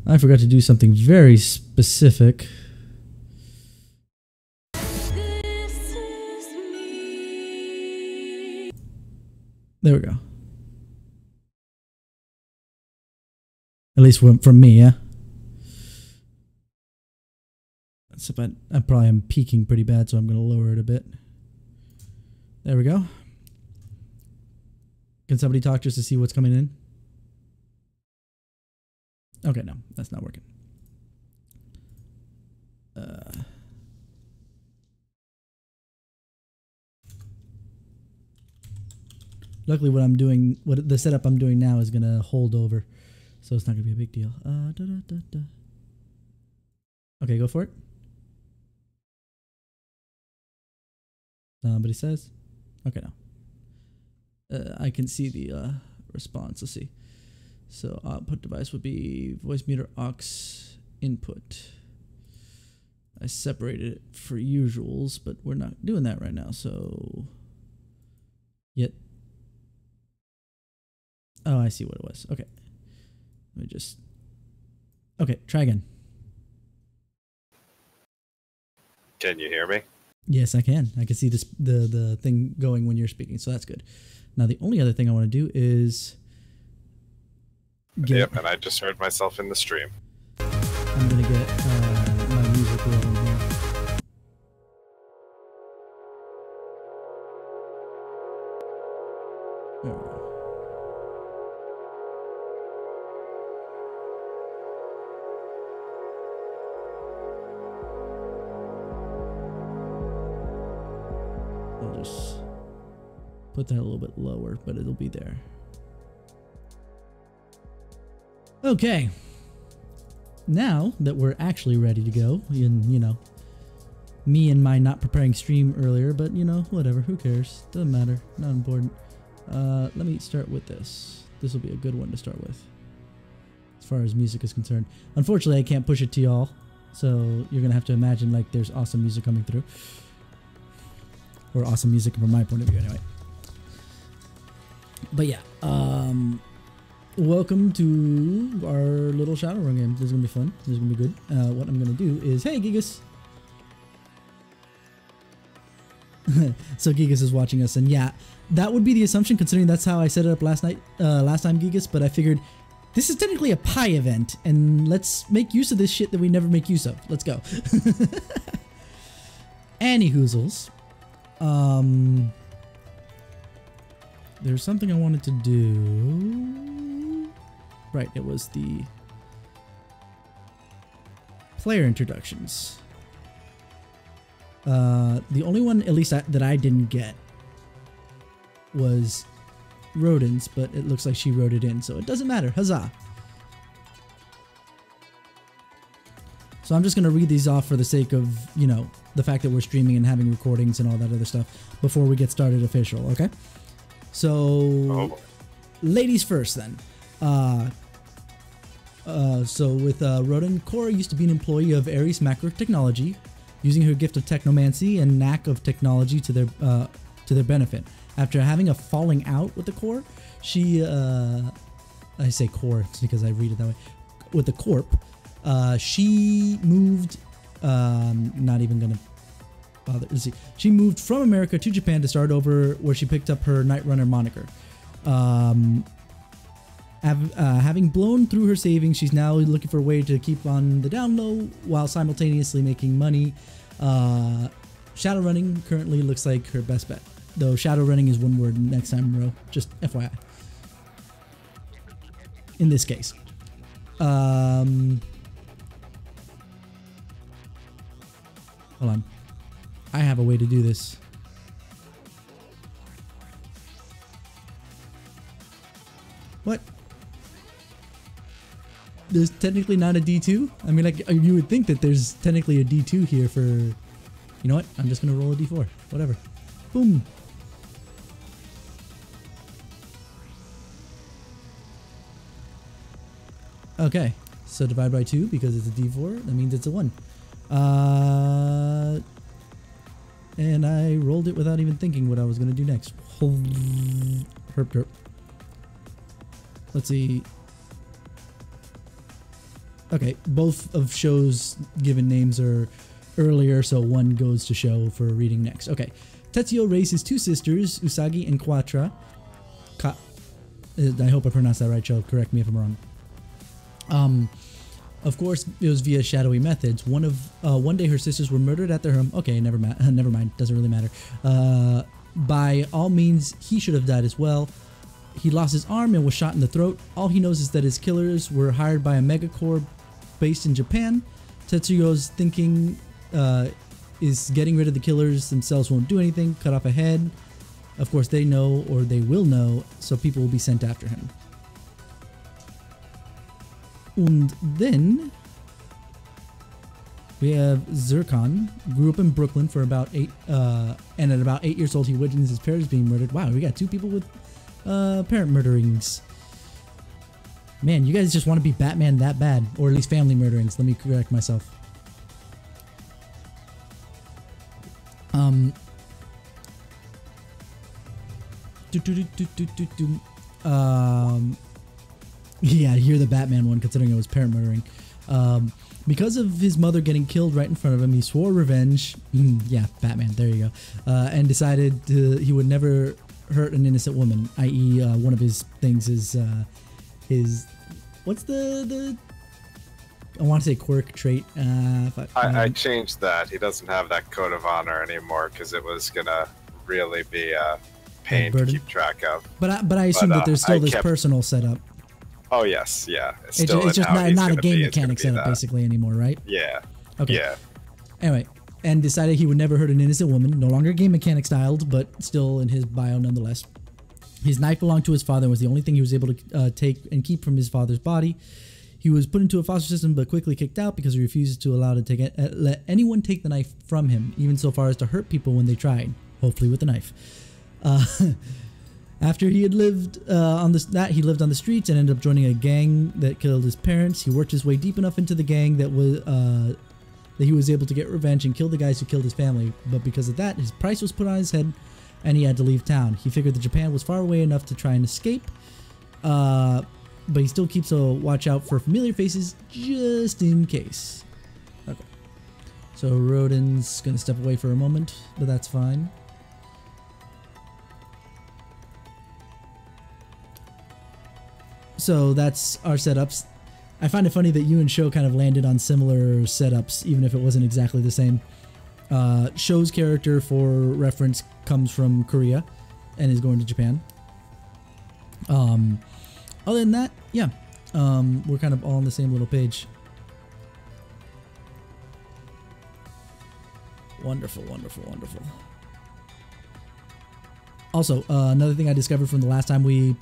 I forgot to do something very specific. There we go. At least from me, yeah? So I probably am peaking pretty bad, so I'm going to lower it a bit. There we go. Can somebody talk just to see what's coming in? Okay, no, that's not working. Luckily, what the setup I'm doing now is gonna hold over, so it's not gonna be a big deal. Okay, go for it. Somebody says, okay, no. I can see the response. Let's see. So output device would be voice meter aux input. I separated it for usuals, but we're not doing that right now. So yet. Oh, I see what it was. Okay. Let me just. Okay, try again. Can you hear me? Yes, I can. I can see this the thing going when you're speaking, so that's good. Now the only other thing I want to do is. Yep, and I just heard myself in the stream. I'm gonna get my music rolling here. There we go. I'll just put that a little bit lower, but it'll be there. Okay. Now that we're actually ready to go, and you know, me and my not preparing stream earlier, but you know, whatever, who cares? Doesn't matter, not important. Let me start with this. This will be a good one to start with, as far as music is concerned. Unfortunately, I can't push it to y'all, so you're gonna have to imagine like there's awesome music coming through, or awesome music from my point of view, anyway. But yeah, welcome to our little Shadowrun game. This is gonna be fun. This is gonna be good. What I'm gonna do is, hey Gigas. So Gigas is watching us, and yeah, that would be the assumption considering that's how I set it up last time, Gigas. But I figured this is technically a pie event, and let's make use of this shit that we never make use of. Let's go. Anyhoozles. There's something I wanted to do. Right, it was the player introductions. The only one, at least that I didn't get, was Rodin's, but it looks like she wrote it in, so it doesn't matter. Huzzah! So I'm just going to read these off for the sake of, you know, the fact that we're streaming and having recordings and all that other stuff before we get started official, okay? So, ladies first then. So with Rodin, Cora used to be an employee of Ares Macro Technology, using her gift of technomancy and knack of technology to their benefit. After having a falling out with the Corps, she, I say Corps, it's because I read it that way, with the Corp, she moved, not even gonna bother, let's see, she moved from America to Japan to start over, where she picked up her Night Runner moniker. Having blown through her savings, she's now looking for a way to keep on the down low while simultaneously making money. Shadowrunning currently looks like her best bet, though Shadowrunning is one word next time, bro. Just FYI. In this case. Hold on. I have a way to do this. What? There's technically not a D2? I mean, like, you would think that there's technically a D2 here for... You know what? I'm just gonna roll a D4. Whatever. Boom. Okay. So divide by 2 because it's a D4. That means it's a 1. And I rolled it without even thinking what I was gonna do next. Herp derp. Let's see. Okay, both of shows given names are earlier, so one goes to show for reading next. Okay, Tetsuo raised his two sisters, Usagi and Quatra. I hope I pronounced that right, Joe. Correct me if I'm wrong. Of course, it was via shadowy methods. One day her sisters were murdered at their home. Okay, never mind. Doesn't really matter. By all means, he should have died as well. He lost his arm and was shot in the throat. All he knows is that his killers were hired by a megacorp based in Japan. Tetsuyo's thinking is getting rid of the killers themselves won't do anything. Cut off a head. Of course, they know, or they will know, so people will be sent after him. And then we have Zircon. Grew up in Brooklyn for about 8, and at about 8 years old, he witnessed his parents being murdered. Wow, we got 2 people with parent murderings. Man, you guys just want to be Batman that bad, or at least family murderings. Let me correct myself. Yeah, you're the Batman one, considering it was parent murdering. Because of his mother getting killed right in front of him, he swore revenge. Yeah, Batman, there you go. And decided he would never hurt an innocent woman, i.e. One of his things is his... What's the I want to say quirk, trait. I changed that. He doesn't have that code of honor anymore because it was going to really be a pain to keep track of. But I assume that there's still this personal setup. Oh, yes, yeah. It's just not a game mechanic setup basically anymore, right? Yeah. Okay. Yeah. Anyway, and decided he would never hurt an innocent woman. No longer game mechanic styled, but still in his bio nonetheless. His knife belonged to his father and was the only thing he was able to take and keep from his father's body. He was put into a foster system but quickly kicked out because he refuses to allow to let anyone take the knife from him, even so far as to hurt people when they tried, hopefully with a knife. After he had lived he lived on the streets and ended up joining a gang that killed his parents. He worked his way deep enough into the gang that he was able to get revenge and kill the guys who killed his family. But because of that, his price was put on his head and he had to leave town. He figured that Japan was far away enough to try and escape, but he still keeps a watch out for familiar faces just in case. Okay, so Rodin's gonna step away for a moment, but that's fine. So that's our setups. I find it funny that you and Sho kind of landed on similar setups, even if it wasn't exactly the same. Sho's character, for reference, comes from Korea and is going to Japan. Other than that, yeah, we're kind of all on the same little page. Wonderful, wonderful, wonderful. Also, another thing I discovered from the last time we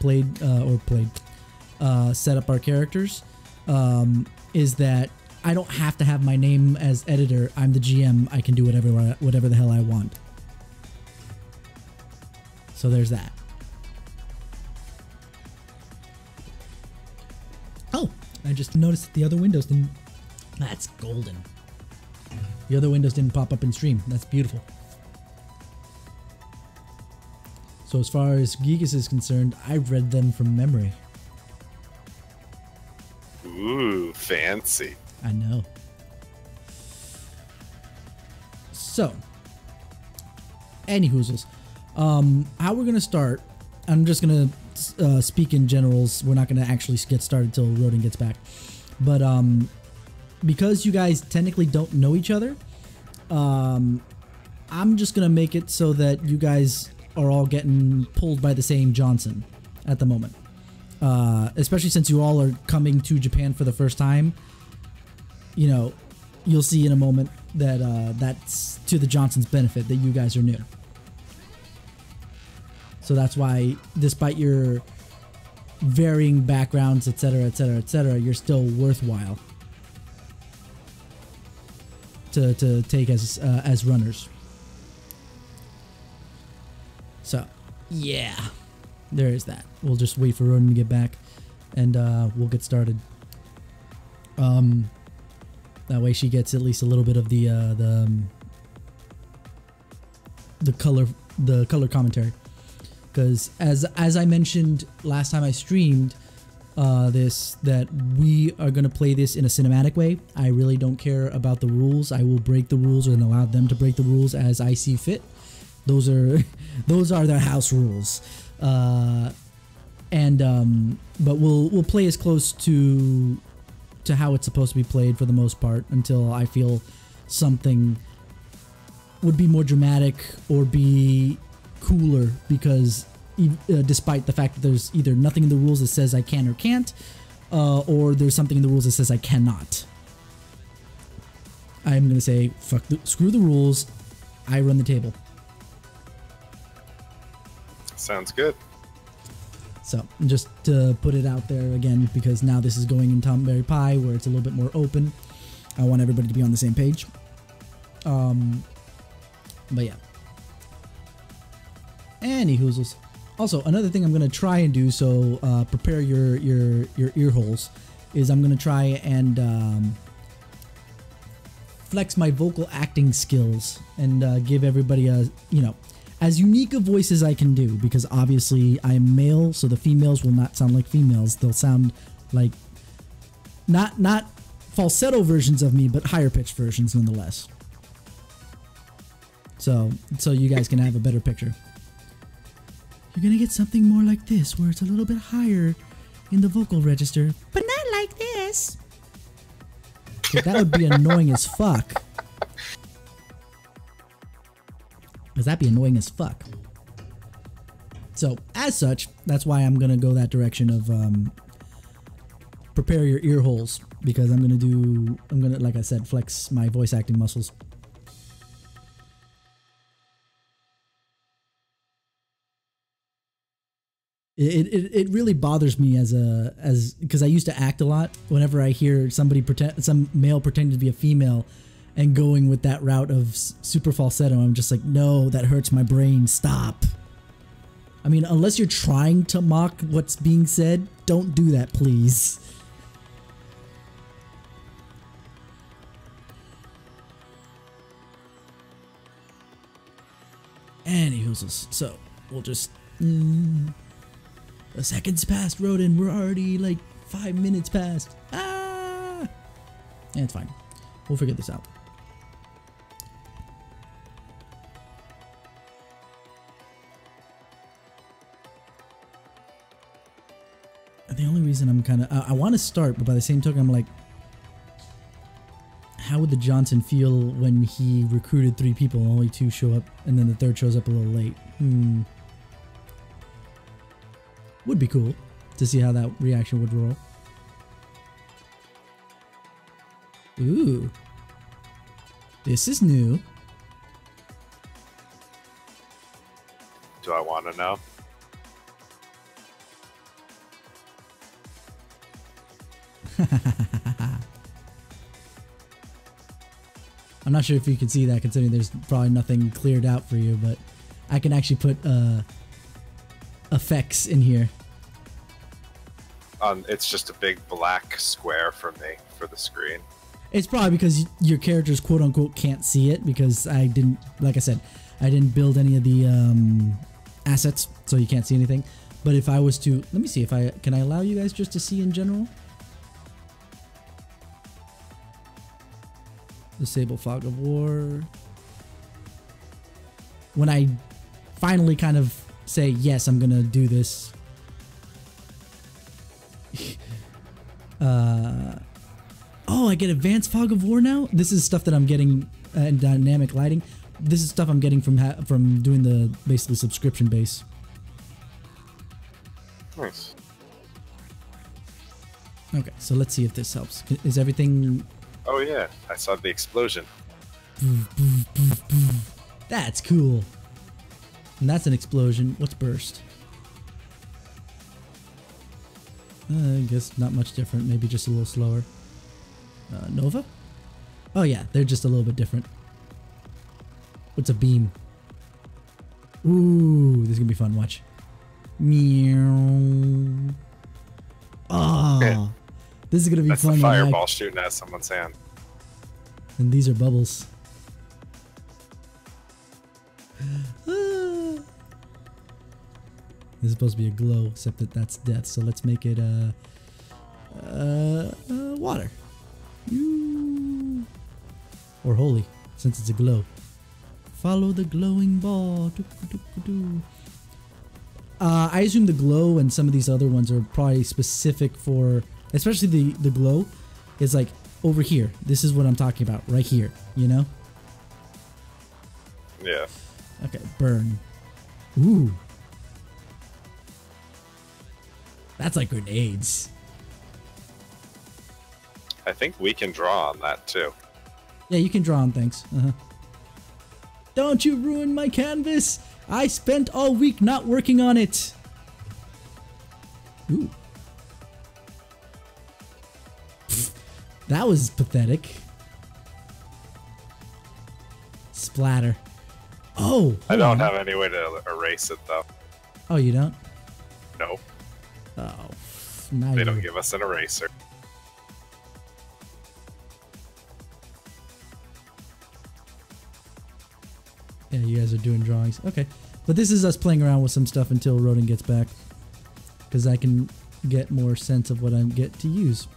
set up our characters, is that I don't have to have my name as editor. I'm the GM. I can do whatever the hell I want. So there's that. Oh, I just noticed that the other windows didn't... That's golden. The other windows didn't pop up in stream. That's beautiful. So as far as Gigas is concerned, I read them from memory. Ooh, fancy. I know. So, anyhoozles. How we're gonna start, I'm just gonna speak in generals. We're not gonna actually get started till Rodin gets back. But because you guys technically don't know each other, I'm just gonna make it so that you guys are all getting pulled by the same Johnson at the moment. Especially since you all are coming to Japan for the first time. You know, you'll see in a moment that that's to the Johnson's benefit that you guys are new. So that's why, despite your varying backgrounds, etc., etc., etc., you're still worthwhile to take as runners. So, yeah, there is that. We'll just wait for Rodin to get back, and we'll get started. That way she gets at least a little bit of the color commentary, because as I mentioned last time I streamed, that we are going to play this in a cinematic way. I really don't care about the rules. I will break the rules and allow them to break the rules as I see fit. Those are their house rules. But we'll play as close to how it's supposed to be played for the most part until I feel something would be more dramatic or be cooler, because despite the fact that there's either nothing in the rules that says I can or can't, or there's something in the rules that says I cannot. I'm gonna say screw the rules. I run the table. Sounds good. So just to put it out there again, because now this is going in Tomberry Pie where it's a little bit more open. I want everybody to be on the same page. But yeah. Any hoozles. Also, another thing I'm gonna try and do, so prepare your ear holes, is I'm gonna try and flex my vocal acting skills and give everybody a, you know, as unique a voice as I can do, because obviously I'm male, so the females will not sound like females. They'll sound like not falsetto versions of me, but higher pitched versions nonetheless. So you guys can have a better picture. You're gonna get something more like this, where it's a little bit higher in the vocal register, but not like this. That would be annoying as fuck. Because that'd be annoying as fuck. So, as such, that's why I'm gonna go that direction of prepare your ear holes, because I'm gonna, like I said, flex my voice acting muscles. It really bothers me because I used to act a lot. Whenever I hear some male pretending to be a female and going with that route of super falsetto, I'm just like, no, that hurts my brain. Stop. I mean, unless you're trying to mock what's being said, don't do that, please. Anywhoozles, so we'll just. The seconds passed, Rodin. We're already like 5 minutes past. Ah! And it's fine. We'll figure this out. And the only reason I'm kind of... I want to start, but by the same token, I'm like... How would the Johnson feel when he recruited 3 people and only 2 show up, and then the 3rd shows up a little late? Would be cool to see how that reaction would roll. Ooh. This is new. Do I want to know? I'm not sure if you can see that, considering there's probably nothing cleared out for you, but I can actually put effects in here. It's just a big black square for me for the screen. It's probably because your characters quote unquote can't see it, because I didn't, like I said, I didn't build any of the assets, so you can't see anything. But if I was to, let me see if can I allow you guys just to see in general? Disable fog of war. When I finally kind of say, yes, I'm gonna do this. Oh, I get advanced fog of war now? This is stuff that I'm getting in dynamic lighting. This is stuff I'm getting from doing the basically subscription base. Nice. Okay, so let's see if this helps. Is everything... Oh yeah, I saw the explosion. That's cool. And that's an explosion. What's burst? I guess not much different. Maybe just a little slower. Nova? Oh yeah, they're just a little bit different. What's a beam? Ooh, this is gonna be fun. Watch. Meow. Oh, yeah. This is gonna be That's fun. That's the fireball shooting at someone's hand. And these are bubbles. This is supposed to be a glow, except that that's death. So let's make it Water. Or holy, since it's a glow. Follow the glowing ball. I assume the glow and some of these other ones are probably specific for, especially the glow is like over here. This is what I'm talking about, right here, you know? Yeah. Okay, burn. Ooh. That's like grenades. I think we can draw on that too. Yeah, you can draw on things. Don't you ruin my canvas! I spent all week not working on it! Ooh. That was pathetic. Splatter. Oh! I don't have any way to erase it though. Oh, you don't? No. Oh. Now They don't give us an eraser. Yeah, you guys are doing drawings. Okay. But this is us playing around with some stuff until Roden gets back. Because I can get more sense of what I get to use.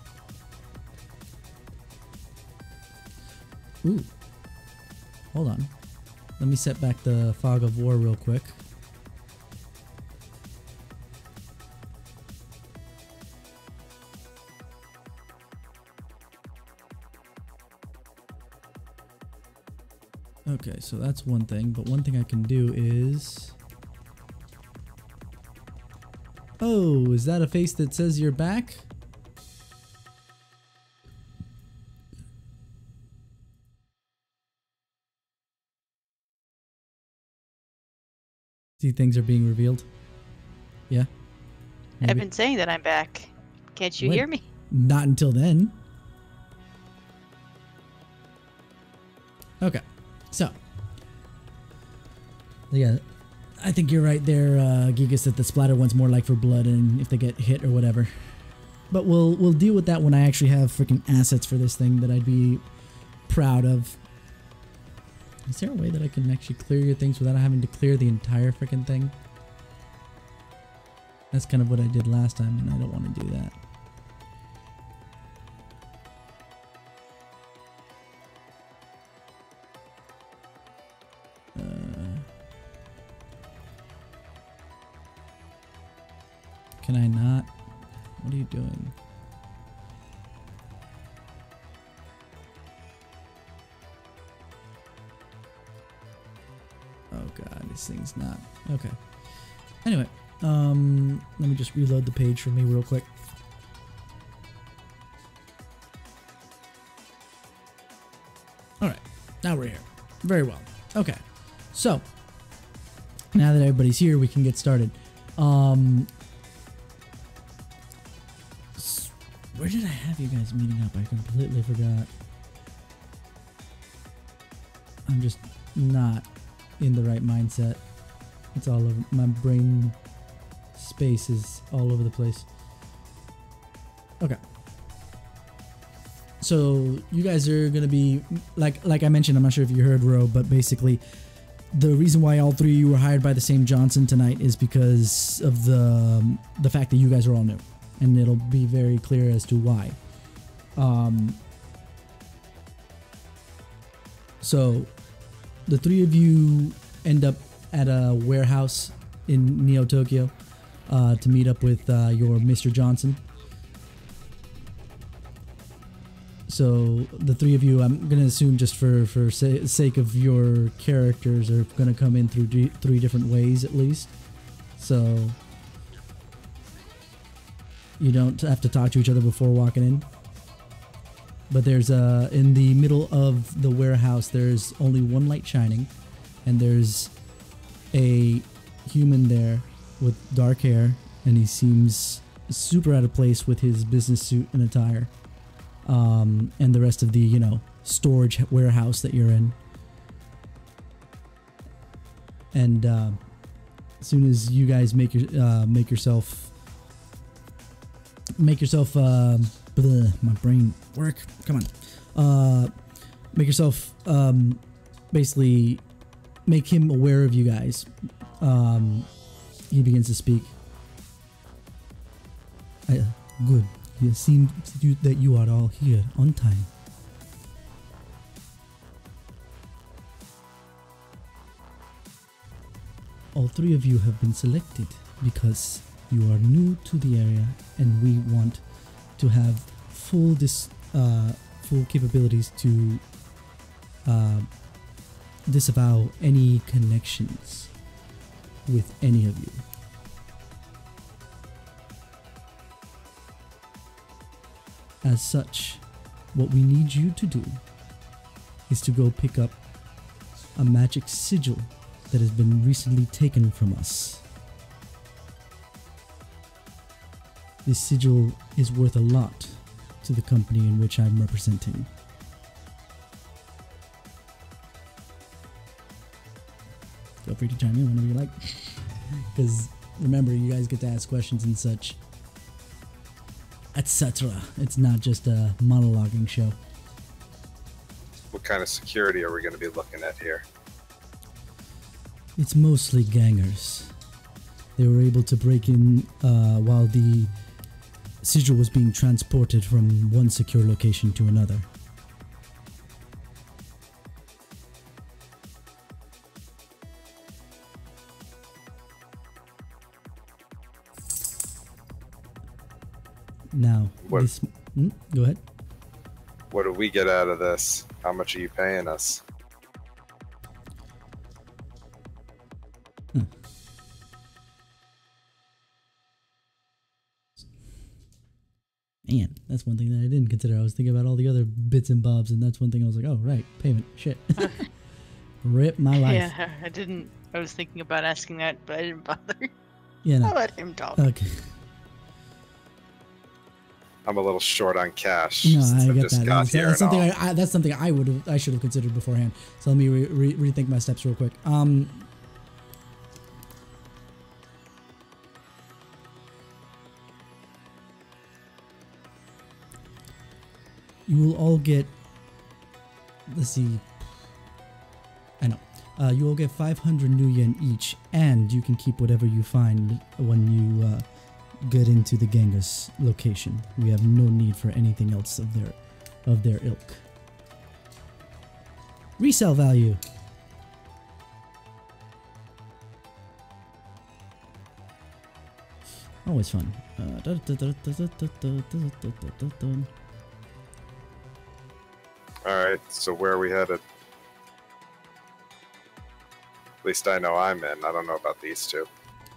Ooh. Hold on. Let me set back the fog of war real quick. Okay, so that's one thing, but one thing I can do is... Oh, is that a face that says you're back? See, things are being revealed. Yeah? Maybe. I've been saying that I'm back. Can't you hear me? Not until then. Okay. So, yeah, I think you're right there, Gigas, that the splatter one's more like for blood and if they get hit or whatever. But we'll deal with that when I actually have freaking assets for this thing that I'd be proud of. Is there a way that I can actually clear your things without having to clear the entire freaking thing? That's kind of what I did last time, and I don't want to do that. Can I not? What are you doing? Oh god, this thing's not. Okay. Anyway, let me just reload the page for me real quick. Alright, now we're here. Very well. Okay, so now that everybody's here, we can get started. Where did I have you guys meeting up? I completely forgot. I'm just not in the right mindset. It's all over. My brain space is all over the place. Okay. So you guys are gonna be like I mentioned. I'm not sure if you heard, Ro, but basically, the reason why all three of you were hired by the same Johnson tonight is because of the fact that you guys are all new. And it'll be very clear as to why. So, the three of you end up at a warehouse in Neo Tokyo to meet up with your Mr. Johnson. So, the three of you, I'm going to assume just for sake of your characters, are going to come in through three different ways at least. So... you don't have to talk to each other before walking in. But there's in the middle of the warehouse, there's only one light shining, and there's a human there with dark hair, and he seems super out of place with his business suit and attire, and the rest of the, you know, storage warehouse that you're in. And as soon as you guys make yourself my brain work. Come on. Make yourself basically make him aware of you guys. He begins to speak. Good. It seems that you are all here on time. All three of you have been selected because you are new to the area, and we want to have full capabilities to disavow any connections with any of you. As such, what we need you to do is to go pick up a magic sigil that has been recently taken from us. This sigil is worth a lot to the company in which I'm representing. Feel free to chime in whenever you like. Because remember, you guys get to ask questions and such, etc. It's not just a monologuing show. What kind of security are we going to be looking at here? It's mostly gangers. They were able to break in while the sigil was being transported from one secure location to another. Now, go ahead. What do we get out of this? How much are you paying us? Man, that's one thing that I didn't consider. I was thinking about all the other bits and bobs, and that's one thing I was like, oh, right, payment. Shit. Rip my life. Yeah, I was thinking about asking that, but I didn't bother. Yeah, no. I'll let him talk. Okay. I'm a little short on cash. No, I get that. That's something I should have considered beforehand. So let me rethink my steps real quick. You will all get. Let's see. I know. You will get 500 new yen each, and you can keep whatever you find when you get into the Genghis location. We have no need for anything else of their ilk. Resale value. Always fun. Alright, so where are we headed? At least I know I'm in. I don't know about these two.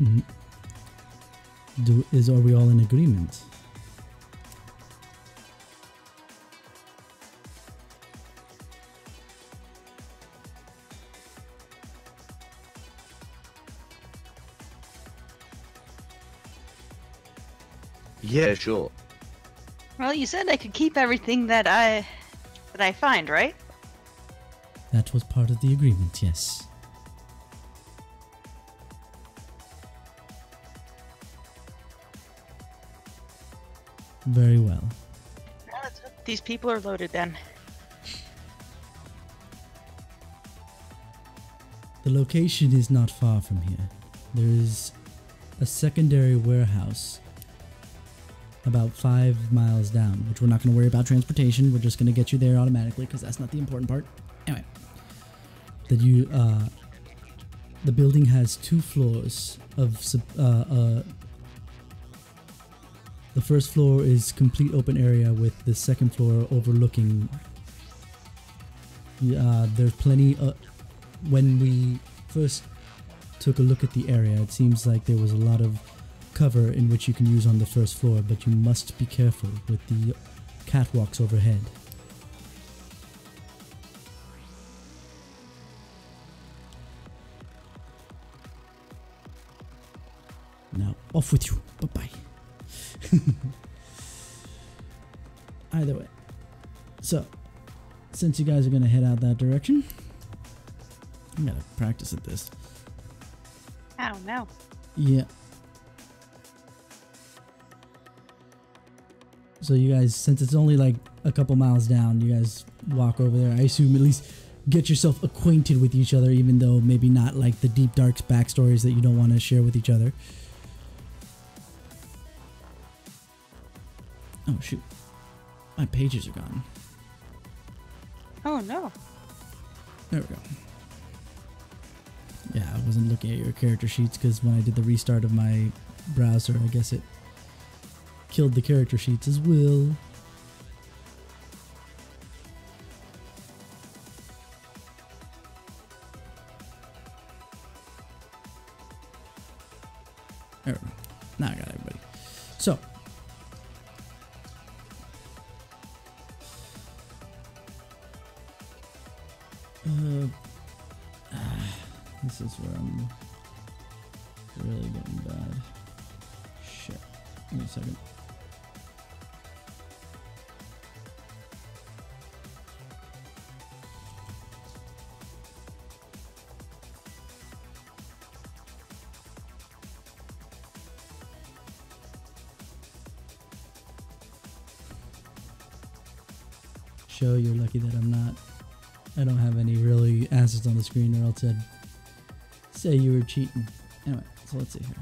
Mm-hmm. Are we all in agreement? Yeah, sure. Well, you said I could keep everything that I find, right? That was part of the agreement, yes. Very well. These people are loaded then. The location is not far from here. There is a secondary warehouse about 5 miles down, which we're not going to worry about transportation. We're just going to get you there automatically because that's not the important part. Anyway, the building has 2 floors of the first floor is complete open area with the second floor overlooking. There's plenty. When we first took a look at the area, it seems like there was a lot of cover in which you can use on the first floor, but you must be careful with the catwalks overhead. Now, off with you. Bye-bye. Either way. So, since you guys are going to head out that direction, I gotta practice at this. Oh, no. Yeah. So you guys, since it's only like a couple miles down, you guys walk over there. I assume at least get yourself acquainted with each other, even though maybe not like the deep dark backstories that you don't want to share with each other. Oh shoot, my pages are gone. Oh no. There we go. Yeah, I wasn't looking at your character sheets because when I did the restart of my browser, I guess it killed the character sheets as well. There we go. Now I got everybody. So, this is where I'm really getting bad. Shit. Give me a second. Show you're lucky that I don't have any really assets on the screen, or else I'd say you were cheating. Anyway, so let's see here.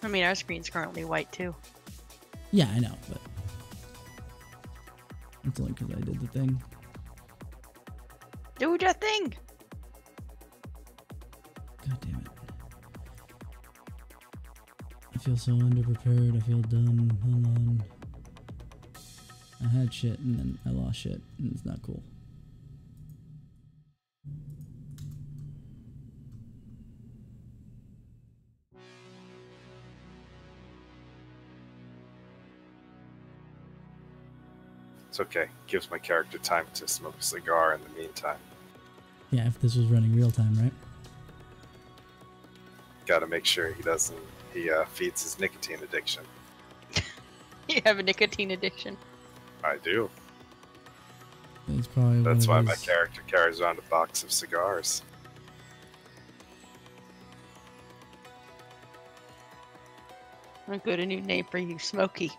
I mean, our screen's currently white too. Yeah, I know, but it's only because I did the thing. Do your thing! God damn it. I feel so underprepared. I feel dumb. Hold on. I had shit and then I lost shit, and it's not cool. It's okay. Gives my character time to smoke a cigar in the meantime. Yeah, if this was running real time, right? Gotta make sure he feeds his nicotine addiction. You have a nicotine addiction. I do. It's probably That's one why of my those- character carries around a box of cigars. A good, a new name for you, Smokey.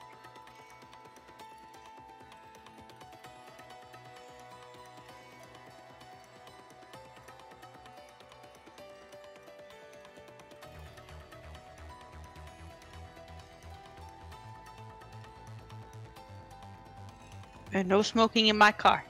And no smoking in my car.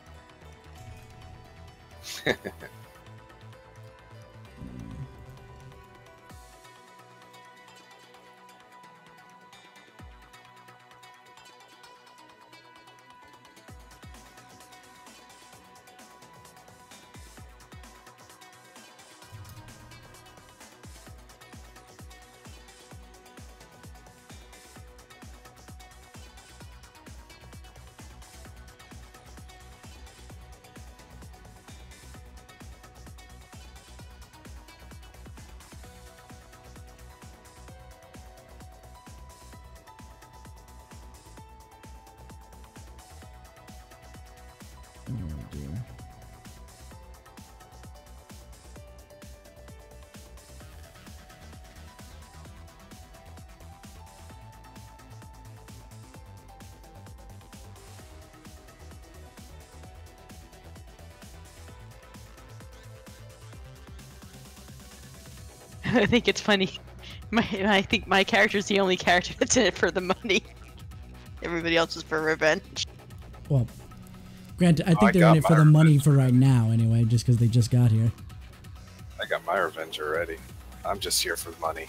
Oh dear. I think it's funny. I think my character's the only character that's in it for the money. Everybody else is for revenge. Well, granted, I I think they're got in it for my the money revenge for right now, anyway, just because they just got here. I got my revenge already. I'm just here for the money.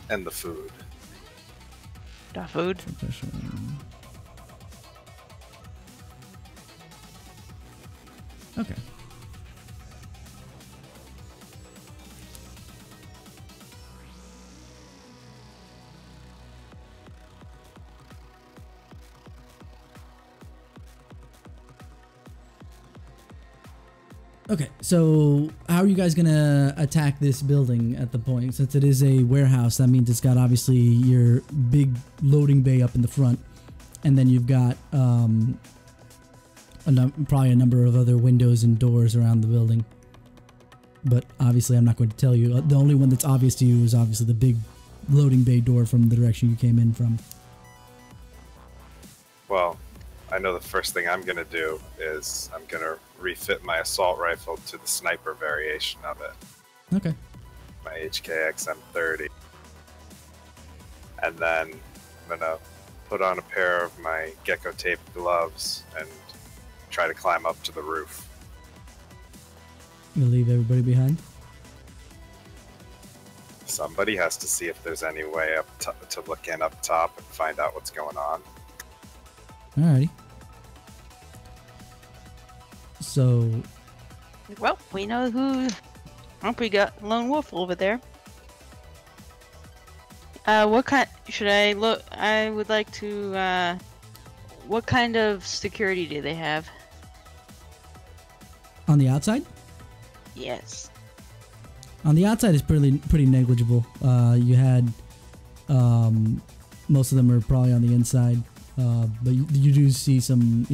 And the food. The food. Professional. Okay. Okay, so how are you guys gonna attack this building at the point? Since it is a warehouse, that means it's got obviously your big loading bay up in the front, and then you've got probably a number of other windows and doors around the building. But obviously I'm not going to tell you. The only one that's obvious to you is obviously the big loading bay door from the direction you came in from. Well, I know the first thing I'm going to do is I'm going to refit my assault rifle to the sniper variation of it. Okay. My HKX M30. and then I'm gonna put on a pair of my gecko tape gloves and try to climb up to the roof. You leave everybody behind? Somebody has to see if there's any way up to look in up top and find out what's going on. Alrighty. So, Well, we know who. Oh, we got Lone Wolf over there. What kind should I look? I would like to. What kind of security do they have? on the outside? Yes. On the outside is pretty negligible. You had most of them are probably on the inside, but you do see some,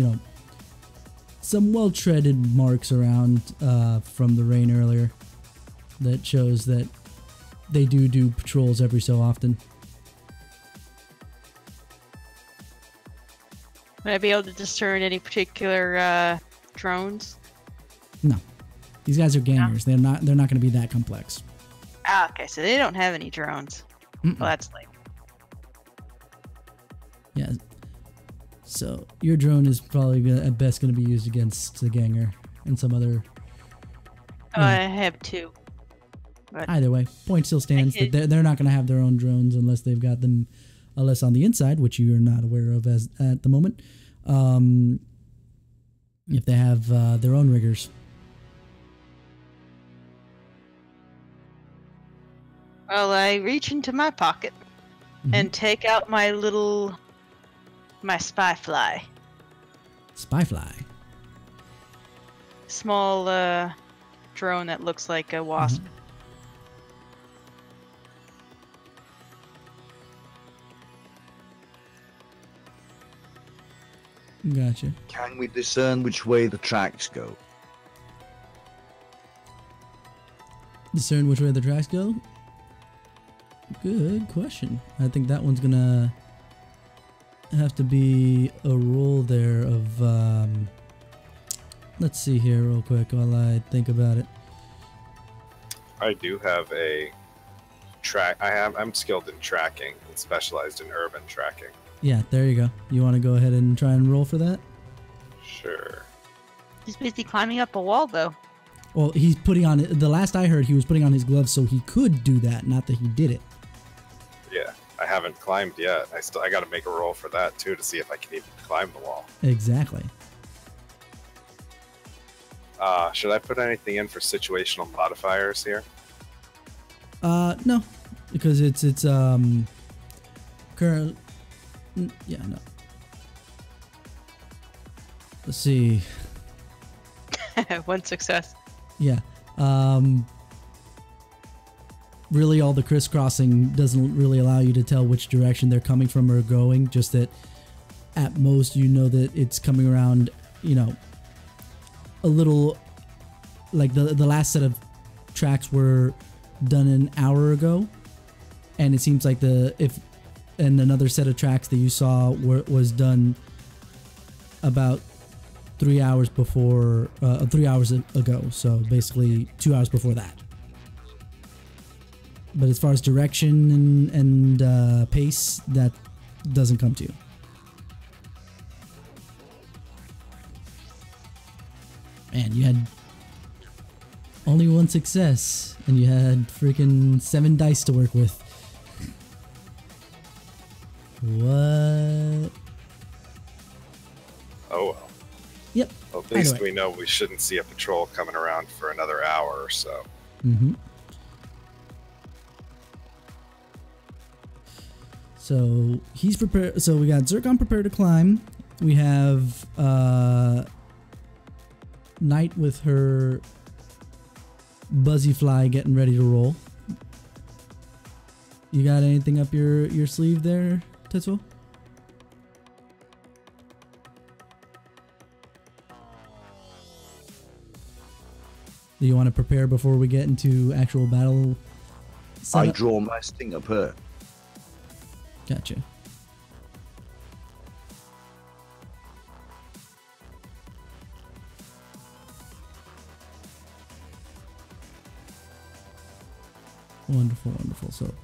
some well-treaded marks around from the rain earlier that shows that they do patrols every so often. Would I be able to discern any particular drones? No, these guys are gangers. They're not going to be that complex. Ah, okay, so they don't have any drones. Mm-mm. Well, that's lame. Yeah. So your drone is probably at best going to be used against the ganger and some other. Oh, I have two. But Either way, point still stands that they're not going to have their own drones unless they've got them, unless on the inside, which you are not aware of as at the moment. If they have their own riggers. well, I reach into my pocket and take out my spy fly. Spy fly. Small drone that looks like a wasp. Gotcha. Can we discern which way the tracks go? Discern which way the tracks go? Good question. I think that one's gonna have to be a roll there of let's see here real quick while I think about it. I do have a I'm skilled in tracking and specialized in urban tracking. Yeah, there you go. You want to go ahead and try and roll for that? Sure. He's busy climbing up a wall, though. Well, he's putting on, the last I heard, he was putting on his gloves so he could do that, not that he did it. Yeah, I haven't climbed yet. I got to make a roll for that too to see if I can even climb the wall. Exactly. Should I put anything in for situational modifiers here? No, because it's current. Yeah, no. Let's see. One success. Yeah. Really, all the crisscrossing doesn't really allow you to tell which direction they're coming from or going. Just that, at most, you know that it's coming around. A little. Like the last set of tracks were done an hour ago, and it seems like and another set of tracks that you saw was done about 3 hours before, 3 hours ago. So basically 2 hours before that. But as far as direction and pace, that doesn't come to you. Man, you had only one success, and you had freaking 7 dice to work with. What? Oh well. Yep. Well, at least Anyway. we know we shouldn't see a patrol coming around for another hour or so. Mm-hmm. So he's prepared. So we got Zircon prepared to climb. We have Knight with her Buzzy Fly getting ready to roll. You got anything up your sleeve there, Tetsuo? Do you want to prepare before we get into actual battle I setup? draw my stinger pearl. Gotcha. Wonderful, wonderful. So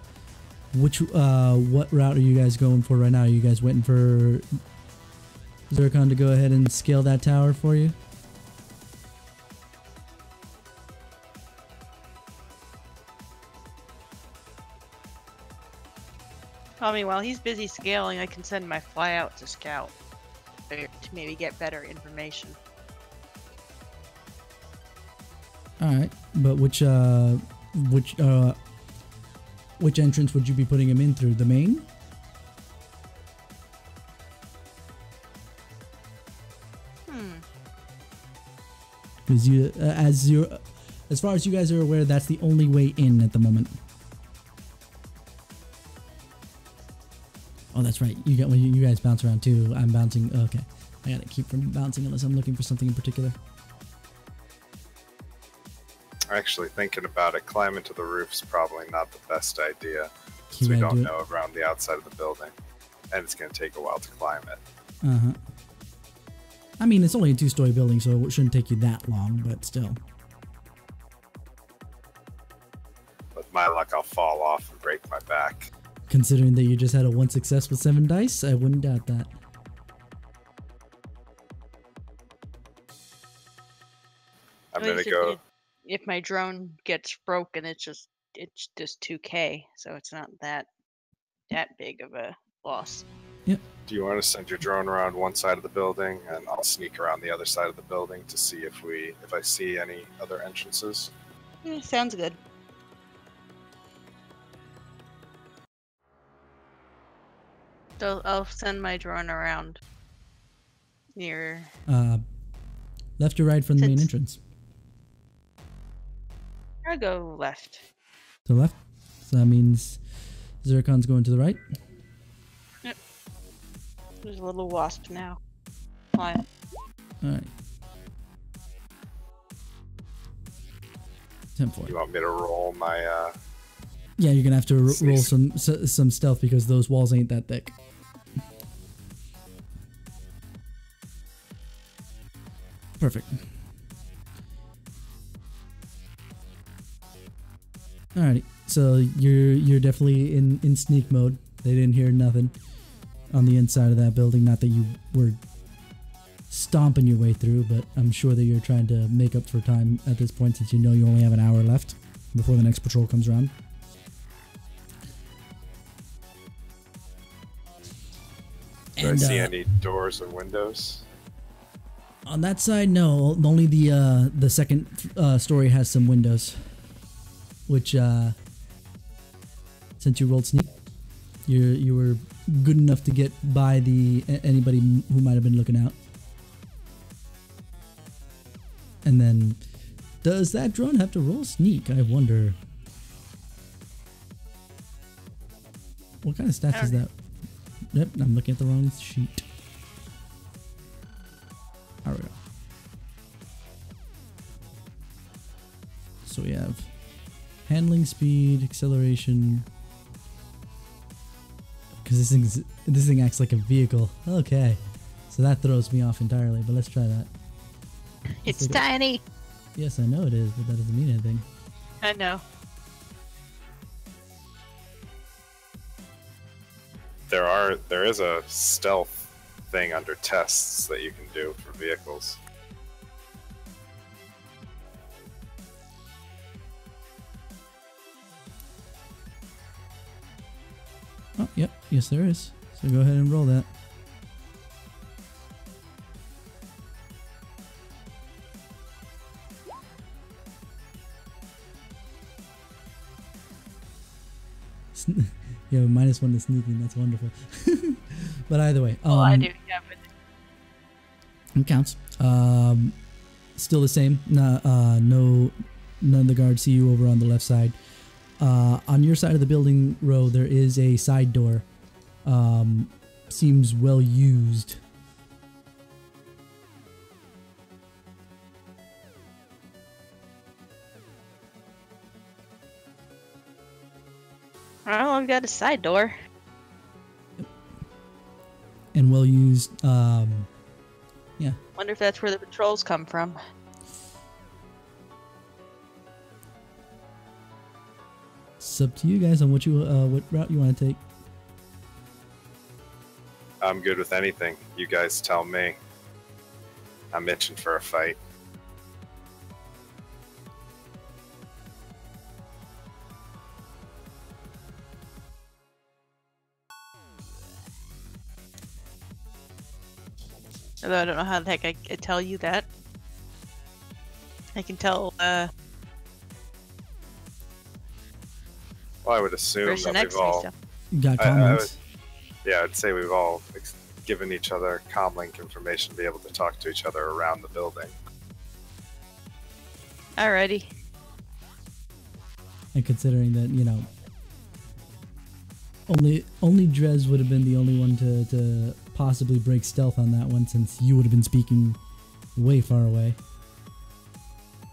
what route are you guys going for right now? Are you guys waiting for Zircon to go ahead and scale that tower for you? I mean, while he's busy scaling, I can send my fly out to scout to maybe get better information. All right, but which entrance would you be putting him in through? The main? Because as far as you guys are aware, that's the only way in at the moment. Oh, that's right. You guys bounce around too. I'm bouncing. Okay, I gotta keep from bouncing unless I'm looking for something in particular. Actually, thinking about it, climbing to the roof's probably not the best idea, because we don't know around the outside of the building, and it's going to take a while to climb it. I mean, it's only a 2-story building, so it shouldn't take you that long, but still. With my luck, I'll fall off and break my back. Considering that you just had a 1 success with 7 dice, I wouldn't doubt that. I'm going to go... If my drone gets broken, it's just 2K, so it's not that big of a loss. Yep. Do you want to send your drone around one side of the building, and I'll sneak around the other side of the building to see if I see any other entrances? Yeah, sounds good. So I'll send my drone around near... left or right from the main entrance? I'll go left. To the left? So that means Zircon's going to the right? Yep. There's a little wasp now. Flying. Alright. 10-4. You want me to roll my... Yeah, you're gonna have to roll some stealth because those walls ain't that thick. Perfect. Alrighty, so you're definitely in sneak mode. They didn't hear nothing on the inside of that building. Not that you were stomping your way through, but I'm sure that you're trying to make up for time at this point since you know you only have an hour left before the next patrol comes around. Do I see any doors or windows? On that side, no. Only the second story has some windows. Which, since you rolled sneak, you were good enough to get by anybody who might have been looking out. And then, does that drone have to roll sneak? I wonder. What kind of stats is that? Yep, I'm looking at the wrong sheet. There we go. So we have handling speed, acceleration. Because this thing acts like a vehicle. Okay, so that throws me off entirely. But let's try that. It's tiny. Yes, I know it is, but that doesn't mean anything. I know. There is a stealth thing under tests that you can do for vehicles. Oh, yep. Yes, there is. So go ahead and roll that. You have a -1 to sneaking. That's wonderful. But either way, well, I do. Yeah, but it counts. Still the same. None of the guards see you over on the left side. On your side of the building row, there is a side door. Seems well used. well, I've got a side door. And well used. Yeah. Wonder if that's where the patrols come from. It's up to you guys on what route you want to take. I'm good with anything. You guys tell me. I'm itching for a fight. Although I don't know how the heck I tell you that. I can tell, Well, I would assume person that next we've to me all... stuff. You got comments? Yeah, I'd say we've all given each other comlink information to be able to talk to each other around the building. Alrighty. And considering that, you know, only Drez would have been the only one to possibly break stealth on that one, since you would have been speaking way far away.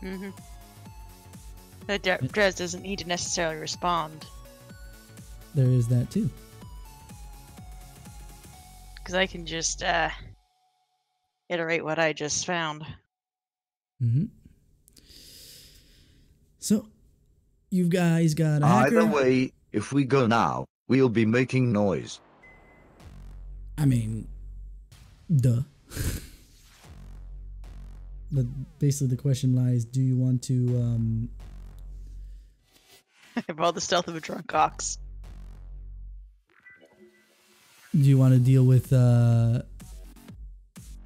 Mm-hmm. But Drez doesn't need to necessarily respond. There is that too. Because I can just iterate what I just found. Mm-hmm. So, you guys got a hacker? Either way, if we go now, we'll be making noise. I mean, duh. But basically the question lies, do you want to, I have all the stealth of a drunk ox. do you want to deal with,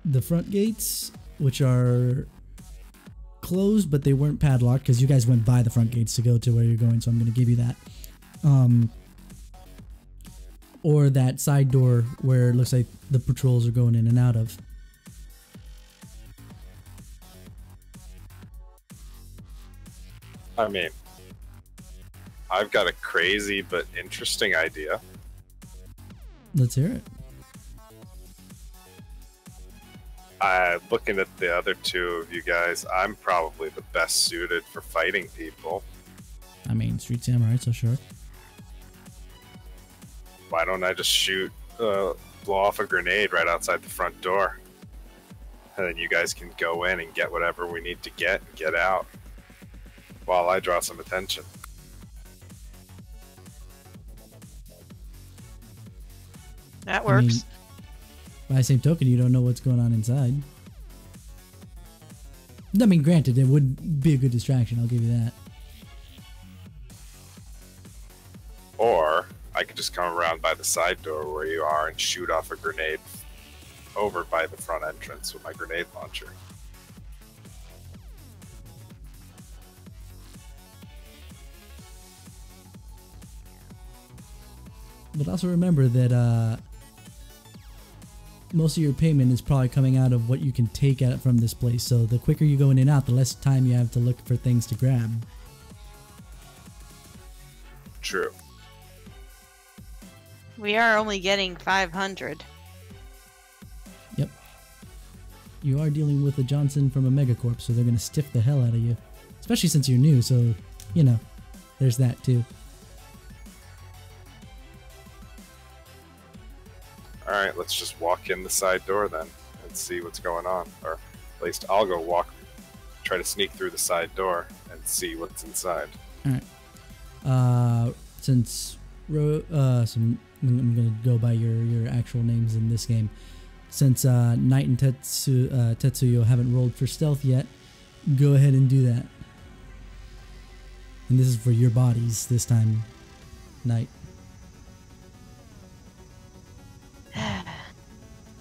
the front gates, which are closed, but they weren't padlocked, because you guys went by the front gates to go to where you're going, so I'm going to give you that. Or that side door where it looks like the patrols are going in and out of. I mean, I've got a crazy but interesting idea. Let's hear it. Looking at the other two of you guys, I'm probably the best suited for fighting people. I mean, Street Samurai, so sure. Why don't I just blow off a grenade right outside the front door? And then you guys can go in and get whatever we need to get and get out. While I draw some attention. That works. I mean, by the same token, you don't know what's going on inside. I mean, granted, it would be a good distraction, I'll give you that. Or I could just come around by the side door where you are and shoot off a grenade over by the front entrance with my grenade launcher. But also remember that most of your payment is probably coming out of what you can take out from this place. So the quicker you go in and out, the less time you have to look for things to grab. True. We are only getting 500. Yep. You are dealing with a Johnson from a megacorp, so they're going to stiff the hell out of you. Especially since you're new, so, you know, there's that too. Alright, let's just walk in the side door then and see what's going on. Or at least I'll go try to sneak through the side door and see what's inside. Alright. I'm going to go by your actual names in this game. Since Knight and Tetsuyo haven't rolled for stealth yet, go ahead and do that. And this is for your bodies this time, Knight.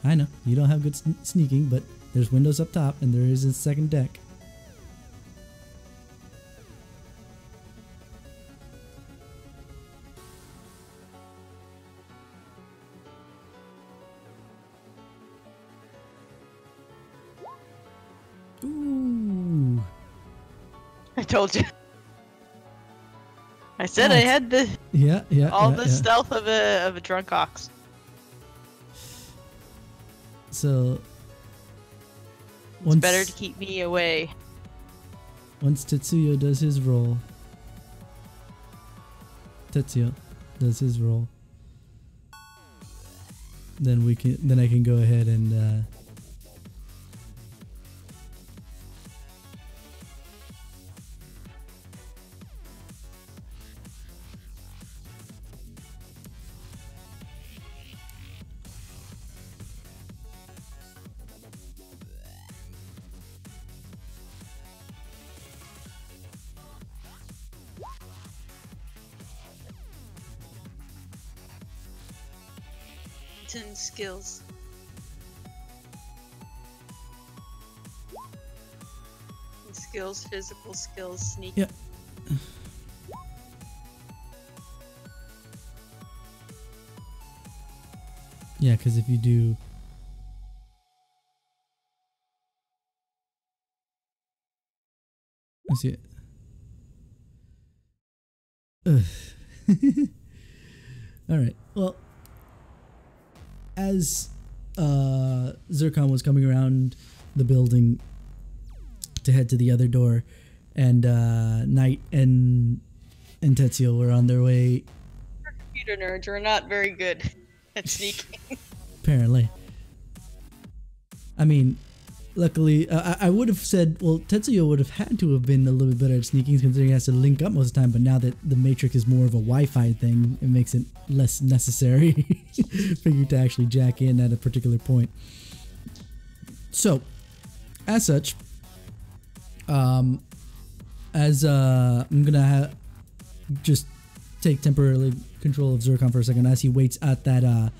I know, you don't have good sneaking, but there's windows up top and there is a second deck. Ooh. I told you. I said I had the stealth of a drunk ox. So it's better to keep me away. Once Tetsuyo does his roll, then I can go ahead and It's in skills. Skills, physical skills, sneak. Yeah. Yeah, because if you do... I see it. Alright, well, as Zircon was coming around the building to head to the other door, and Knight and Tetsuo were on their way. Our computer nerds are not very good at sneaking. Apparently. I mean, luckily, I would have said, well, Tetsuo would have had to have been a little bit better at sneaking considering he has to link up most of the time, but now that the Matrix is more of a Wi-Fi thing, it makes it less necessary for you to actually jack in at a particular point. So, as such, I'm gonna just take temporarily control of Zircon for a second as he waits at that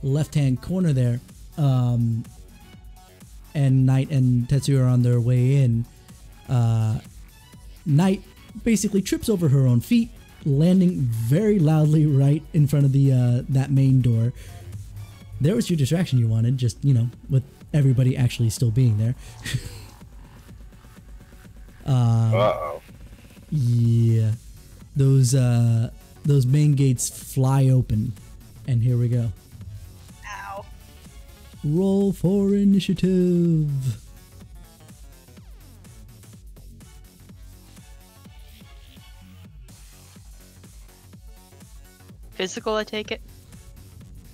left-hand corner there. And Knight and Tetsuo are on their way in. Knight basically trips over her own feet, landing very loudly right in front of the that main door. There was your distraction you wanted, just, you know, with everybody actually still being there. Uh-oh. Yeah. Those main gates fly open, and here we go. Ow. Roll for initiative. Physical, I take it?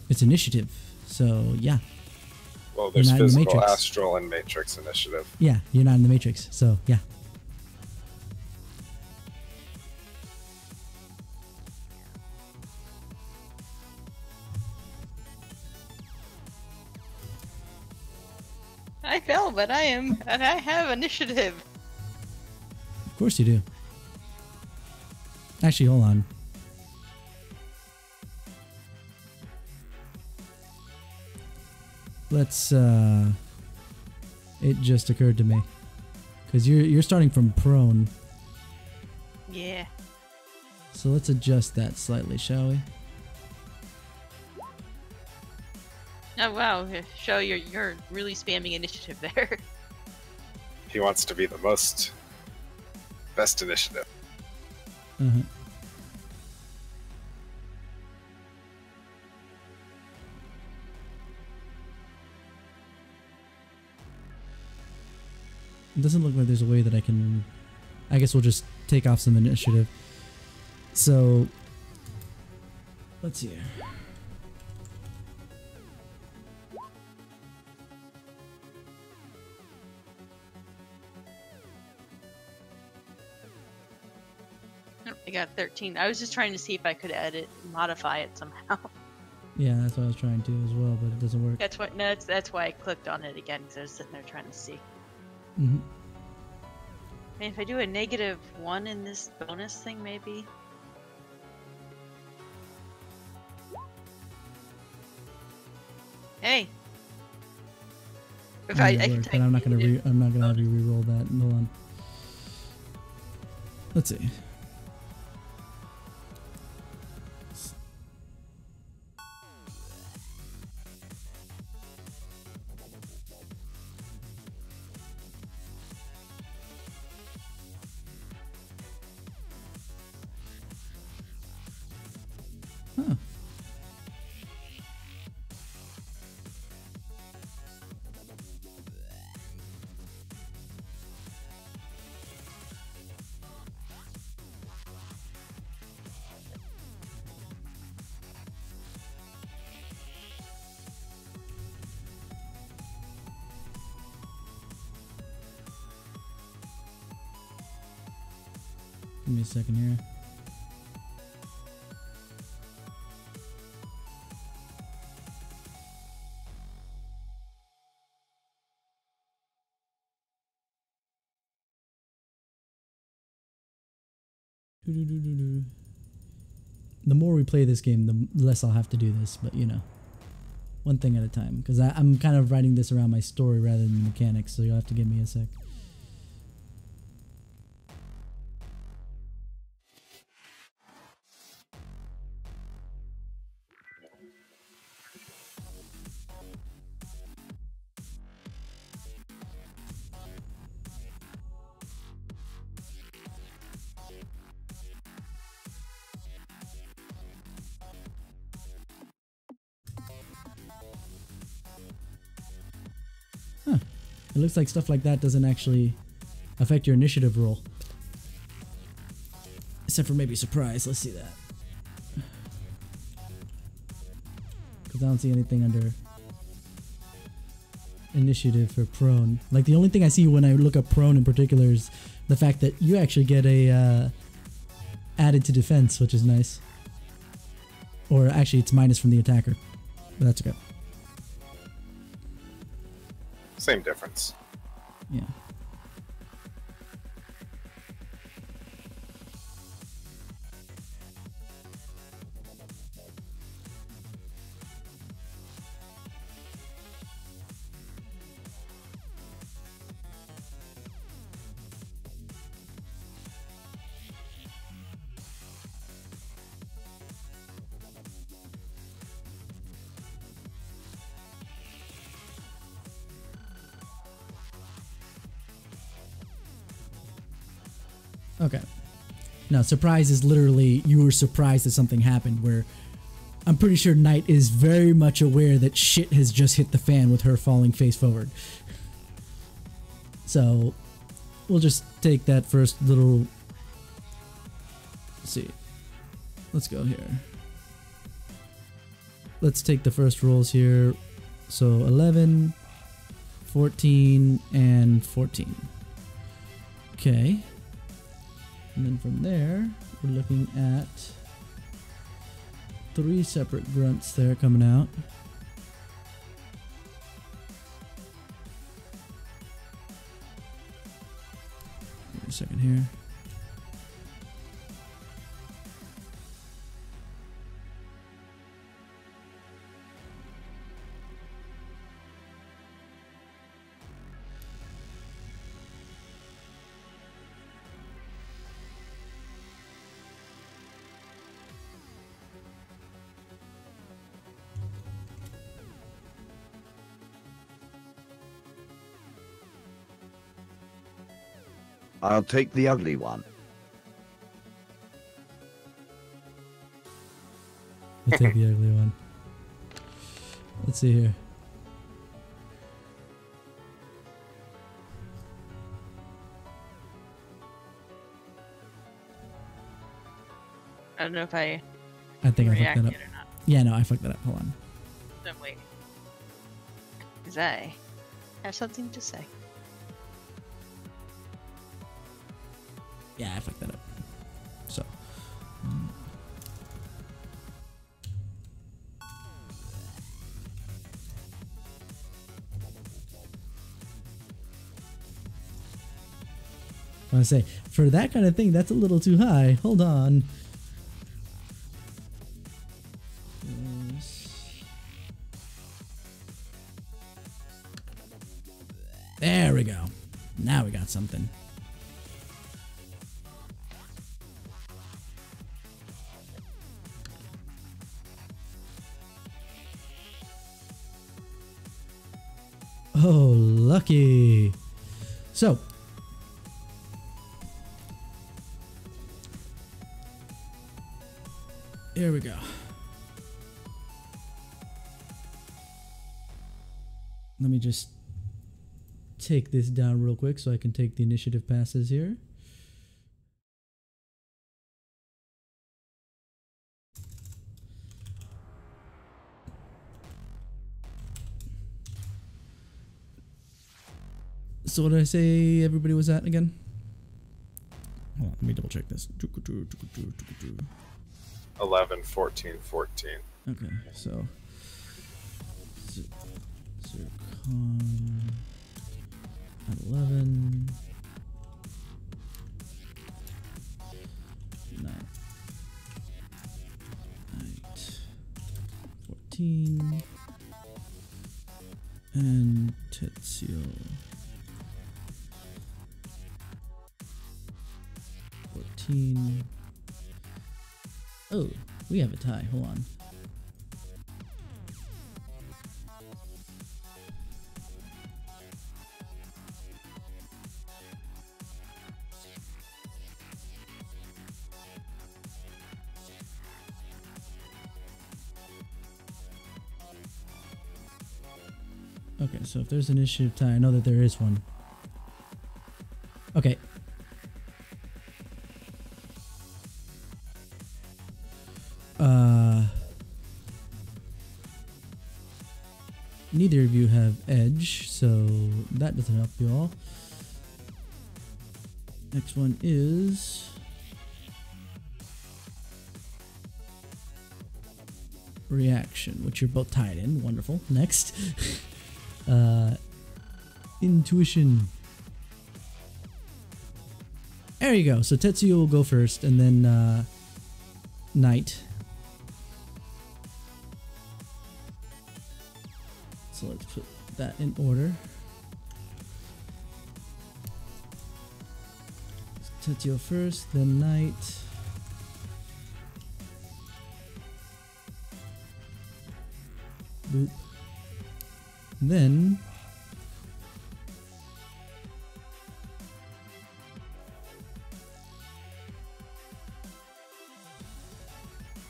It's initiative, so yeah. Well, there's You're not in the physical, Matrix. astral, and Matrix initiative. Yeah, you're not in the Matrix, so yeah. I fell, but I have initiative. Of course you do. Actually, hold on. Let's it just occurred to me. Cuz you're starting from prone. Yeah. So let's adjust that slightly, shall we? Oh wow, show you're really spamming initiative there. He wants to be the best initiative. Uh-huh. It doesn't look like there's a way that I can... I guess we'll just take off some initiative. So... let's see here. Oh, I got 13. I was just trying to see if I could modify it somehow. Yeah, that's what I was trying to as well, but it doesn't work. That's why I clicked on it again, because I was sitting there trying to see. Mm-hmm. I mean, if I do a -1 in this bonus thing, maybe. Hey. If I can but I'm not gonna have you re-roll that. Hold on. Let's see. Huh. Give me a second here. The more we play this game, the less I'll have to do this, but you know. one thing at a time, because I'm kind of writing this around my story rather than the mechanics, so you'll have to give me a sec. Huh. It looks like stuff like that doesn't actually affect your initiative roll. Except for maybe surprise. Let's see that. Because I don't see anything under initiative for prone. Like, the only thing I see when I look up prone in particular is the fact that you actually get a added to defense, which is nice. Or actually it's minus from the attacker. But that's okay. Same difference. Yeah. Okay. Now, surprise is literally you were surprised that something happened, where I'm pretty sure Knight is very much aware that shit has just hit the fan with her falling face forward. So, we'll just take that first little... Let's see. Let's go here. Let's take the first rolls here. So, 11, 14, and 14. Okay. And then from there, we're looking at 3 separate grunts there coming out. Wait a second here. I'll take the ugly one. I'll take the ugly one. Let's see here. I don't know if I think I fucked that reacted up. or not. Yeah, no, I fucked that up. Hold on. No, wait. Because I have something to say. Yeah, I fucked that up. So. I want to say, for that kind of thing, that's a little too high. Hold on. There we go. Now we got something. Oh, lucky. So, here we go. Let me just take this down real quick so I can take the initiative passes here. So what did I say everybody was at again? Hold on, let me double check this. 11, 14, 14. Okay, so Zircon at 11. Night 14. And Tetsuo. 14. Oh, we have a tie. Hold on. Okay, so if there's an initiative tie, I know that there is one. Okay. Neither of you have edge, so that doesn't help you all. Next one is reaction, which you're both tied in. Wonderful. Next. Intuition. There you go. So Tetsuya will go first, and then Knight. So let's put that in order. Tetsuya first, then Knight. Boop. Then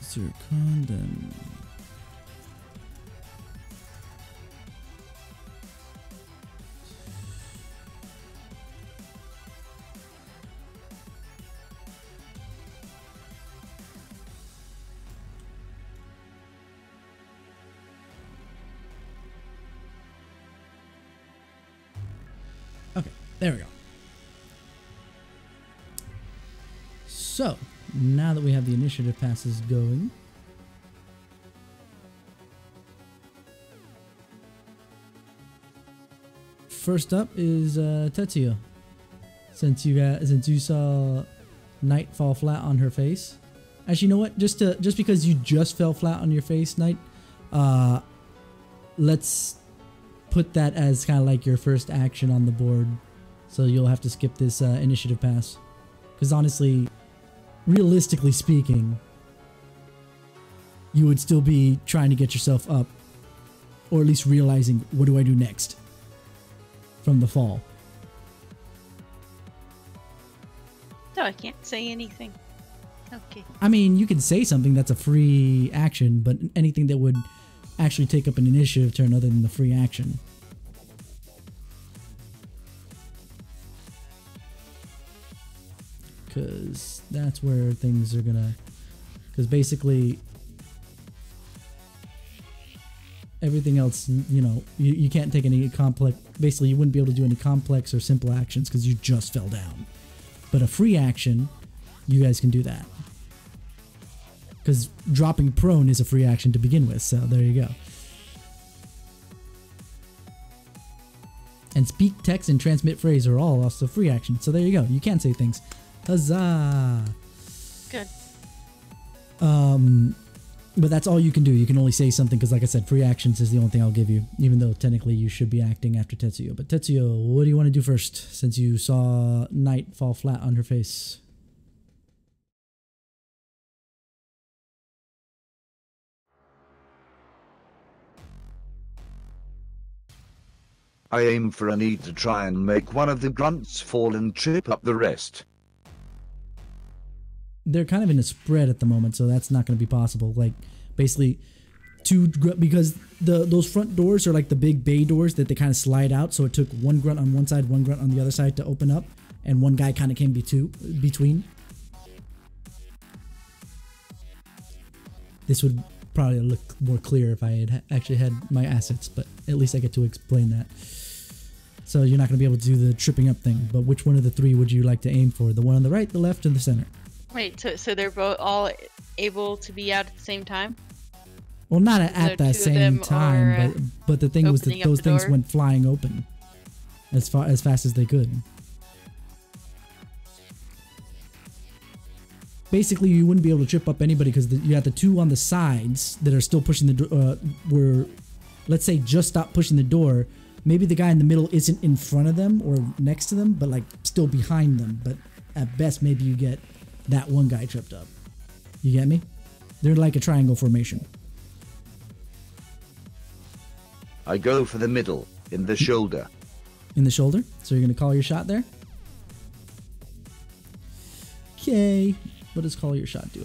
Zircon, then okay, there we go. So, now that we have the initiative passes going, first up is Tetsuya. Since you saw Knight fall flat on her face. Actually, you know what? Just because you just fell flat on your face, Knight, let's put that as kind of like your first action on the board. So you'll have to skip this initiative pass. Because honestly, realistically speaking, you would still be trying to get yourself up, or at least realizing, what do I do next from the fall? No, I can't say anything. Okay. I mean, you can say something that's a free action, but anything that would actually take up an initiative turn other than the free action. Because that's where things are gonna... Because basically, everything else, you know, you can't take any complex... Basically, you wouldn't be able to do any complex or simple actions because you just fell down. But a free action, you guys can do that. Because dropping prone is a free action to begin with, so there you go. And speak, text, and transmit phrase are all also free action, so there you go. You can say things. Huzzah! Good. But that's all you can do. You can only say something because, like I said, free actions is the only thing I'll give you, even though technically you should be acting after Tetsuya. But Tetsuya, what do you want to do first, since you saw Knight fall flat on her face? I aim for a need to try and make one of the grunts fall and trip up the rest. They're kind of in a spread at the moment, so that's not going to be possible. Like, basically, because those front doors are like the big bay doors that they kind of slide out, so it took one grunt on one side, one grunt on the other side to open up, and one guy kind of came between. This would probably look more clear if I had actually had my assets, but at least I get to explain that. So you're not going to be able to do the tripping up thing, but which one of the three would you like to aim for? The one on the right, the left, or the center? Wait, so they're both all able to be out at the same time? Well, not at that same time, but the thing was that those things went flying open as fast as they could. Basically, you wouldn't be able to trip up anybody because you have the two on the sides that are still pushing the door. let's say just stop pushing the door, maybe the guy in the middle isn't in front of them or next to them, but like still behind them. But at best, maybe you get that one guy tripped up. You get me? They're like a triangle formation. I go for the middle, in the shoulder. In the shoulder? So you're going to call your shot there? Okay. What does call your shot do?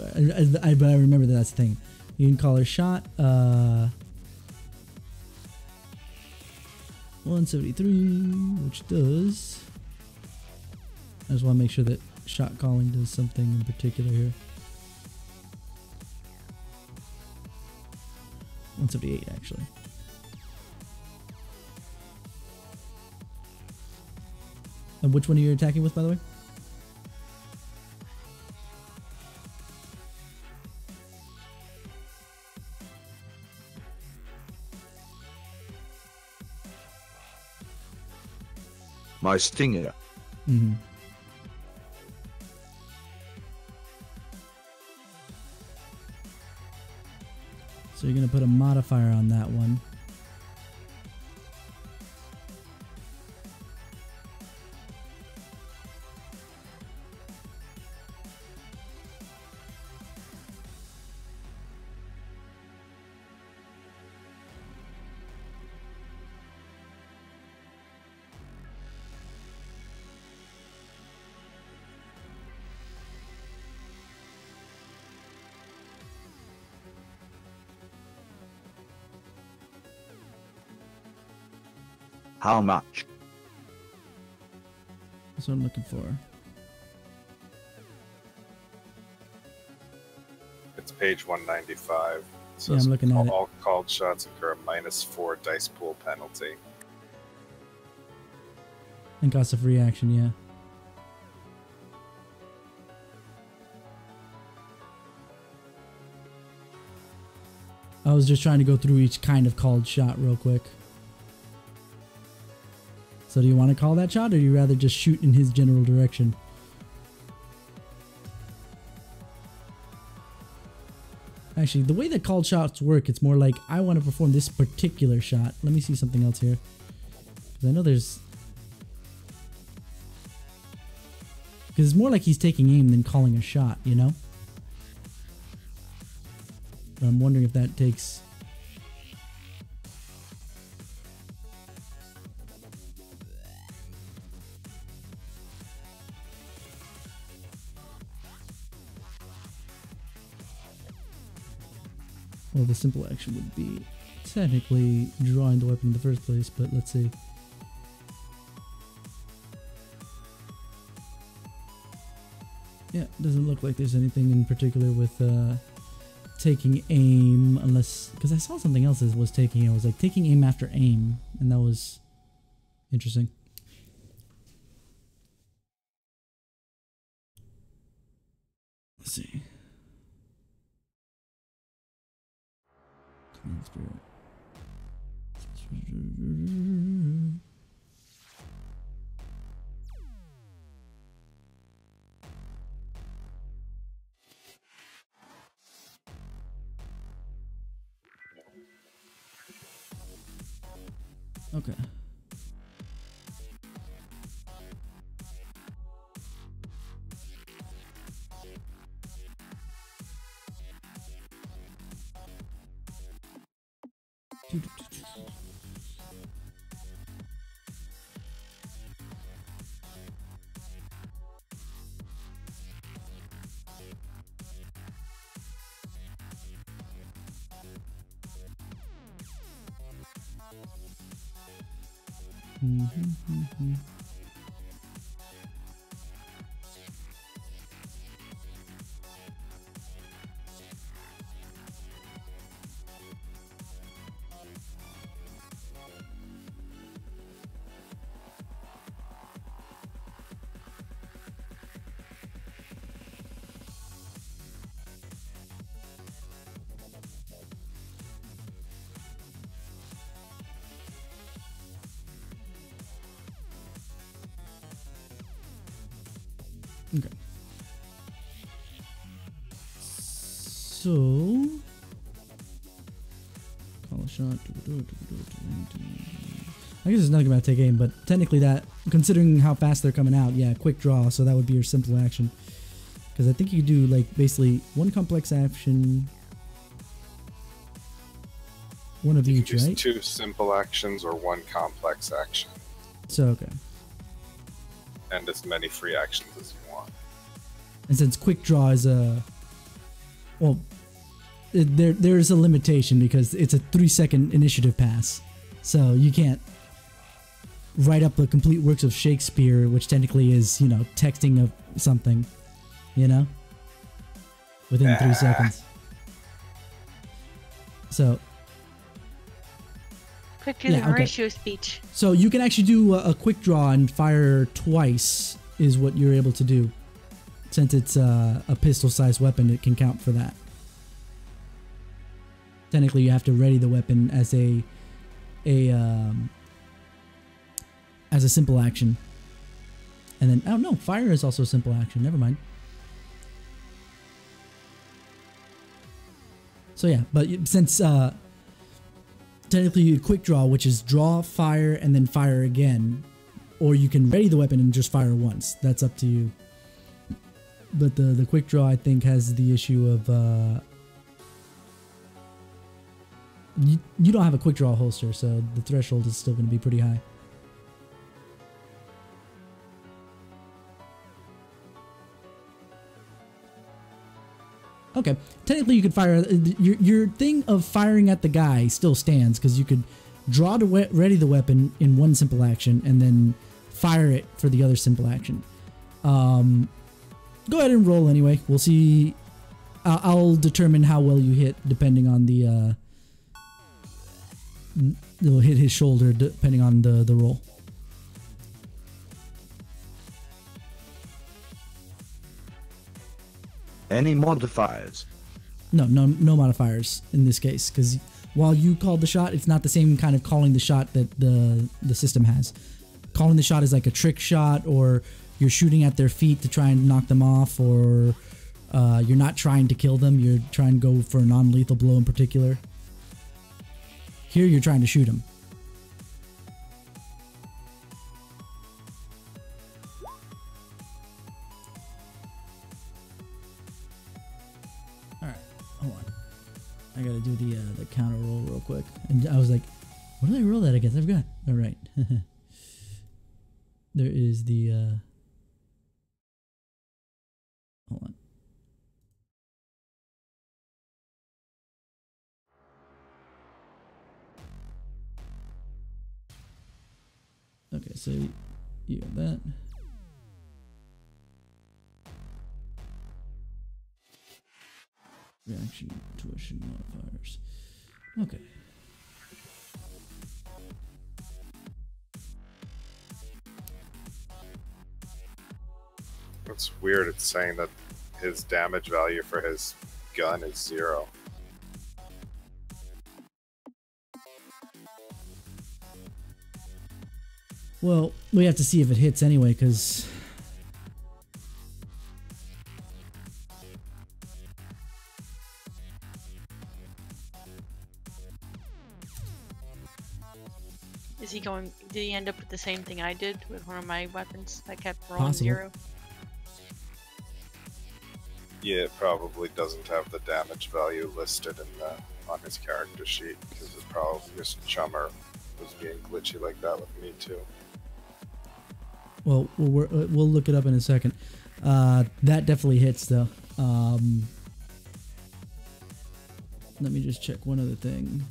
I remember that's the thing. You can call a shot. 173, which does... I just want to make sure that shot calling does something in particular here. 178, actually. And which one are you attacking with, by the way? My stinger. Mm-hmm. So you're going to put a modifier on that one. How much? That's what I'm looking for. It's page 195. It Yeah, says I'm looking at it. all called shots incur a -4 dice pool penalty. And cost of reaction, yeah. I was just trying to go through each kind of called shot real quick. So do you want to call that shot, or do you rather just shoot in his general direction? Actually, the way that called shots work, it's more like, I want to perform this particular shot. Let me see something else here. Because I know there's... Because it's more like he's taking aim than calling a shot, you know? But I'm wondering if that takes... Well, the simple action would be technically drawing the weapon in the first place, but let's see. Yeah, doesn't look like there's anything in particular with taking aim, unless... Because I saw something else that was taking aim. It was like taking aim after aim, and that was interesting. Let's see. Command spirit. Okay. Okay. So, call a shot. I guess there's nothing about take aim, but technically that, considering how fast they're coming out, yeah, quick draw, so that would be your simple action. Because I think you could do, like, basically one complex action, one of each, right? 2 simple actions or 1 complex action. So, okay. And as many free actions as you want. And since quick draw is a... Well, there's a limitation because it's a 3-second initiative pass. So you can't write up the complete works of Shakespeare, which technically is, you know, texting of something, you know, within 3 seconds. So Quick do the Horatio speech. So you can actually do a quick draw and fire twice is what you're able to do. Since it's a pistol-sized weapon, it can count for that. Technically, you have to ready the weapon as a simple action. And then, oh no, fire is also a simple action. Never mind. So yeah, but since technically you quick draw, which is draw, fire, and then fire again, or you can ready the weapon and just fire once. That's up to you. But the quick draw, I think, has the issue of you don't have a quick draw holster, so the threshold is still going to be pretty high. Okay, technically you could fire, your thing of firing at the guy still stands, because you could draw to ready the weapon in one simple action, and then fire it for the other simple action. Go ahead and roll anyway, we'll see, I'll determine how well you hit depending on the, it'll hit his shoulder depending on the roll. Any modifiers? No modifiers in this case, because while you called the shot, it's not the same kind of calling the shot that the system has. Calling the shot is like a trick shot, or you're shooting at their feet to try and knock them off, or you're not trying to kill them, you're trying to go for a non-lethal blow in particular. Here you're trying to shoot them. Alright, hold on. I gotta do the counter roll real quick. And I was like, what did I roll that against? I forgot. Alright. There is the hold on. Okay, so you have that. Reaction, tuition modifiers. Okay. It's weird, it's saying that his damage value for his gun is 0. Well, we have to see if it hits anyway, because Is he going? Did he end up with the same thing I did with one of my weapons? I kept rolling Possible. 0. Yeah, it probably doesn't have the damage value listed in on his character sheet, because it's probably just Chummer was being glitchy like that with me too. well, we'll look it up in a second. That definitely hits though. Let me just check one other thing.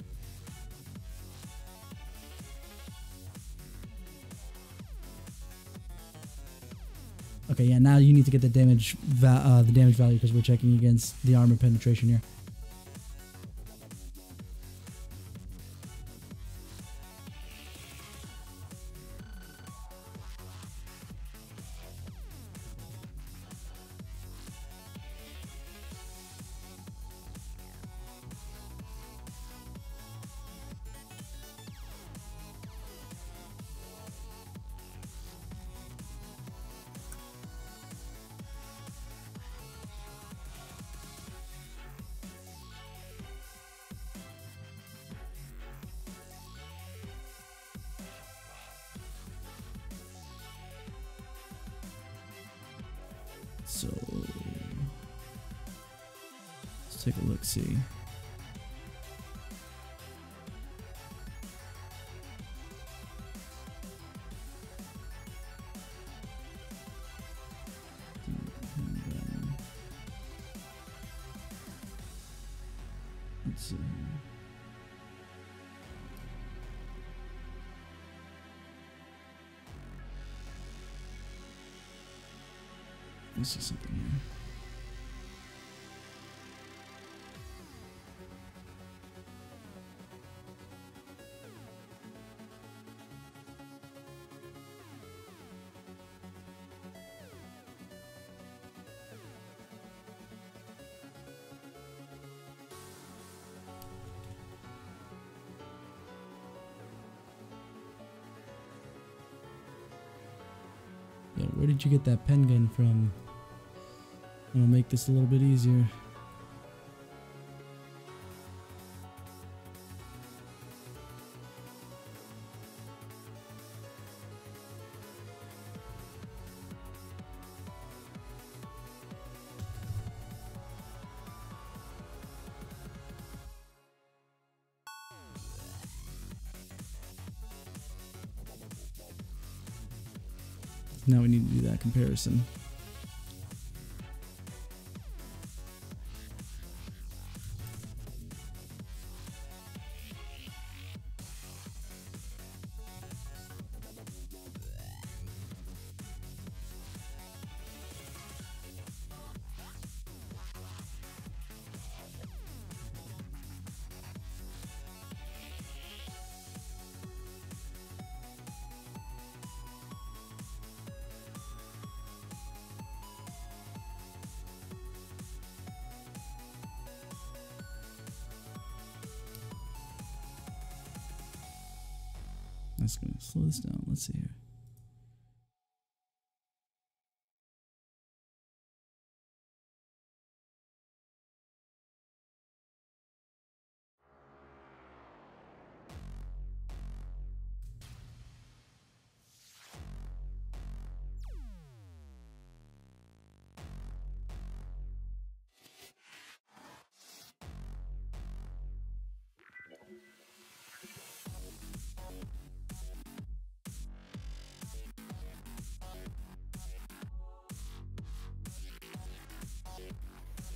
Okay, yeah, now you need to get the damage value because we're checking against the armor penetration here. So let's take a look. See. Let's see. Let's see something here. Yeah, where did you get that pen gun from? I'm gonna make this a little bit easier. Now we need to do that comparison. That's gonna slow this down. Let's see here.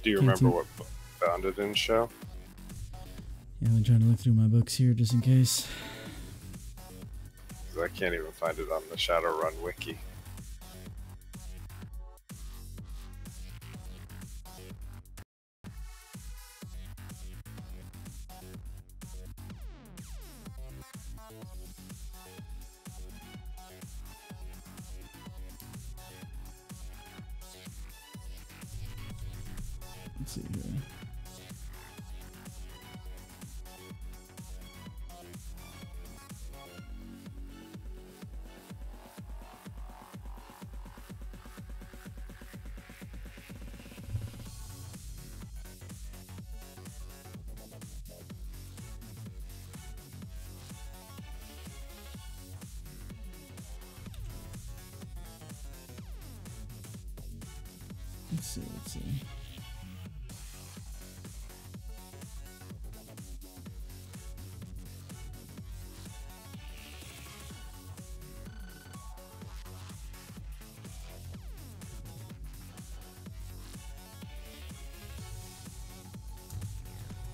Do you remember what book you found it in, show? Yeah, I've been trying to look through my books here just in case. 'Cause I can't even find it on the Shadowrun wiki. Let's see here.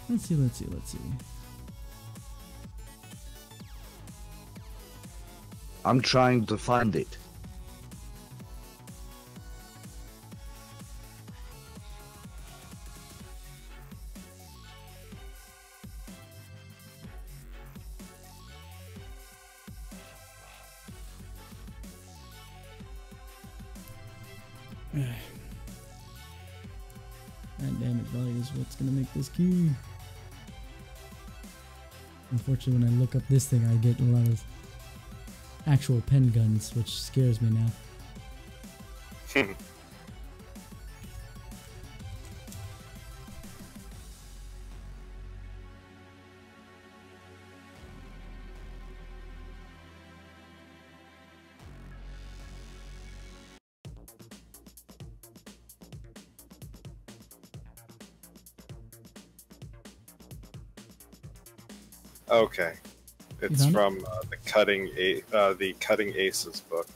Let's see, let's see. Let's see. I'm trying to find it. That damage value is what's gonna make this key. Unfortunately, when I look up this thing, I get a lot of actual pen guns, which scares me now. Okay. It's found it? from the Cutting Aces book.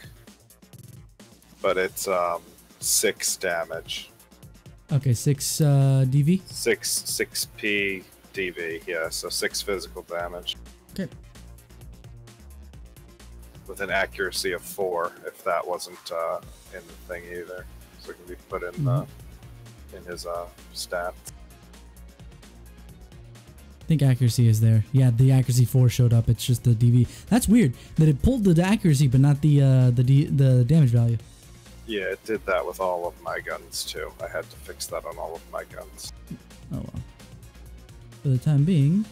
But it's 6 damage. Okay, 6 DV. 6p DV, yeah, so 6 physical damage. Okay. With an accuracy of 4, if that wasn't in the thing either. So it can be put in in his stats. I think accuracy is there. Yeah, the accuracy 4 showed up. It's just the DV. That's weird that it pulled the accuracy, but not the damage value. Yeah, it did that with all of my guns too. I had to fix that on all of my guns. Oh well. For the time being,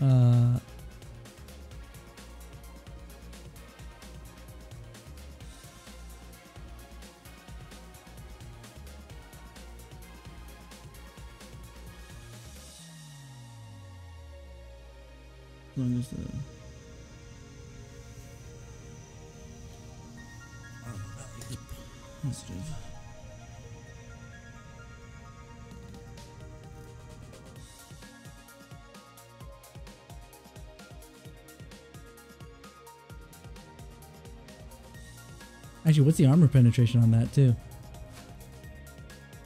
as long as the positive. Actually, what's the armor penetration on that too?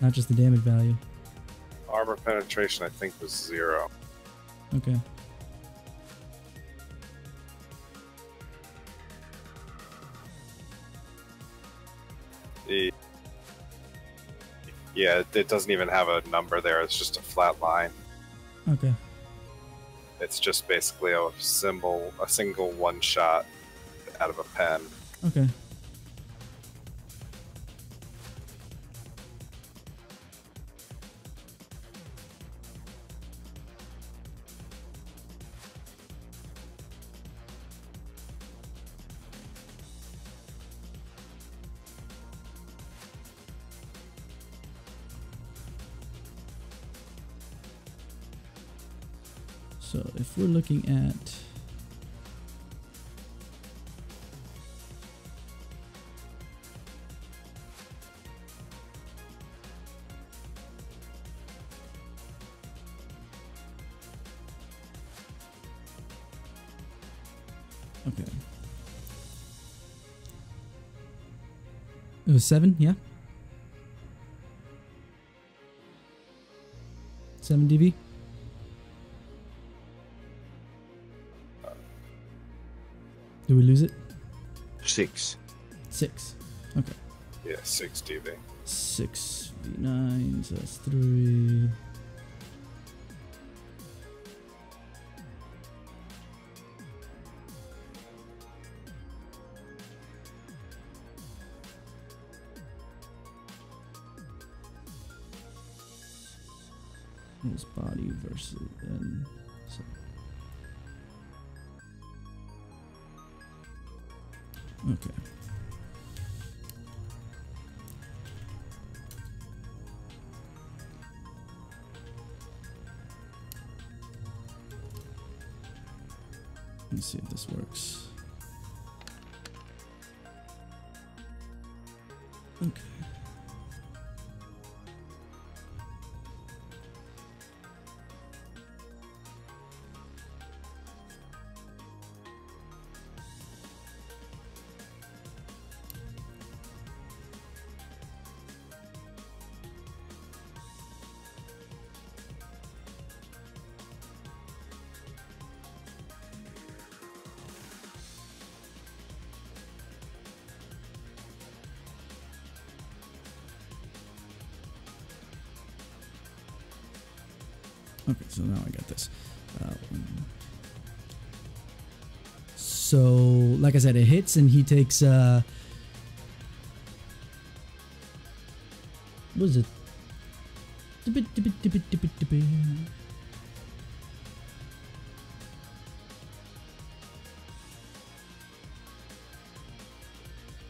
Not just the damage value. Armor penetration, I think, was 0. Okay. Yeah, it doesn't even have a number there. It's just a flat line. Okay. It's just basically a single one shot out of a pen. Okay. So if we're looking at okay. It was 7, yeah? 7 DV? Did we lose it? 6. 6. Okay. Yeah, 6 DV. 6 V9, so that's 3. His body versus and so. Okay. Let's see if this works. Okay. Okay, so now I got this. So, like I said, it hits and he takes, what is it?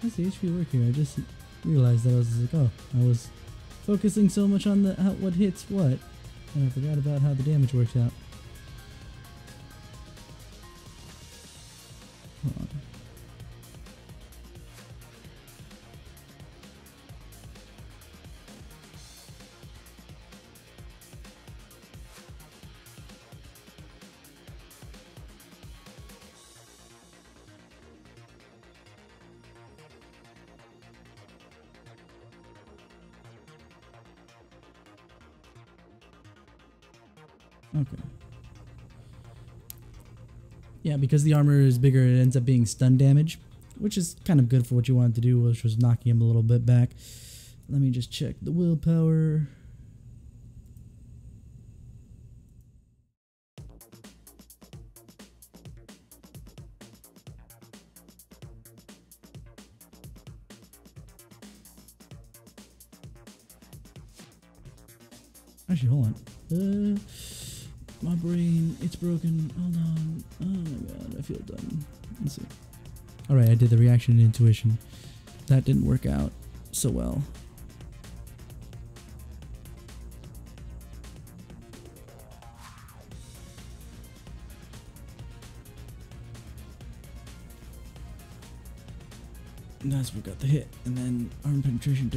How's the HP work here? I just realized that I was like, oh, I was focusing so much on the what hits what. And I forgot about how the damage works out. Hold on. Okay. Yeah, because the armor is bigger, it ends up being stun damage, which is kind of good for what you wanted to do, which was knocking him a little bit back. Let me just check the willpower. Actually, hold on. My brain, it's broken. Hold on. Oh my god, I feel dumb. Let's see. Alright, I did the reaction and intuition. That didn't work out so well. And that's what got the hit. And then arm penetration.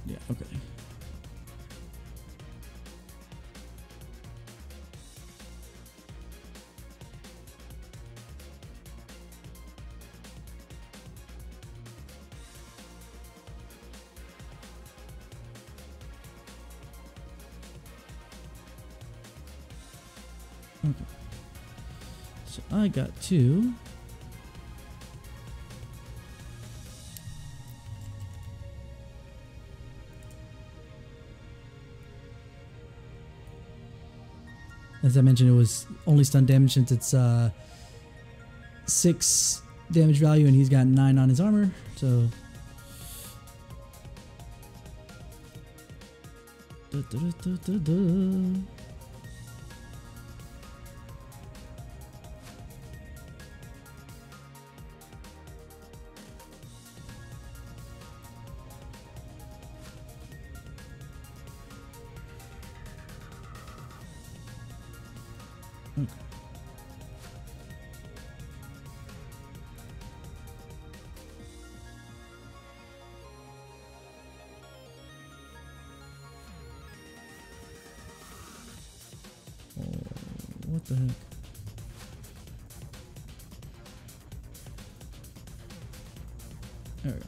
Yeah, okay. Okay. So I got 2. As I mentioned, it was only stun damage since it's 6 damage value and he's got 9 on his armor, so... Okay. Oh, what the heck? There we go.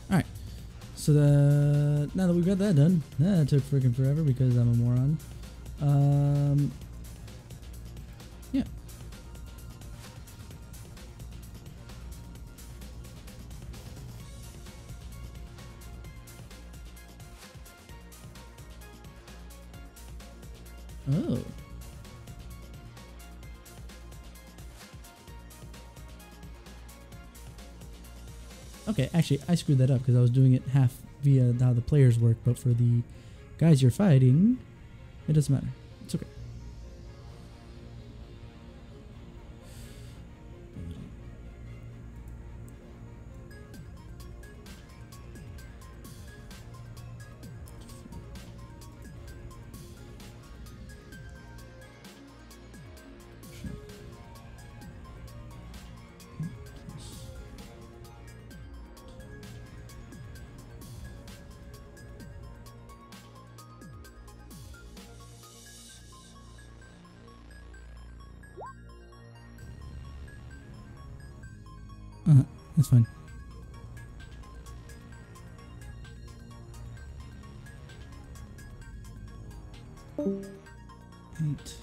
Alright. So now that we've got that done, that took freaking forever because I'm a moron. Yeah. Oh. Okay, actually, I screwed that up because I was doing it half via how the players work, but for the guys you're fighting, it doesn't matter. It's okay. That's fine. Eight.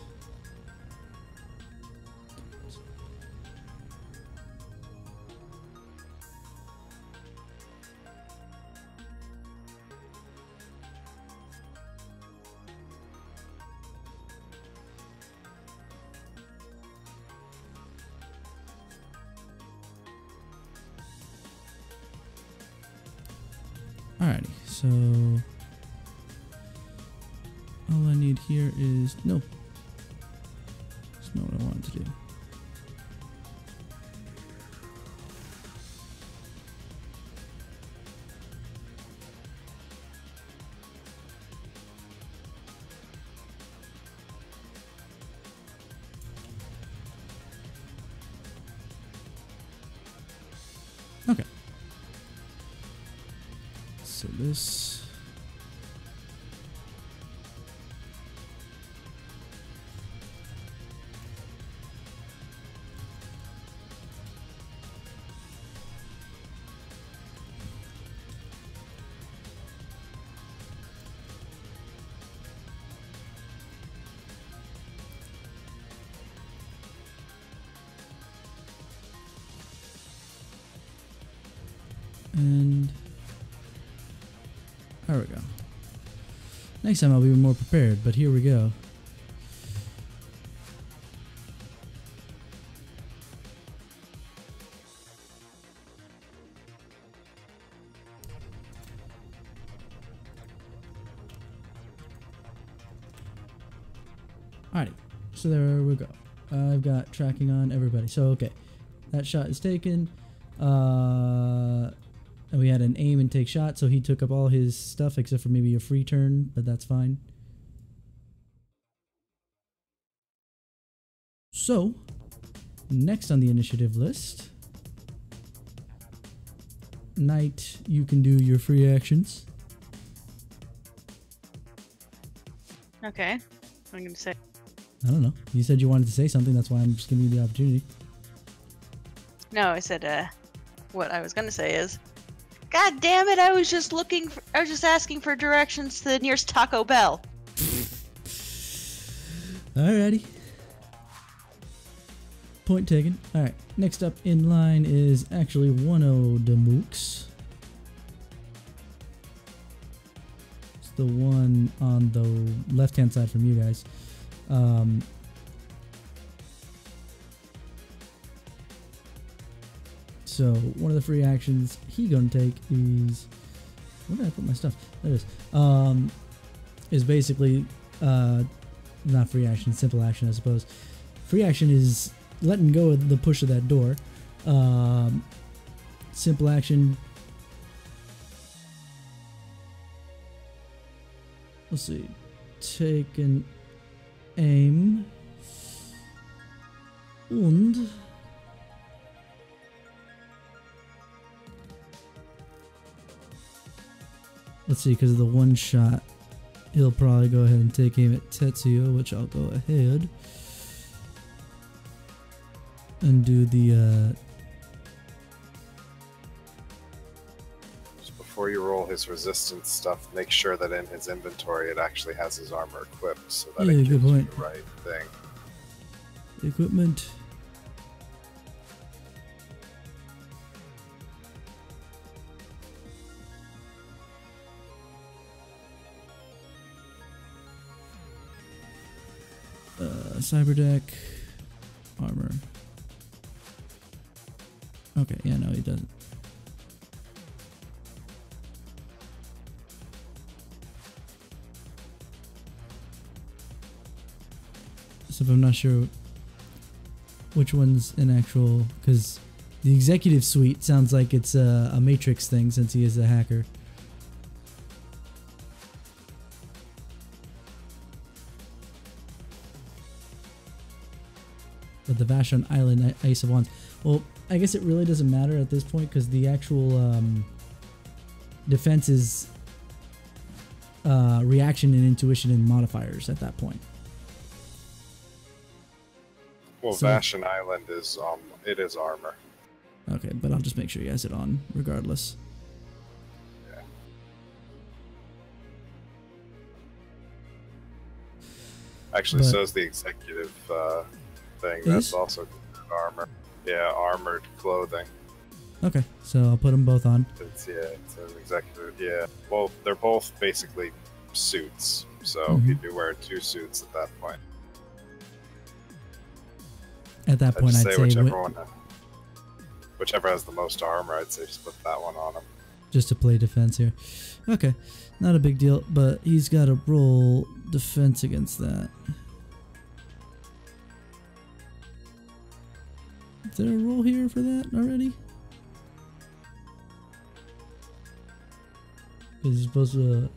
Alrighty, so all I need here is no. That's not what I wanted to do. Okay. So this And there we go. Next time I'll be more prepared, but here we go. Alrighty, so there we go. I've got tracking on everybody. So okay, that shot is taken. And we had an aim and take shot, so he took up all his stuff except for maybe a free turn, but that's fine. So, next on the initiative list, Knight, you can do your free actions. Okay. I'm gonna say. I don't know. You said you wanted to say something, that's why I'm just giving you the opportunity. No, I said, what I was gonna say is, God damn it, I was just asking for directions to the nearest Taco Bell. Alrighty. Point taken. Alright, next up in line is actually one of the mooks. It's the one on the left-hand side from you guys. So one of the free actions he gonna take is, where did I put my stuff? There it is basically not free action, simple action I suppose. Free action is letting go of the push of that door. Simple action, let's see, take an aim and let's see, because of the one shot, he'll probably go ahead and take aim at Tetsuya, which I'll go ahead and do the Just before you roll his resistance stuff, make sure that in his inventory it actually has his armor equipped, so that Yeah, it good gives you point. the right thing. equipment. Cyber deck, armor. Okay, yeah, no, he doesn't. So if I'm not sure which one's an actual, because the executive suite sounds like it's a Matrix thing since he is a hacker. But the Vashon Island Ice of Wands. Well, I guess it really doesn't matter at this point because the actual defense is reaction and intuition and modifiers at that point. Well, So- Vashon Island is it is armor. Okay, but I'll just make sure he has it on regardless. Yeah. Actually, But- so is the executive thing. Is? That's also armor. Yeah, armored clothing. Okay, so I'll put them both on. It's an executive. Yeah. Well, they're both basically suits, so Mhm. he'd be wearing two suits at that point. At that I'd point, just I'd say say whichever has the most armor, I'd say just put that one on him. just to play defense here. Okay, not a big deal, but he's got to roll defense against that. Is there a roll here for that already? Is he supposed to?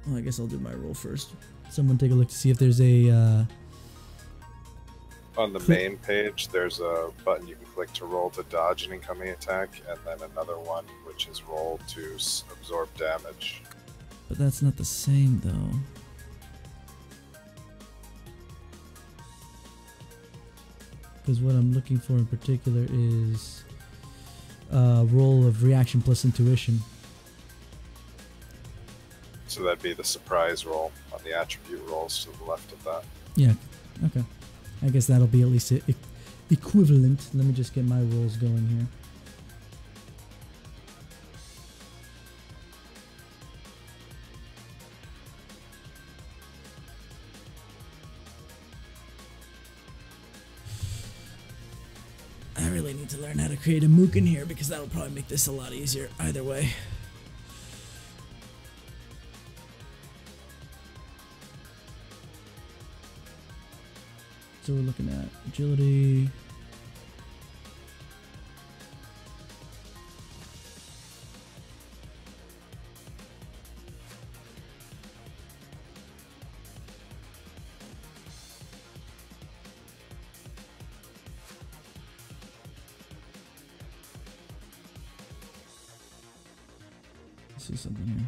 Well, I guess I'll do my roll first. Someone take a look to see if there's a. On the main page, there's a button you can click to roll to dodge an incoming attack, and then another one which is roll to absorb damage. But that's not the same though. Because what I'm looking for in particular is a roll of reaction plus intuition. So that'd be the surprise roll on the attribute rolls to the left of that. Yeah, okay. I guess that'll be at least equivalent. Let me just get my rolls going here. I really need to learn how to create a mook in here because that'll probably make this a lot easier either way. So we're looking at agility. Let's see something here.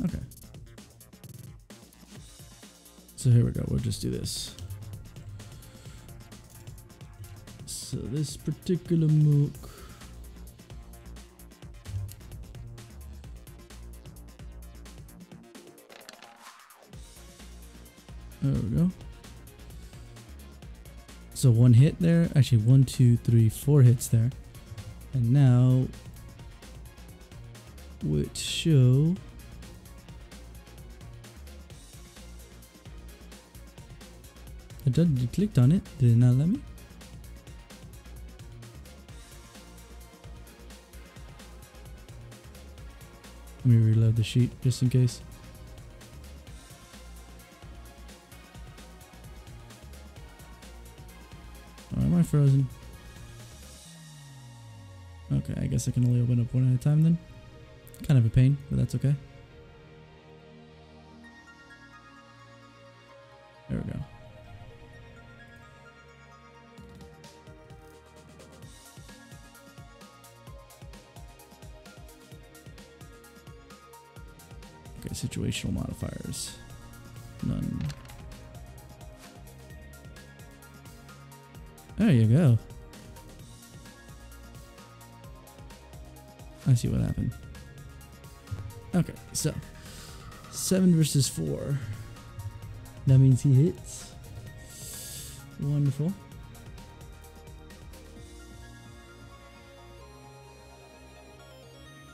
Okay. So here we go. We'll just do this. So this particular mook. There we go. So one hit there. Actually, 1, 2, 3, 4 hits there. And now, which show. You clicked on it. Did it not let me? Let me reload the sheet just in case. Or am I frozen? Okay, I guess I can only open up one at a time then. Kind of a pain, but that's okay. There we go. Okay, situational modifiers. None. There you go. I see what happened. Okay, so 7 versus 4. That means he hits. Wonderful.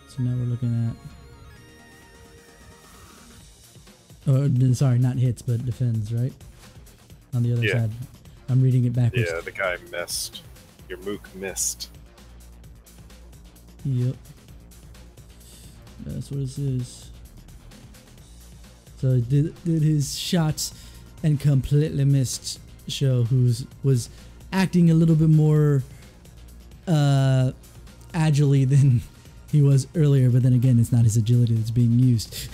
So now we're looking at. Oh, sorry, not hits, but defends, right? On the other side. I'm reading it backwards. Yeah, the guy missed. Your mook missed. Yep. That's what this is. So did his shots and completely missed show was acting a little bit more agilely than he was earlier, but then again, it's not his agility that's being used.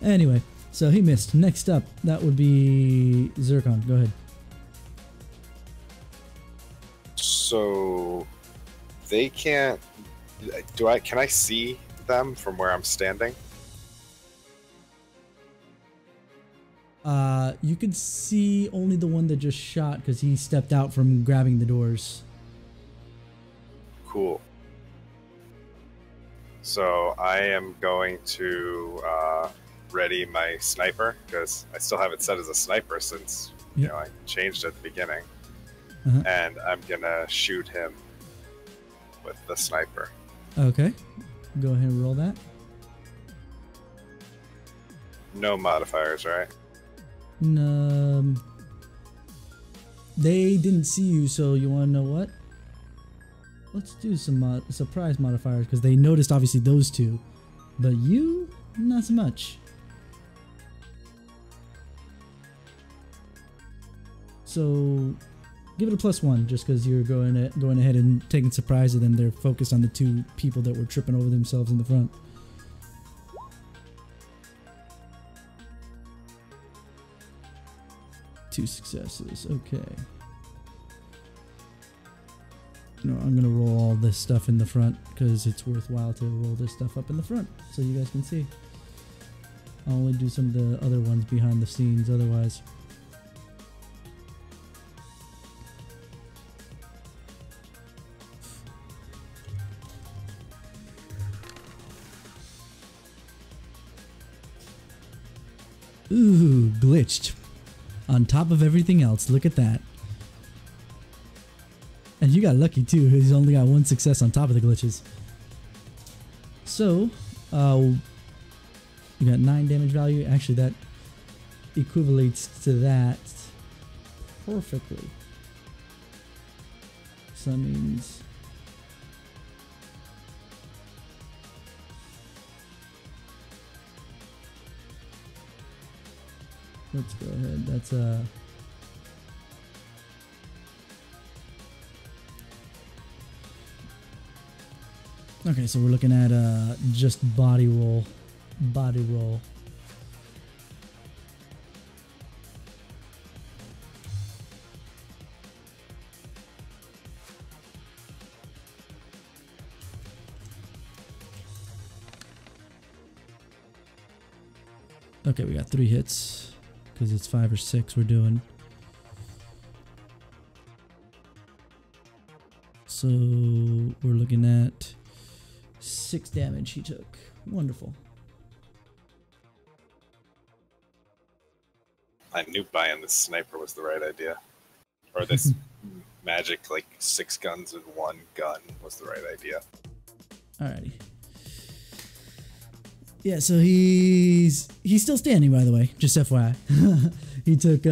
Anyway, so he missed. Next up, that would be Zircon. Go ahead. So they can't. Can I see them from where I'm standing? You could see only the one that just shot because he stepped out from grabbing the doors. Cool. So I am going to ready my sniper because I still have it set as a sniper since you know I changed at the beginning, and I'm gonna shoot him with the sniper. Okay, go ahead and roll that. No modifiers, right? No, they didn't see you, so you want to know what? Let's do some surprise modifiers because they noticed obviously those two, but you not so much. So give it a +1 just because you're going ahead and taking surprise of them. They're focused on the two people that were tripping over themselves in the front. 2 successes. Okay. No, I'm gonna roll all this stuff in the front because it's worthwhile to roll this stuff up in the front so you guys can see. I'll only do some of the other ones behind the scenes otherwise. Ooh, glitched. On top of everything else, look at that. And you got lucky too, he's only got 1 success on top of the glitches. So, you got 9 damage value. Actually, that equivalates to that perfectly. So that means... Let's go ahead. That's okay, so we're looking at just body roll. Body roll. Okay, we got 3 hits because it's 5 or 6 we're doing. So we're looking at 6 damage he took. Wonderful. I knew buying this sniper was the right idea. Or this magic, like 6 guns in 1 gun was the right idea. Alrighty. Yeah, so he's still standing, by the way, just FYI. He took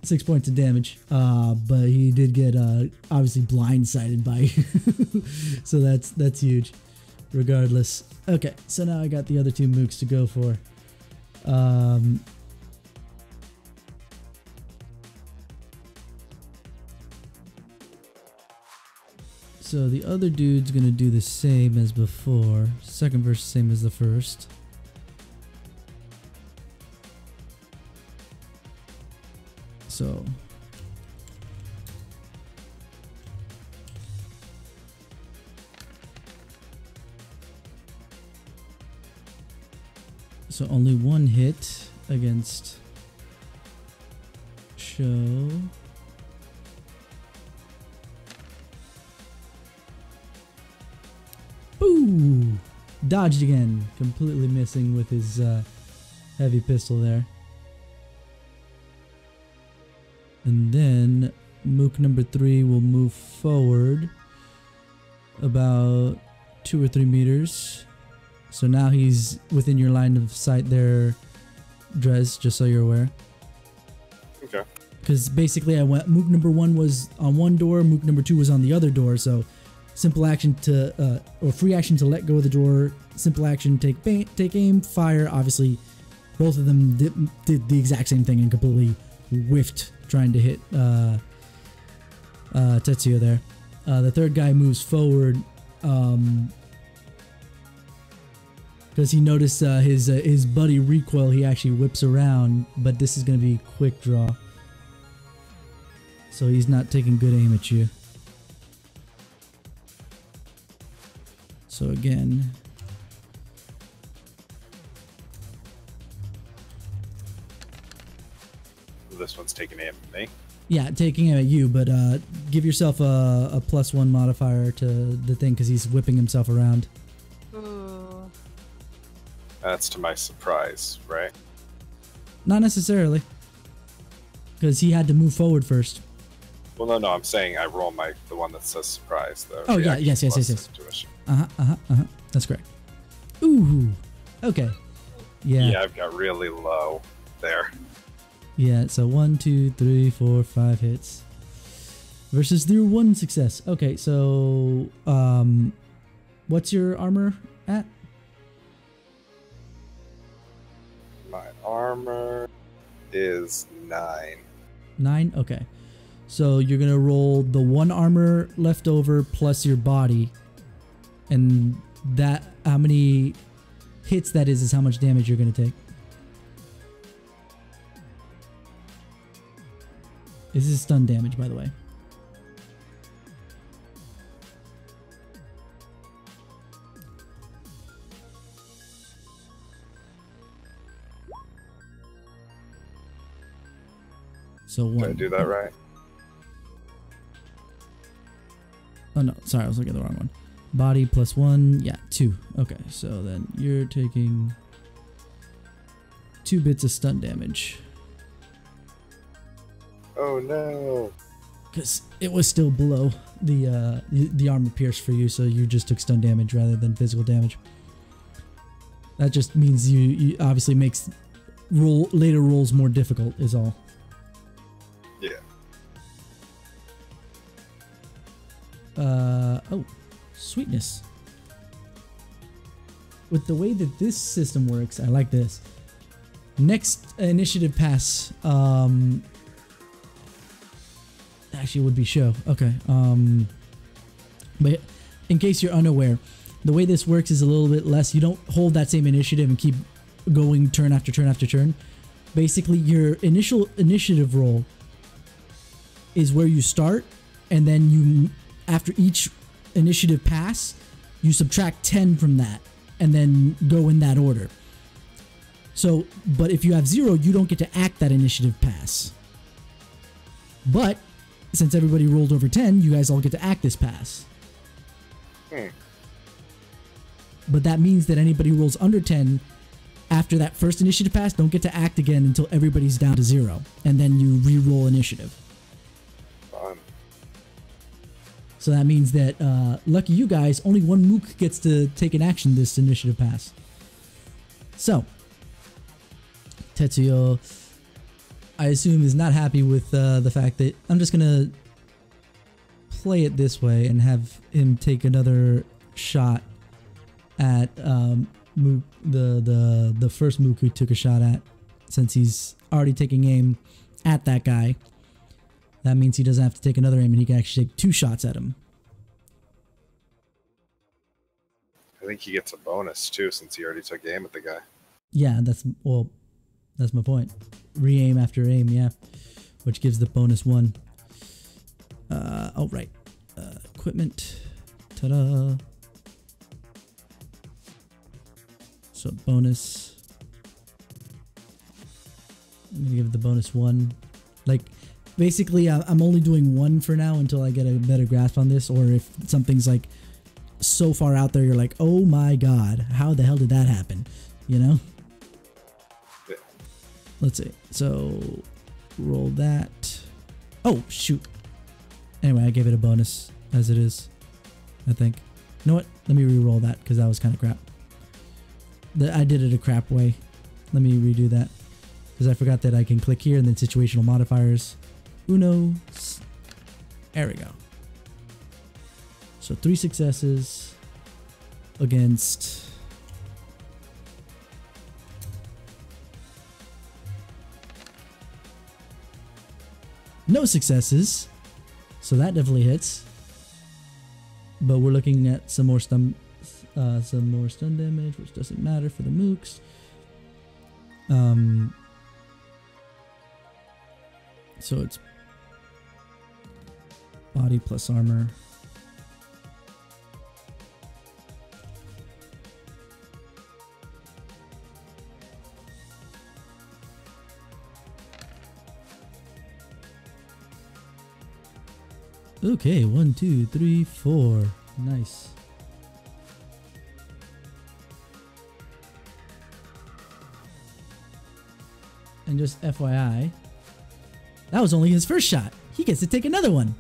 6 points of damage, but he did get obviously blindsided by you. So that's huge. Regardless. Okay, so now I got the other 2 mooks to go for. So the other dude's gonna do the same as before. Second verse same as the first. So only 1 hit against Show. Boo! Dodged again. Completely missing with his heavy pistol there. And then Mook number 3 will move forward about 2 or 3 meters. So now he's within your line of sight there, Drez, just so you're aware. Okay. Because basically Mook number 1 was on one door, Mook number 2 was on the other door, so simple action to, or free action to let go of the door, simple action take aim, fire. Obviously, both of them did the exact same thing and completely whiffed trying to hit Tetsuya there. The third guy moves forward because he noticed his buddy recoil. He actually whips around, but this is going to be quick draw, so he's not taking good aim at you. So again, this one's taking aim at me. Yeah, taking aim at you, but give yourself a +1 modifier to the thing because he's whipping himself around. Ooh. That's to my surprise, right? Not necessarily, because he had to move forward first. Well, no, I'm saying I roll the one that says surprise, though. Oh yeah, yes. Intuition. That's correct. Ooh, okay. Yeah, I've got really low there. Yeah, so 1, 2, 3, 4, 5 hits versus their 1 success. Okay, so what's your armor at? My armor is 9. 9. Okay, so you're gonna roll the 1 armor left over plus your body, and that how many hits that is how much damage you're gonna take. This is stun damage, by the way. So Did I one. do that right? Oh no, sorry, I was looking at the wrong one. Body plus 1, yeah, 2. Okay, so then you're taking 2 bits of stun damage. Oh no. Because it was still below the armor pierce for you, so you just took stun damage rather than physical damage. That just means you obviously makes later rolls more difficult, is all. Yeah. Oh, sweetness. With the way that this system works, I like this. Next initiative pass, actually it would be show. Okay. But in case you're unaware, the way this works is a little bit less. You don't hold that same initiative and keep going turn after turn after turn. Basically, your initial initiative roll is where you start, and then you, after each initiative pass, you subtract 10 from that, and then go in that order. So, but if you have 0, you don't get to act that initiative pass. But since everybody rolled over 10, you guys all get to act this pass. But that means that anybody who rolls under 10 after that first initiative pass don't get to act again until everybody's down to 0, and then you re-roll initiative. Fun. So that means that, lucky you guys, only one mook gets to take an action this initiative pass. So, Tetsuyo, I assume, is not happy with the fact that I'm just gonna play it this way and have him take another shot at Mook, the first Mook who took a shot at, since he's already taking aim at that guy. That means he doesn't have to take another aim, and he can actually take 2 shots at him. I think he gets a bonus too, since he already took aim at the guy. Yeah, that's my point. Re-aim after aim, yeah, which gives the bonus 1. Oh right, equipment. Ta-da! So bonus. I'm gonna give it the bonus 1. Like, basically, I'm only doing 1 for now until I get a better grasp on this, or if something's like so far out there, you're like, oh my god, how the hell did that happen? You know? Yeah. Let's see. So roll that. Oh shoot. Anyway, I gave it a bonus as it is, I think. You know what? Let me re-roll that because that was kind of crap. I did it a crap way. Let me redo that because I forgot that I can click here and then situational modifiers. Uno. There we go. So 3 successes against no successes. So that definitely hits. But we're looking at some more stun damage, which doesn't matter for the mooks. So it's body plus armor. Okay, 1, 2, 3, 4. Nice. And just FYI, that was only his first shot. He gets to take another one.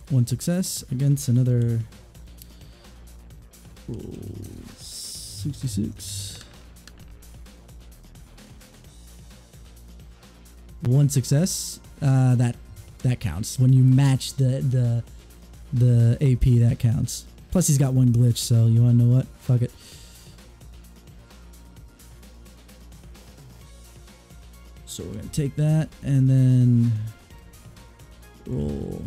One success against another roll 66. One success. That counts. When you match the AP, that counts. Plus he's got 1 glitch, so you wanna know what? Fuck it. So we're gonna take that and then roll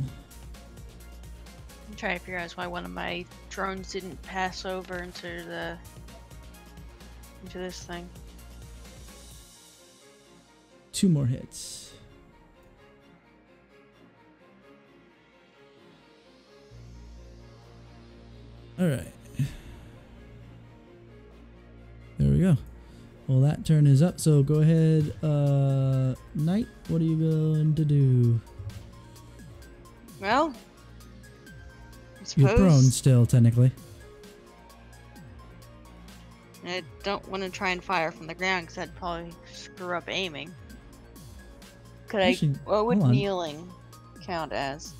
Trying to figure out why one of my drones didn't pass over into this thing. 2 more hits. All right. There we go. Well, that turn is up, so go ahead, Knight, what are you going to do? Well, I You're suppose prone still, technically. I don't want to try and fire from the ground because that'd probably screw up aiming. Could Actually, what would hold on. kneeling count as?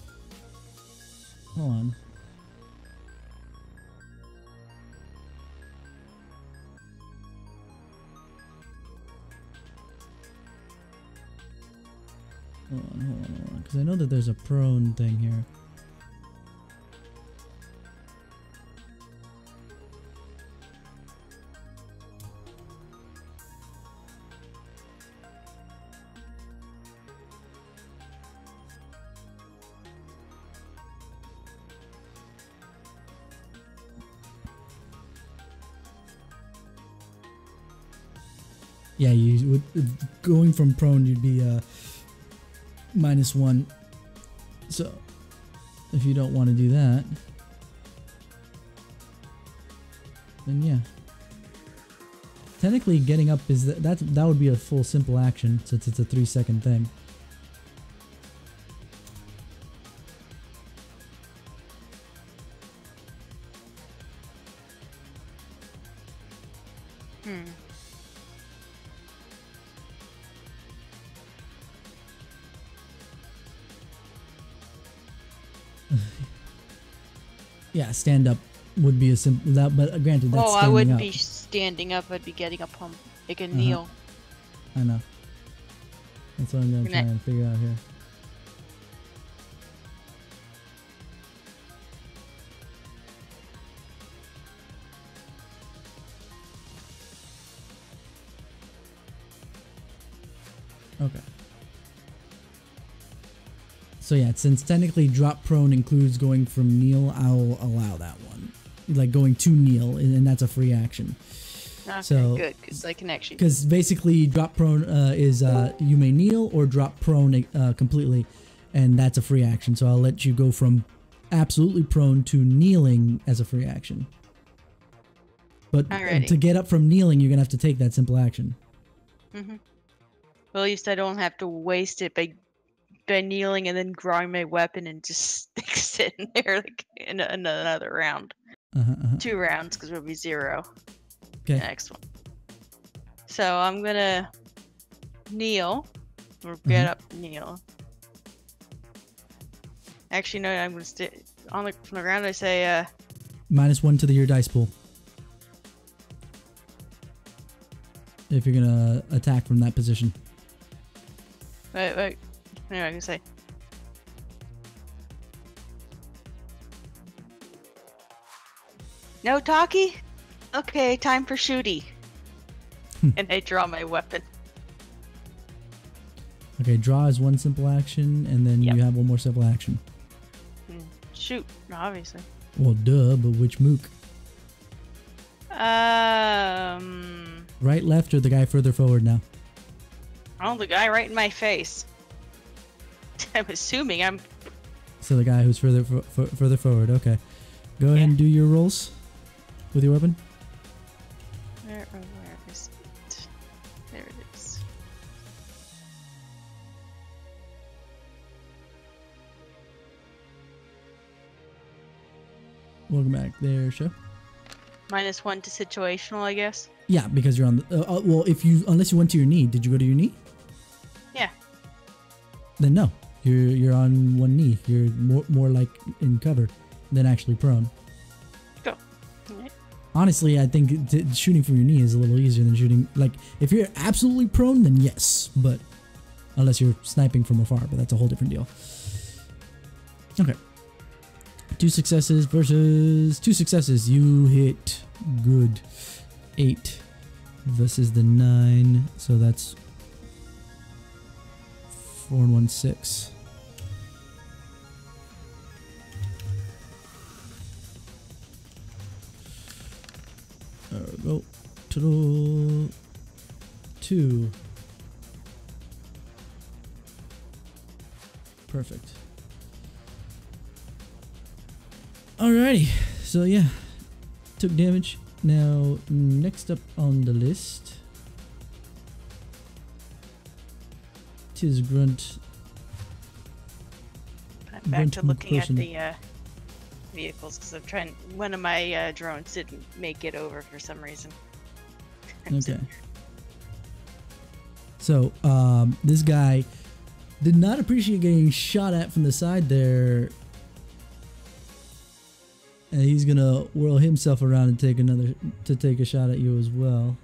Hold on. Hold on, because I know that there's a prone thing here. Yeah, you would going from prone, you'd be -1. So if you don't want to do that, then yeah. Technically, getting up is that would be a full simple action since it's a 3-second thing. Yeah, stand up would be a simple that, but granted that's Oh, standing I wouldn't up. be standing up. I'd be getting up on like a kneel. I know. That's what I'm gonna try and figure out here. Okay. So yeah, since technically drop prone includes going from kneel, I'll allow that one. Like going to kneel, and that's a free action. Okay, So, good, because I can actually. Because basically, drop prone is you may kneel or drop prone completely, and that's a free action. So I'll let you go from absolutely prone to kneeling as a free action. But to get up from kneeling, you're gonna have to take that simple action. Mm-hmm. Well, at least I don't have to waste it by kneeling and then drawing my weapon and just sitting there like in another round. 2 rounds because it would be 0. Okay. Next one. So I'm gonna kneel or get up, kneel. Actually, no, I'm gonna stay on from the ground. I say -1 to your dice pool if you're gonna attack from that position. wait. Anyway, I can say. No talkie? Okay, time for shooty. And I draw my weapon. Okay, draw is 1 simple action, and then you have 1 more simple action. Shoot, obviously. Well, duh, but which mook? Right, left, or the guy further forward now? Oh, the guy right in my face. I'm assuming I'm... So the guy who's further forward, okay. Go ahead and do your rolls with your weapon. Where is it? There it is. Welcome back there, show. -1 to situational, I guess. Yeah, because you're on the... well, unless you went to your knee. Did you go to your knee? Yeah. Then no. You're on 1 knee. You're more like in cover than actually prone. Go. Right. Honestly, I think shooting from your knee is a little easier than shooting... Like, if you're absolutely prone, then yes. But unless you're sniping from afar, but that's a whole different deal. Okay. 2 successes versus 2 successes. You hit good. 8 versus the 9. So that's 4 and 1, 6. Go. Total 2. Perfect. Alrighty. So yeah, took damage. Now next up on the list, tis Grunt. I'm back to looking at the vehicles because I'm trying. One of my drones didn't make it over for some reason. Okay. So this guy did not appreciate getting shot at from the side there, and he's gonna whirl himself around and take a shot at you as well.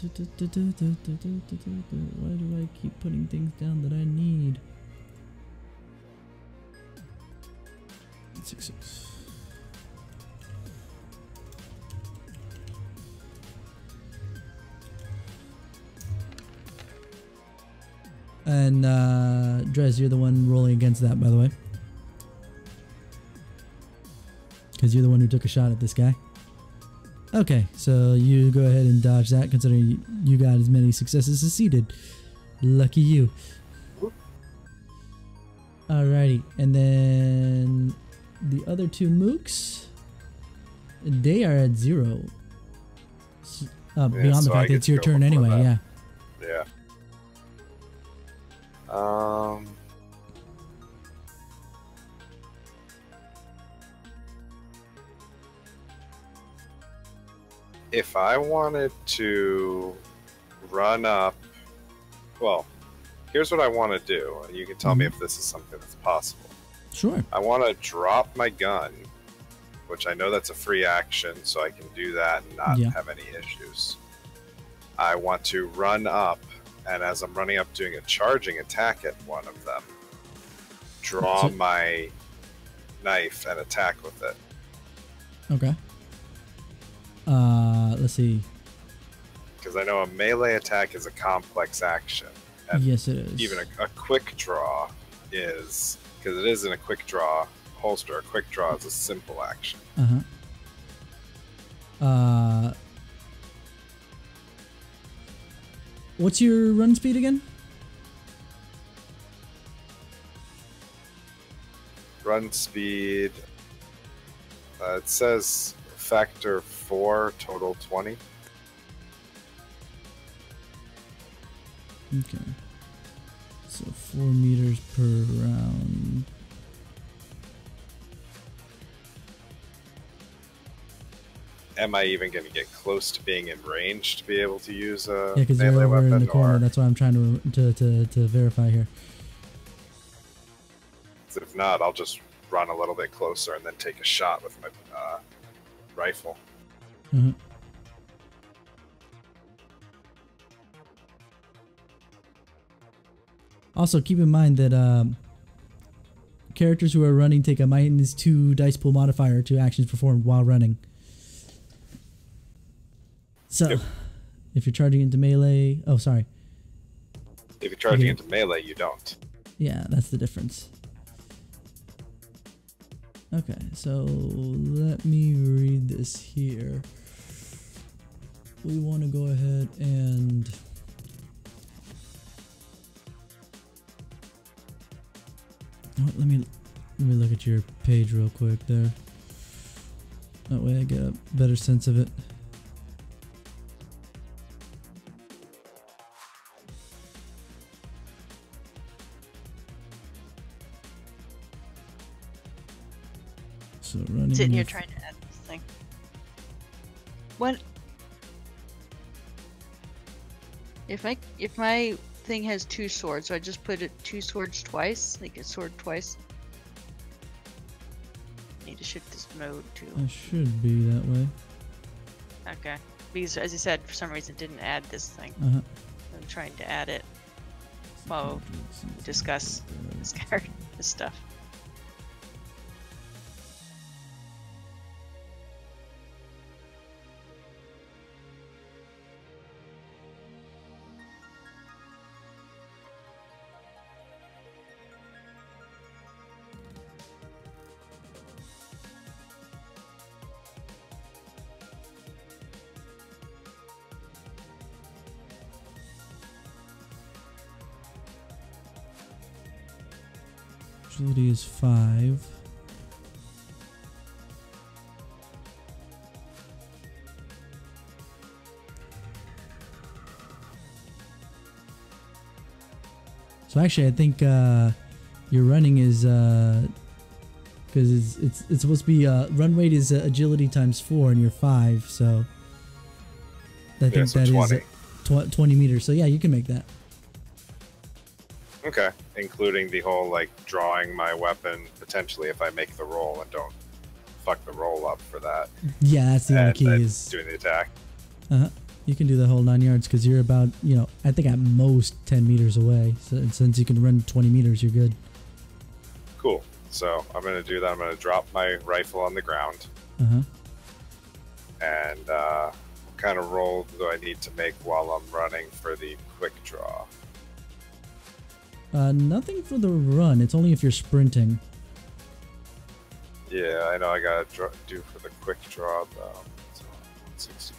Why do I keep putting things down that I need? 6-6. And Drez, you're the one rolling against that, by the way, because you're the one who took a shot at this guy. Okay, so you go ahead and dodge that, considering you got as many successes as he did. Lucky you. Alrighty, and then the other 2 mooks, they are at 0. Beyond the fact that it's your turn anyway, yeah. Yeah. If I wanted to run up, well, here's what I want to do. You can tell me if this is something that's possible. Sure. I want to drop my gun, which I know that's a free action, so I can do that and not have any issues. I want to run up, and as I'm running up doing a charging attack at one of them, draw my knife and attack with it. Okay. Let's see. Because I know a melee attack is a complex action. And yes, it is. Even a quick draw is, because it isn't a quick draw holster, a quick draw is a simple action. What's your run speed again? Run speed, it says factor 4, total 20. Okay. So 4 meters per round. Am I even going to get close to being in range to be able to use a because melee you're over weapon? in the corner. That's why I'm trying to verify here. If not, I'll just run a little bit closer and then take a shot with my rifle. Also, keep in mind that characters who are running take a -2 dice pool modifier to actions performed while running. So, if you're charging into melee... Oh, sorry. If you're charging into melee, you don't. Yeah, that's the difference. Okay, so let me read this here. We want to go ahead and... Let me look at your page real quick there. That way I get a better sense of it. So running. Sitting here trying to add this thing. What? If my thing has 2 swords, so I just put it 2 swords twice, like a sword twice. Need to shift this mode to. It should be that way. Okay, because as you said, for some reason it didn't add this thing. I'm trying to add it while we discuss this stuff. Agility is 5. So actually, I think your running is because it's supposed to be run weight is agility times 4, and you're 5. So I think so that 20. is 20 meters. So yeah, you can make that. Okay, including the whole like drawing my weapon potentially if I make the roll and don't fuck the roll up for that. Yeah, that's the other key then is doing the attack. You can do the whole 9 yards because you're about, I think at most 10 meters away. So since you can run 20 meters, you're good. Cool. So I'm going to do that. I'm going to drop my rifle on the ground. And what kind of roll do I need to make while I'm running for the quick draw? Nothing for the run. It's only if you're sprinting. Yeah, I know I got to do for the quick draw, though. So 165.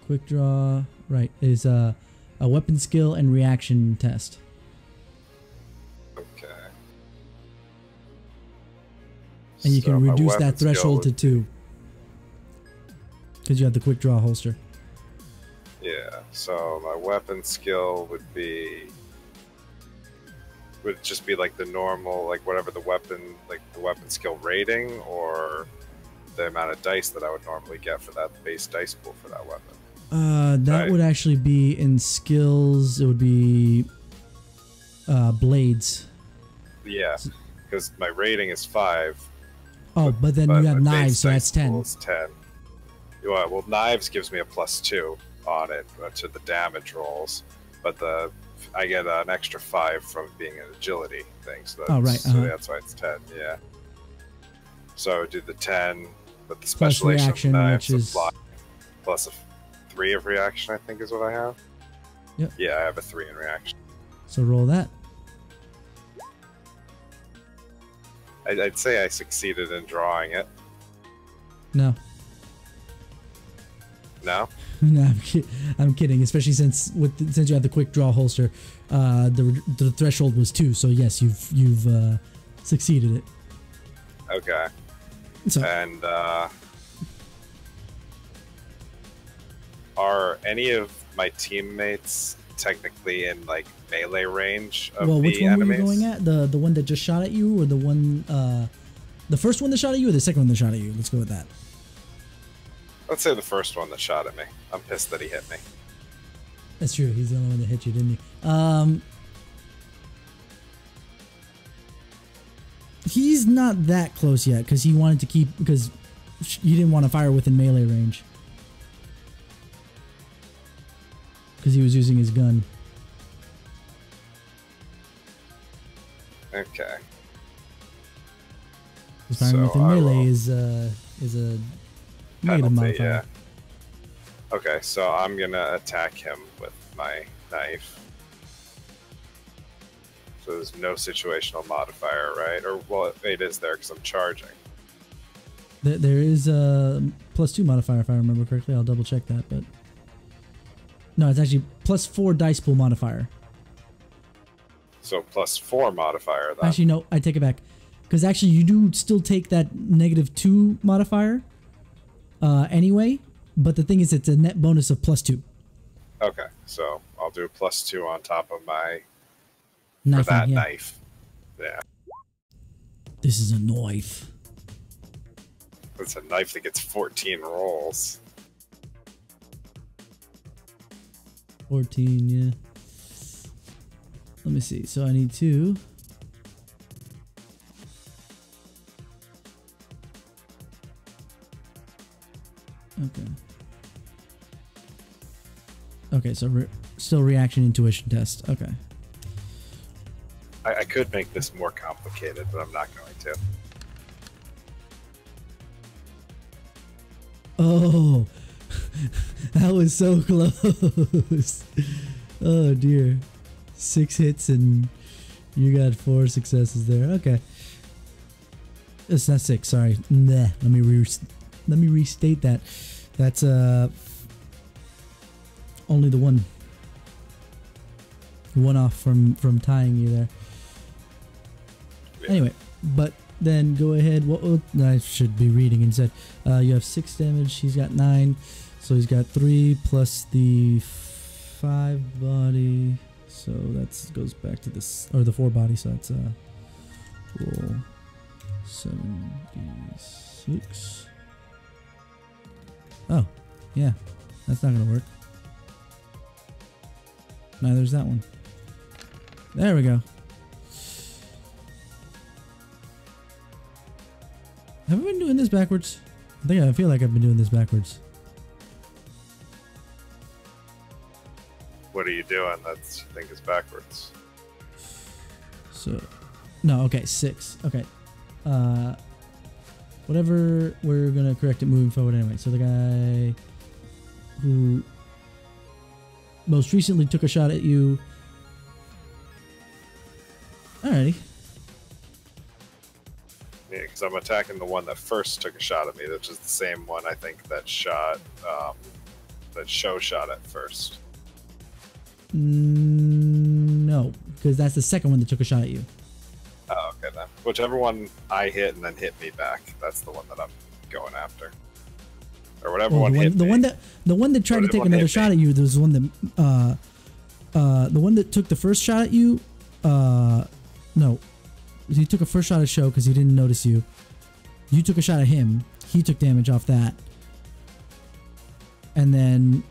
Quick draw, right, is a weapon skill and reaction test. Okay. And you can my reduce weapon that threshold to skill 2. Because you have the quick draw holster. Yeah, so my weapon skill would just be like the normal, like whatever the weapon skill rating, or the amount of dice that I would normally get for that base dice pool for that weapon. That would actually be in skills. It would be blades. Yeah, because my rating is 5. Oh, but then you have my knives, base so dice that's 10. pool is 10. Yeah, well, knives gives me a +2 on it to the damage rolls, but I get an extra 5 from being an agility thing. So that's, so that's why it's 10. Yeah. So I would do the 10, but the specialization reaction, of knives which is apply, plus a 3 of reaction, I think is what I have. Yep. Yeah, I have a 3 in reaction. So roll that. I'd say I succeeded in drawing it. No. No? No, I'm kidding. Especially since you have the quick draw holster, the threshold was 2. So yes, you've succeeded it. Okay. So, And are any of my teammates technically in like melee range of which the one enemies? were you going at? The one that just shot at you, or the one, the first one that shot at you, or the second one that shot at you? Let's go with that. Let's say the first one that shot at me. I'm pissed that he hit me. That's true. He's the only one that hit you, didn't he? He's not that close yet because he wanted to keep, because you didn't want to fire within melee range. Because he was using his gun. Okay. Firing within melee is a negative penalty, modifier. yeah. Okay, so I'm gonna attack him with my knife. So there's no situational modifier, right? Or, well, it is there because I'm charging. There is a +2 modifier if I remember correctly. I'll double check that, but no, it's actually +4 dice pool modifier. So +4 modifier then. Actually, no, I take it back. Because actually, you do still take that -2 modifier anyway, but the thing is, it's a net bonus of +2. Okay, so I'll do +2 on top of my Knife for that yeah. knife. Yeah. This is a knife. It's a knife that gets 14 rolls. 14, yeah. Let me see. So I need 2. Okay. Okay, so still reaction intuition test. Okay. I could make this more complicated, but I'm not going to. Oh, that was so close. Oh dear. 6 hits and you got 4 successes there. Okay. It's not 6, sorry. Nah, let me restate that. That's only the one. one off from tying you there. Yeah. Anyway, but then go ahead. I should be reading instead. You have 6 damage. He's got 9, so he's got 3 plus the 5 body. So that goes back to this, or the 4 body. So that's roll 76. Oh, yeah, that's not gonna work. Neither's that one. There we go. Have I been doing this backwards? I feel like I've been doing this backwards. What are you doing? I think is backwards. So, no, okay, 6. Okay. Whatever, we're gonna correct it moving forward anyway. So the guy who most recently took a shot at you. Alrighty. Yeah, because I'm attacking the one that first took a shot at me, which is the same one I think that shot, that show shot at first. No, because that's the second one that took a shot at you. Oh, okay then. Whichever one I hit and then hit me back, that's the one that I'm going after. Or whatever one hit me. The one that tried to take another shot at you, there was one that, the one that took the first shot at you, no. He took a first shot at Show because he didn't notice you. You took a shot at him. He took damage off that. And then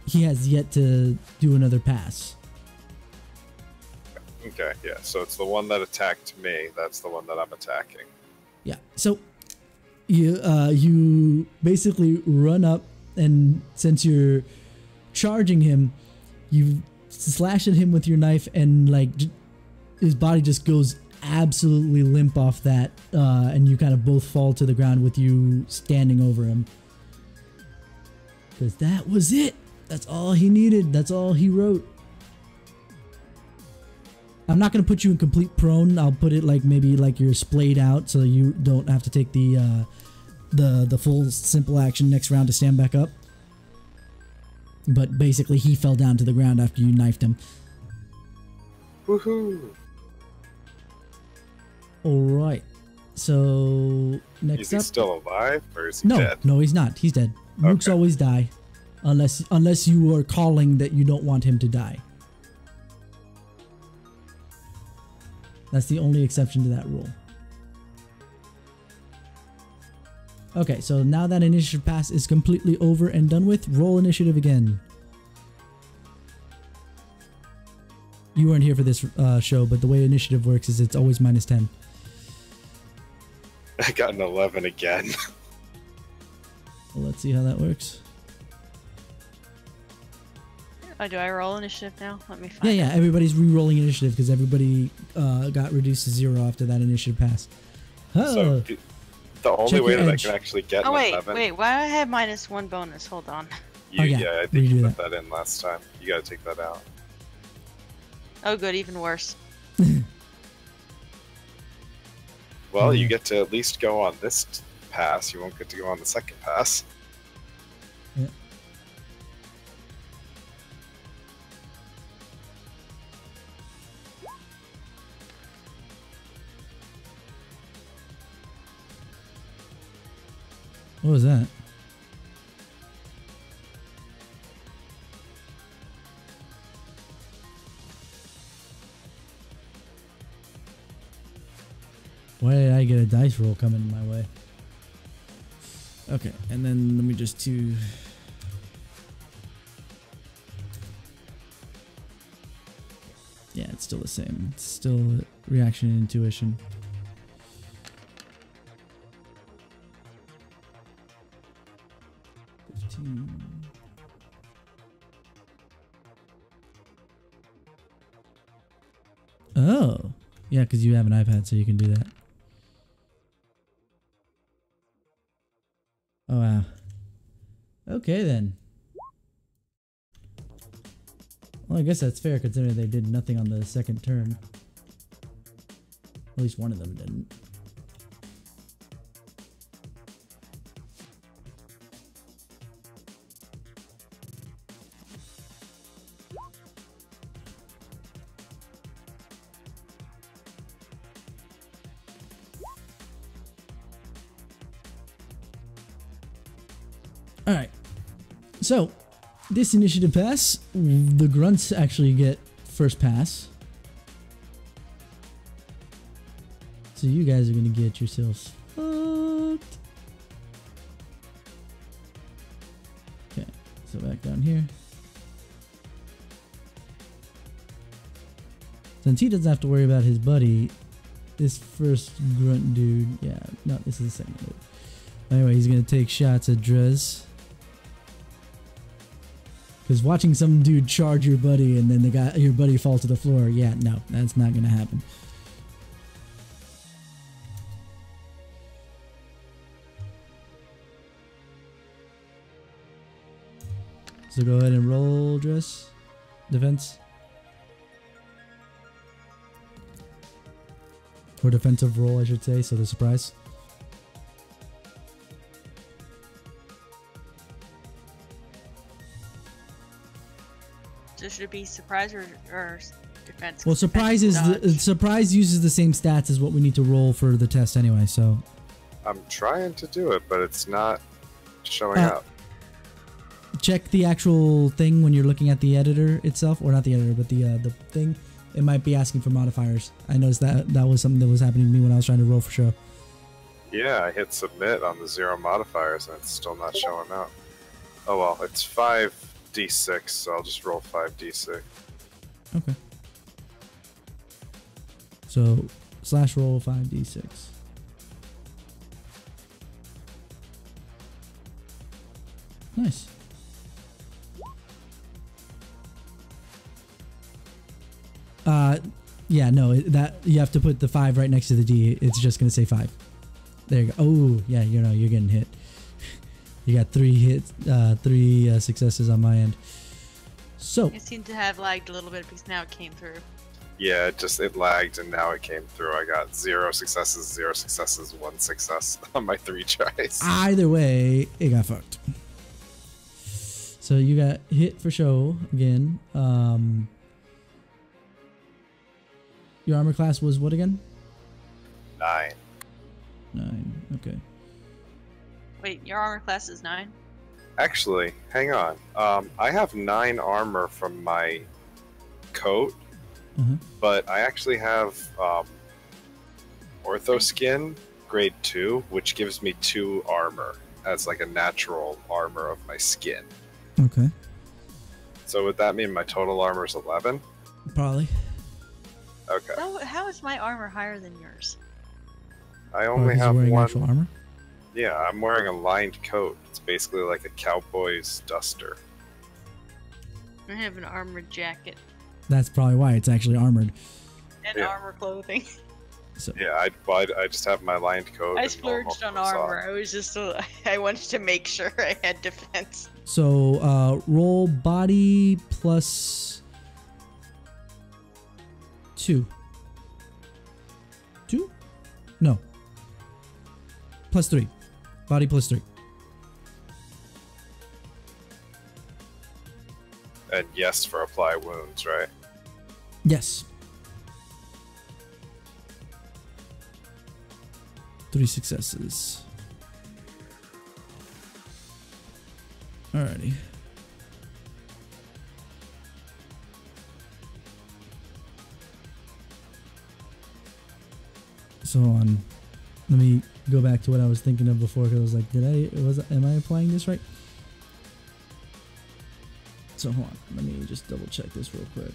he has yet to do another pass. Okay, yeah. So it's the one that attacked me. That's the one that I'm attacking. Yeah. So you basically run up, and since you're charging him, you slash at him with your knife, and like his body just goes absolutely limp off that, and you kind of both fall to the ground with you standing over him. Because that was it. That's all he needed. That's all he wrote. I'm not going to put you in complete prone. I'll put it like maybe like you're splayed out so you don't have to take the full simple action next round to stand back up. But basically he fell down to the ground after you knifed him. Woohoo! Alright. So next is he up, still alive or is he no, dead? No, he's not. He's dead. Mooks always die. Unless you are calling that you don't want him to die. That's the only exception to that rule. Okay, so now that initiative pass is completely over and done with, roll initiative again. You weren't here for this show, but the way initiative works is it's always -10. I got an 11 again. Well, let's see how that works. Oh, do I roll initiative now? Let me find Yeah, everybody's re-rolling initiative because everybody got reduced to 0 after that initiative pass. Oh. So the only Check way your that edge. I can actually get Oh, an wait, 11... wait, why do I have -1 bonus? Hold on. Yeah, I think you put that in last time. You gotta take that out. Oh, good, even worse. Well, you get to at least go on this pass. You won't get to go on the second pass. Yeah. What was that? Why did I get a dice roll coming my way? Okay, and then let me just do... Yeah, it's still the same. It's still reaction and intuition. Oh, yeah, because you have an iPad, so you can do that. Oh, wow. Okay, then. Well, I guess that's fair, considering they did nothing on the second turn. At least one of them didn't. All right. So, this initiative pass, the grunts actually get first pass. So you guys are gonna get yourselves fucked. Okay, so back down here. Since he doesn't have to worry about his buddy, this first grunt dude, yeah, no, this is the second dude. Anyway, he's gonna take shots at Drez. Because watching some dude charge your buddy and then your buddy falls to the floor, yeah, no, that's not gonna happen. So go ahead and roll, Dress. Defense. Or defensive roll, I should say, so the surprise. So should it be surprise or defense? Well, surprise is surprise uses the same stats as what we need to roll for the test anyway, so. I'm trying to do it, but it's not showing up. Check the actual thing when you're looking at the editor itself, or not the editor, but the thing. It might be asking for modifiers. I noticed that was something that was happening to me when I was trying to roll for show. Yeah, I hit submit on the 0 modifiers and it's still not showing up. Oh well, it's 5d6, so I'll just roll 5d6. Okay. So, slash roll 5d6. Nice. Yeah, no, that you have to put the 5 right next to the D. It's just gonna say 5. There you go. Oh, yeah, you're getting hit. You got 3 hits, 3 successes on my end. So it seemed to have lagged a little bit because now it came through. Yeah, it lagged and now it came through. I got 0 successes, 1 success on my 3 tries. Either way, it got fucked. So you got hit for show again. Your armor class was what again? 9. 9, okay. Wait, your armor class is 9? Actually, hang on. I have 9 armor from my coat, but I actually have ortho skin grade 2, which gives me 2 armor as like a natural armor of my skin. Okay. So would that mean my total armor is 11? Probably. Okay. How is my armor higher than yours? I only have wearing one. Actual armor? Yeah, I'm wearing a lined coat. It's basically like a cowboy's duster. I have an armored jacket. That's probably why it's actually armored. And armor clothing. So. Yeah, I just have my lined coat. I splurged on armor. I was just I wanted to make sure I had defense. So roll body plus 2. 2? No. Plus 3. Body plus 3. And yes for apply wounds, right? Yes. 3 successes. Alrighty. So on. Let me go back to what I was thinking of before, because I was like, am I applying this right? So hold on. Let me just double check this real quick.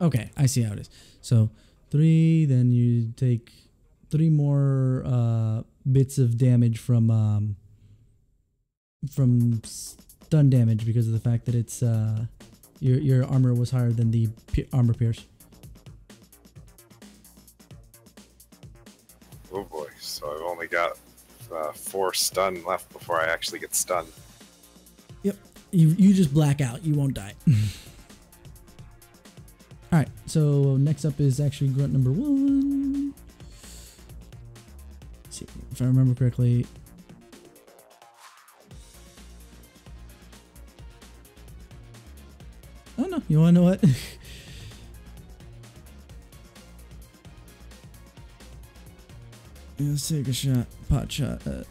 Okay, I see how it is. So 3, then you take 3 more bits of damage from stun damage because of the fact that it's your armor was higher than the armor pierce. Oh boy, so I've only got 4 stun left before I actually get stunned. Yep, you just black out. You won't die. All right, so next up is actually grunt number 1. Let's see if I remember correctly. Oh no, you want to know what? Let's take a shot, pot shot at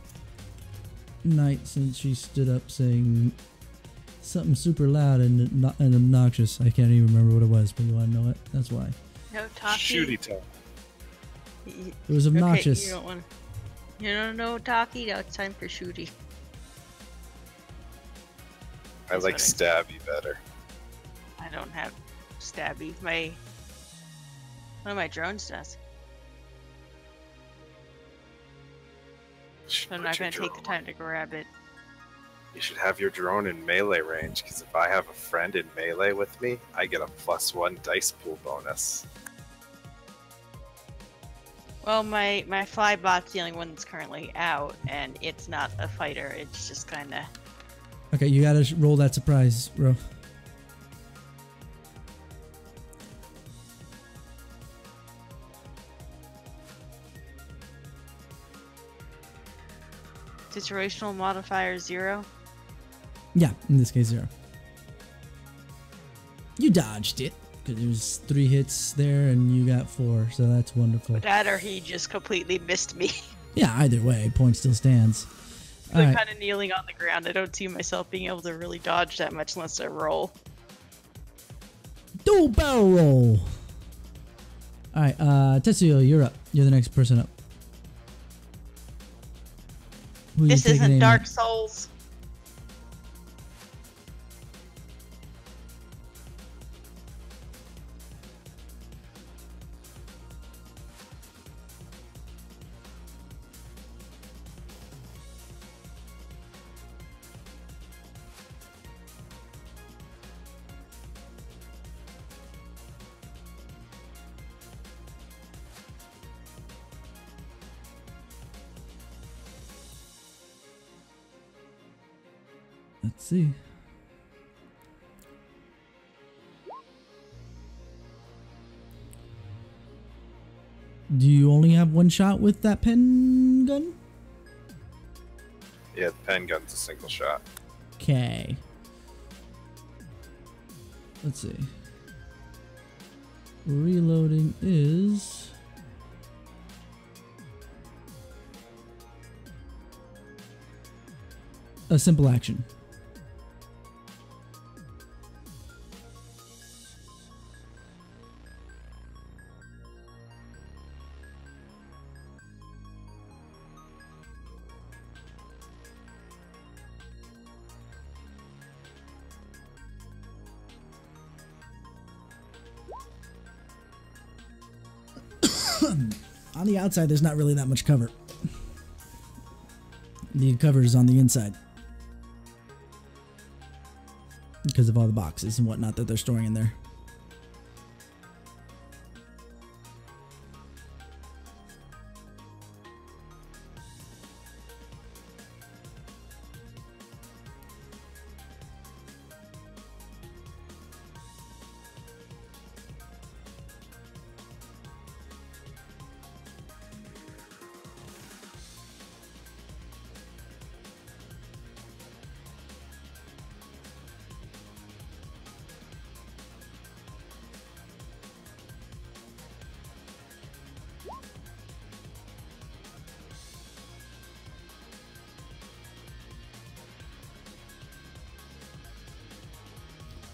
Knight since she stood up saying something super loud and obnoxious. I can't even remember what it was, but you want to know it? That's why. No talkie. Shooty time. It was obnoxious. Okay, you don't know talkie. Now it's time for shooty. I like stabby better. I don't have stabby. One of my drones does. So I'm not going to take the time to grab it. You should have your drone in melee range, because if I have a friend in melee with me, I get a +1 dice pool bonus. Well, my flybot's the only one that's currently out, and it's not a fighter. It's just kind of... Okay, you gotta roll that surprise, bro. Situational modifier 0. Yeah, in this case 0. You dodged it because there's 3 hits there and you got 4, so that's wonderful. That or he just completely missed me. Yeah, either way, point still stands. I'm kind of kneeling on the ground. I don't see myself being able to really dodge that much unless I roll. Do barrel roll. All right, Tetsuyo, you're up. You're the next person up. Who This you taking isn't aim Dark at? Souls. Let's see. Do you only have 1 shot with that pen gun? Yeah, the pen gun's a single shot. Okay. Let's see. Reloading is... a simple action. On the outside, there's not really that much cover. The cover is on the inside because of all the boxes and whatnot that they're storing in there.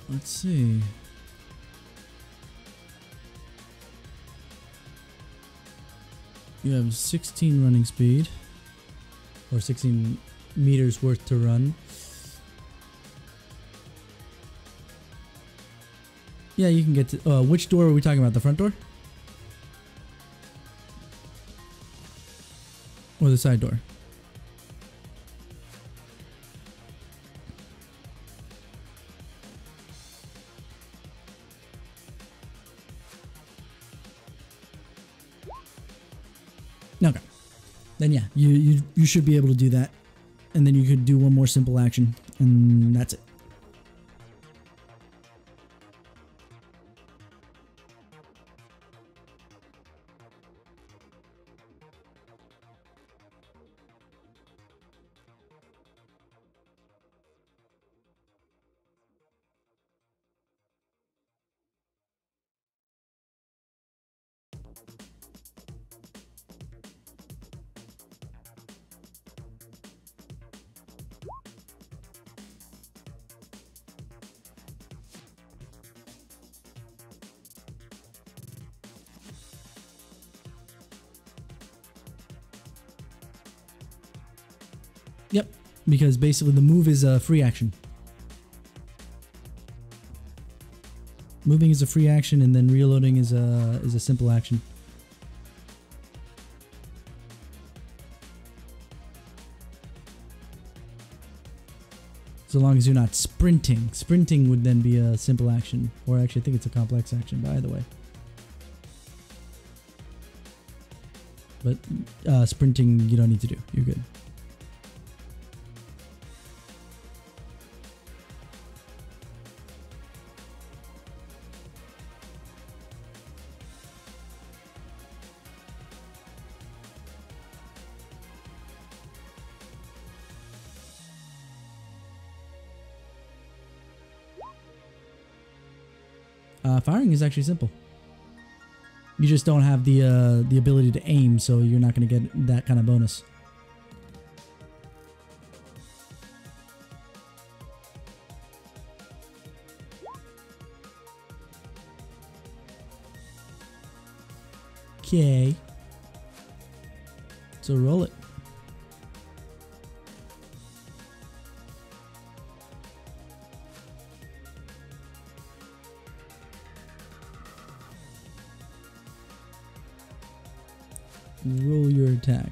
Let's see. You have 16 running speed, or 16 meters worth to run. Yeah, you can get to... which door are we talking about? The front door? Or the side door? Okay. Then yeah, you should be able to do that. And then you could do one more simple action. And that's it. Yep, because basically the move is a free action. Moving is a free action, and then reloading is a simple action. So long as you're not sprinting. Sprinting would then be a simple action, or actually I think it's a complex action, but either way. But sprinting you don't need to do. You're good. Firing is actually simple. You just don't have the ability to aim, so you're not going to get that kind of bonus. Okay. So roll it. Roll your attack.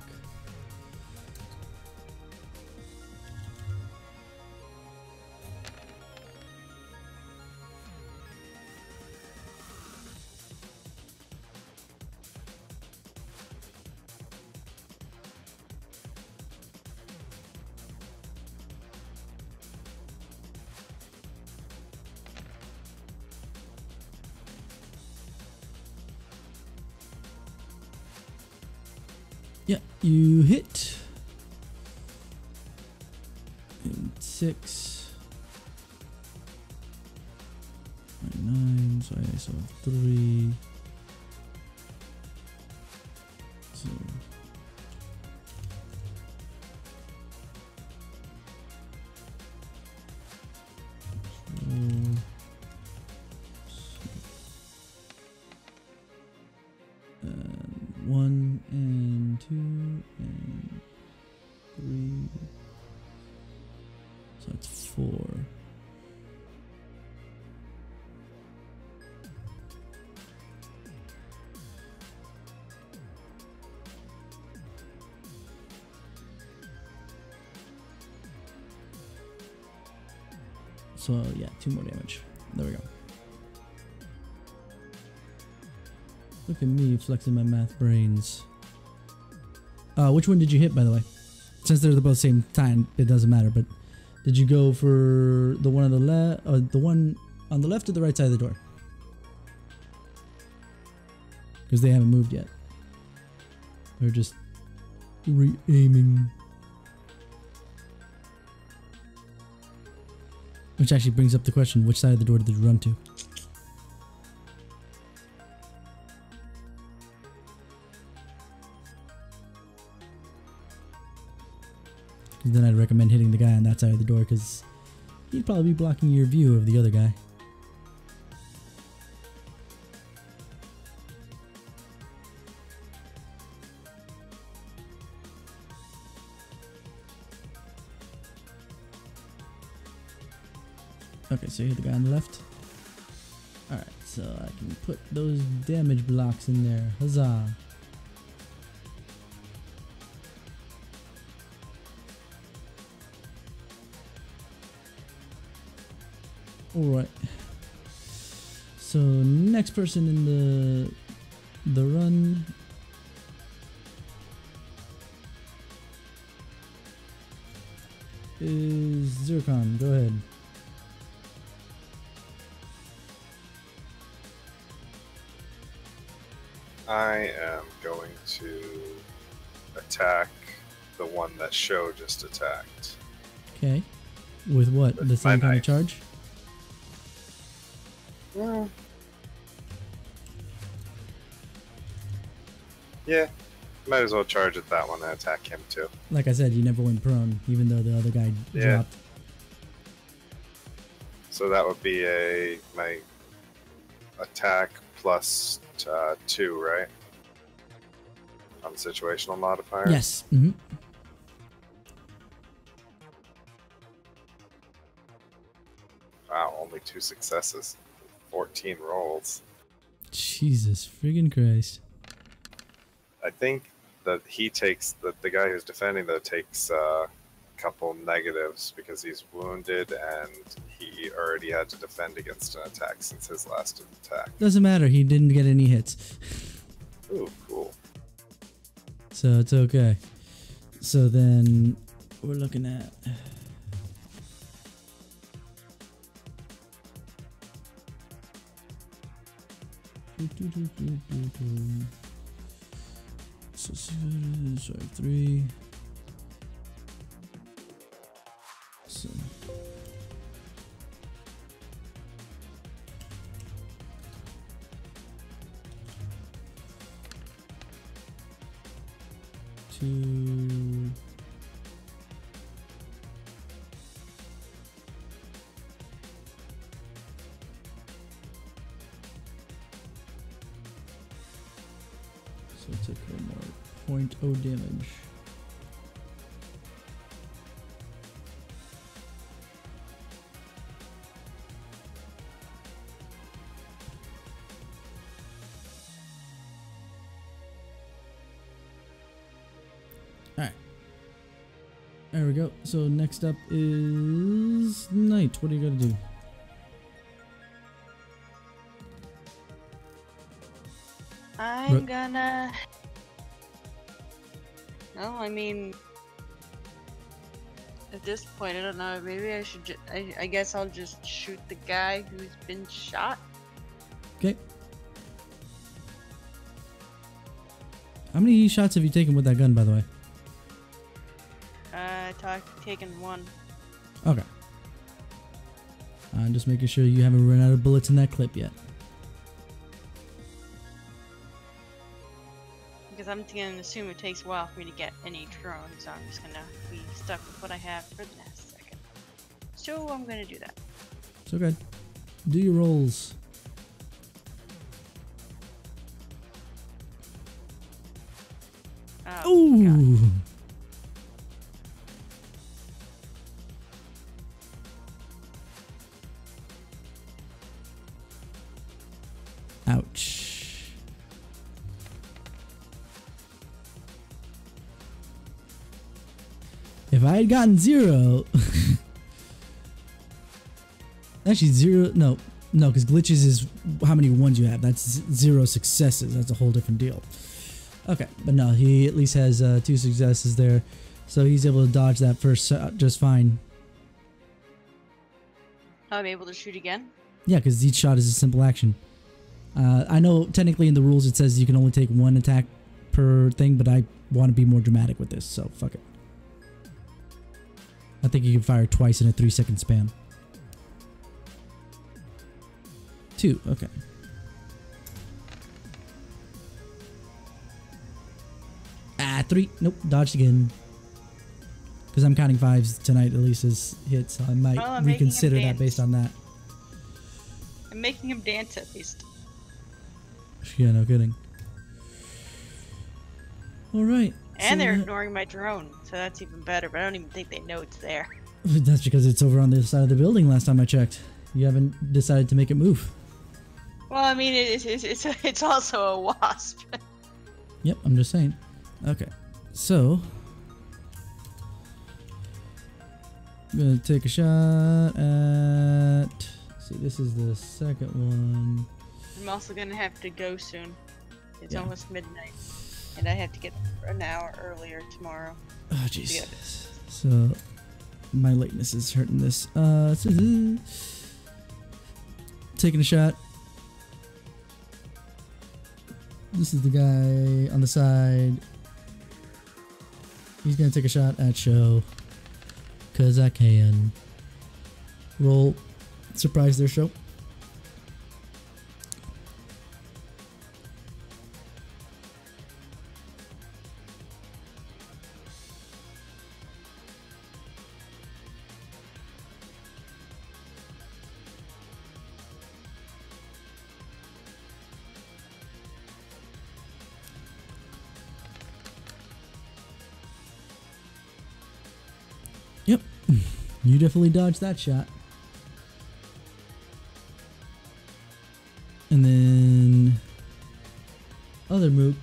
Yeah, you hit. And 6. 9, so I saw 3. So. And 1 and 2 and 3. So that's 4. So yeah, 2 more damage. There we go. Look at me flexing my math brains. Which one did you hit, by the way? Since they're both same time, it doesn't matter. But did you go for the one on the left, or the one on the left or the right side of the door? Because they haven't moved yet. They're just re-aiming. Which actually brings up the question: which side of the door did you run to? Then I'd recommend hitting the guy on that side of the door, because he'd probably be blocking your view of the other guy. Okay, so you hit the guy on the left. Alright, so I can put those damage blocks in there. Huzzah. Alright. So next person in the run is Zircon. Go ahead. I am going to attack the one that Show just attacked. Okay. With what? With the same kind of knife. charge? Well, yeah, might as well charge at that one and attack him too. Like I said, you never went prone, even though the other guy Yeah. dropped. So that would be my attack plus 2, right? On the situational modifier. Yes. Mm-hmm. Wow, only 2 successes. 14 rolls. Jesus friggin' Christ. I think that he takes the guy who's defending though takes a couple negatives because he's wounded and he already had to defend against an attack since his last attack. Doesn't matter, he didn't get any hits. Ooh, cool. So it's okay. So then we're looking at so sorry, 3. So two. So it took 1 more 0.0 damage. Alright. There we go. So next up is Knight. What do you gotta do? I'm gonna. No, I mean, at this point, I don't know. Maybe I should. I guess I'll just shoot the guy who's been shot. Okay. How many shots have you taken with that gun, by the way? Taken 1. Okay. I'm just making sure you haven't run out of bullets in that clip yet. Because I'm gonna assume it takes a while for me to get any drones, so I'm just gonna be stuck with what I have for the next second. So I'm gonna do that. It's okay. Do your rolls. Oh, Ooh. God. Ouch. If I had gotten 0, actually 0. No, because glitches is how many ones you have. That's 0 successes. That's a whole different deal. Okay, but no, he at least has 2 successes there, so he's able to dodge that first shot just fine. I'm able to shoot again. Yeah, because each shot is a simple action. I know technically in the rules it says you can only take 1 attack per thing, but I want to be more dramatic with this, so fuck it. I think you can fire twice in a 3-second span. 2, okay. Ah, 3, nope, dodged again. Because I'm counting 5s tonight at least as hits, so I might Well, I'm making him reconsider that dance. based on that. I'm making him dance at least. Yeah, no kidding. Alright. And so they're that- ignoring my drone, so that's even better, but I don't even think they know it's there. That's because it's over on the other side of the building last time I checked. You haven't decided to make it move. Well, I mean, it's also a wasp. Yep, I'm just saying. Okay, so I'm gonna take a shot at. See, this is the second one. I'm also gonna have to go soon. It's Yeah. almost midnight, and I have to get an hour earlier tomorrow. Oh, Jesus. So my lateness is hurting this. Taking a shot. This is the guy on the side. He's gonna take a shot at Show. Cause I can. Roll. Surprise their Show. Yep, you definitely dodged that shot. And then other Mook.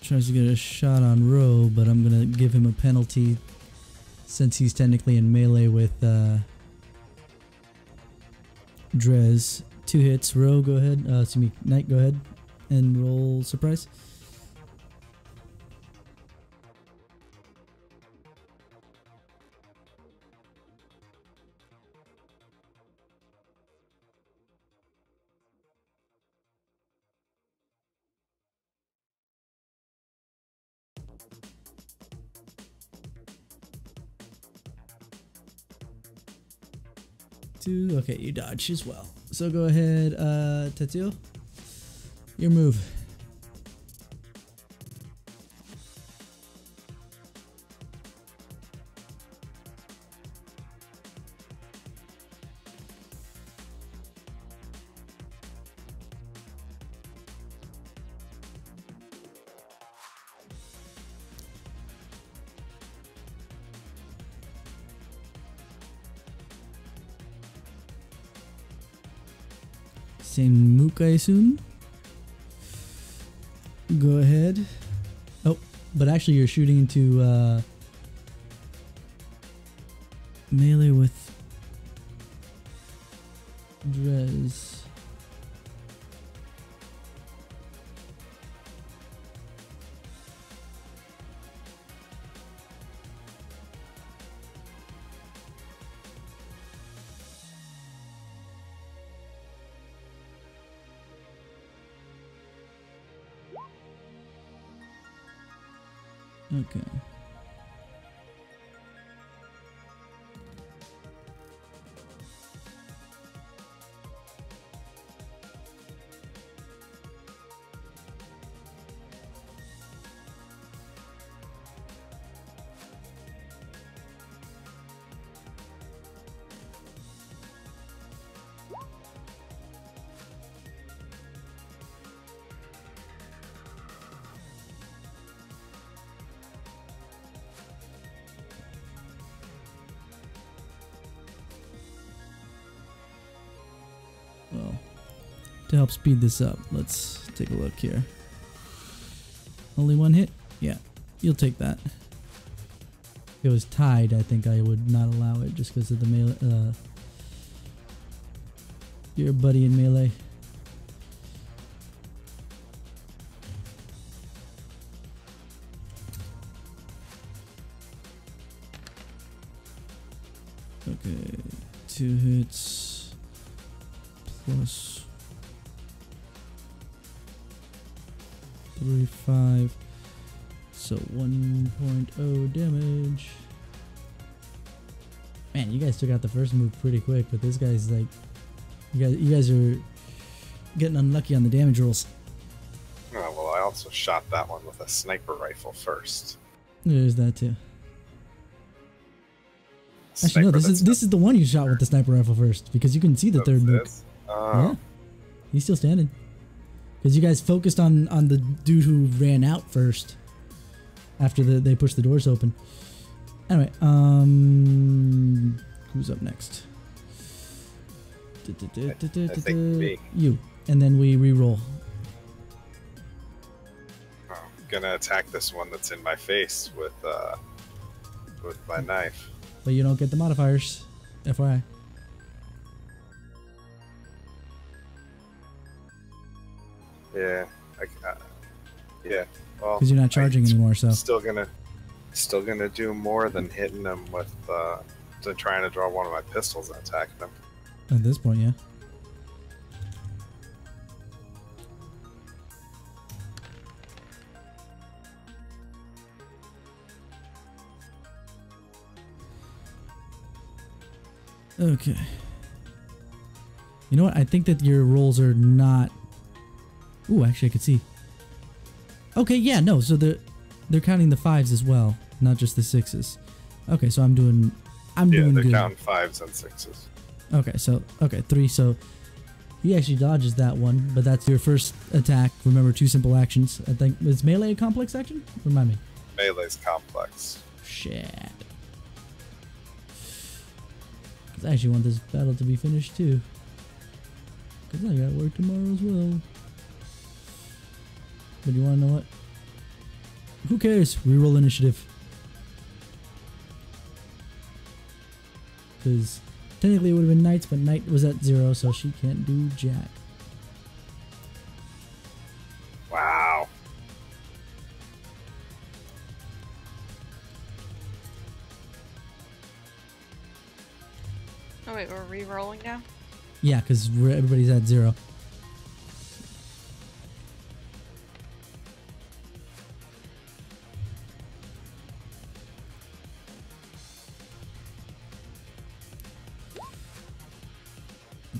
Tries to get a shot on Ro, but I'm gonna give him a penalty since he's technically in melee with Drez. 2 hits. Ro, go ahead. Excuse me, Knight, go ahead and roll surprise. Okay, you dodge as well. So go ahead, Tetsuo. Your move. Same Mook, I assume. Go ahead. Oh, but actually you're shooting into melee with Drez. Okay. Well, to help speed this up, let's take a look here. Only 1 hit? Yeah, you'll take that. If it was tied, I think I would not allow it just because of the melee. Your buddy in melee. Okay, 2 hits. Plus 3, 5, so 1.0 damage. Man, you guys took out the first move pretty quick, but this guy's like, you guys are getting unlucky on the damage rolls. Oh, well, I also shot that one with a sniper rifle first. There's that too. Actually, no, this is the one you shot with the sniper rifle first, because you can see the third move. Oh. Yeah, he's still standing. Because you guys focused on the dude who ran out first. After they pushed the doors open. Anyway, who's up next? I think me. You. And then we re-roll. I'm gonna attack this one that's in my face with my knife. But you don't get the modifiers. FYI. Yeah. Yeah. Well, because you're not charging anymore, so still gonna do more than hitting them with to trying to draw one of my pistols and attacking them. At this point, yeah. Okay. You know what? I think that your rolls are not. Ooh, actually, I could see. Okay, yeah, no. So they're counting the 5s as well, not just the 6s. Okay, so I'm doing they're good. counting 5s and 6s. Okay, so 3. So he actually dodges that one, but that's your first attack. Remember, 2 simple actions. I think is melee a complex action? Remind me. Melee's complex. Shit. Because I actually want this battle to be finished too. Because I got work tomorrow as well. But you want to know what? Who cares? Reroll initiative. Because technically it would have been Knight's, but Knight was at 0, so she can't do jack. Wow. Oh wait, we're re-rolling now? Yeah, because everybody's at 0.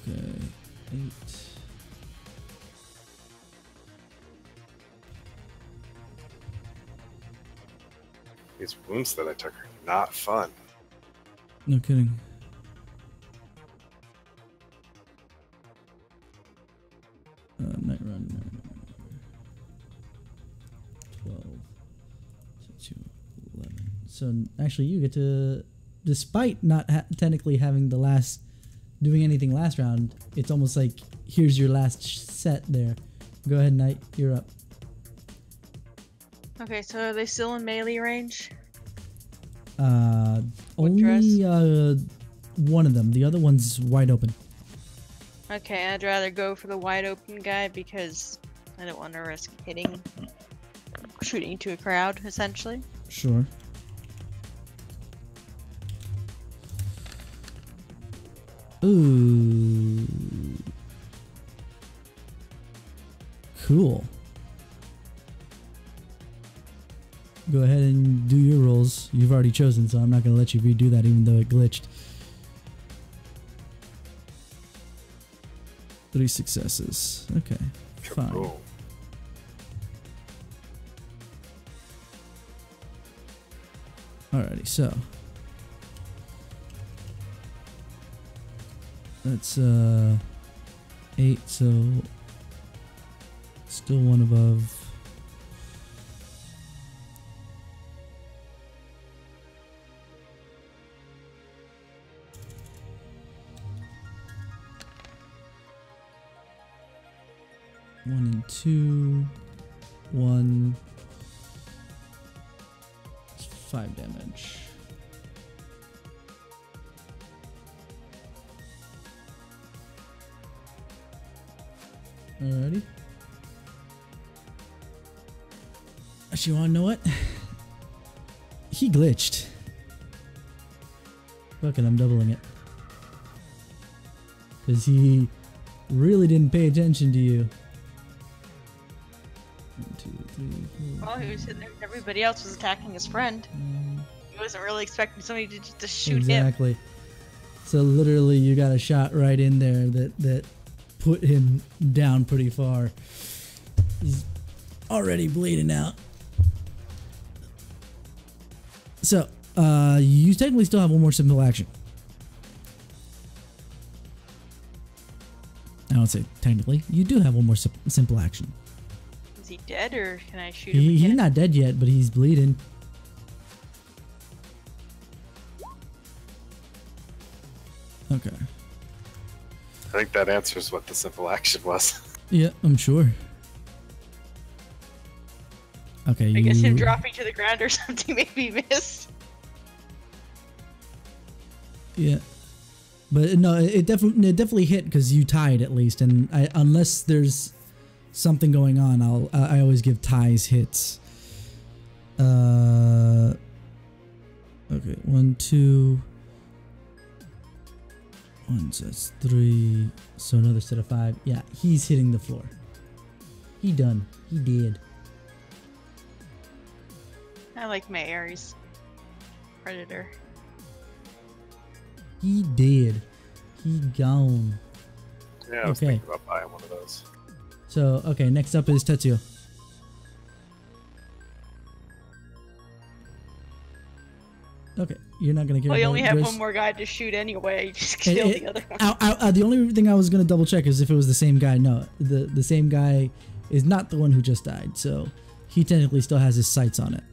Okay, 8. These wounds that I took are not fun. No kidding. Night run. 12. So 2, 11. So actually, you get to, despite not technically having doing anything last round, it's almost like here's your last set there. Go ahead, Knight. You're up. Okay, so are they still in melee range? Only one of them. The other one's wide open. Okay, I'd rather go for the wide open guy because I don't want to risk shooting into a crowd, essentially. Sure. Ooh. Cool. Go ahead and do your rolls. You've already chosen, so I'm not going to let you redo that even though it glitched. 3 successes. Okay, fine. Kaboom. Alrighty, so that's 8, so still one above. One and 2, 1, 5 damage. Alrighty. Actually, you wanna know what? He glitched. Fuck it, I'm doubling it. Because he really didn't pay attention to you. 1, 2, 3, 4. Well, he was sitting there. Everybody else was attacking his friend. He wasn't really expecting somebody to just shoot him. Exactly. So literally, you got a shot right in there that put him down pretty far. He's already bleeding out. So, you technically still have one more simple action. don't say technically. You do have one more simple action. Is he dead, or can I shoot him He's again? not dead yet, but he's bleeding. Okay. I think that answers what the simple action was. Yeah, I'm sure. Okay, I guess him dropping to the ground or something maybe missed. Yeah, but no, it definitely hit because you tied at least, and unless there's something going on, I always give ties hits. Okay, 1, 2. 1, so that's 3. So another set of 5. Yeah, he's hitting the floor. He done. He did. I like my Ares Predator. He did. He gone. Yeah, I was Okay. thinking about buying one of those. So, okay, next up is Tetsuo. Okay, you're not gonna care. Well, you about only have Grace. one more guy to shoot anyway. Just kill the other one. The only thing I was gonna double check is if it was the same guy. No, the same guy is not the one who just died, so he technically still has his sights on it.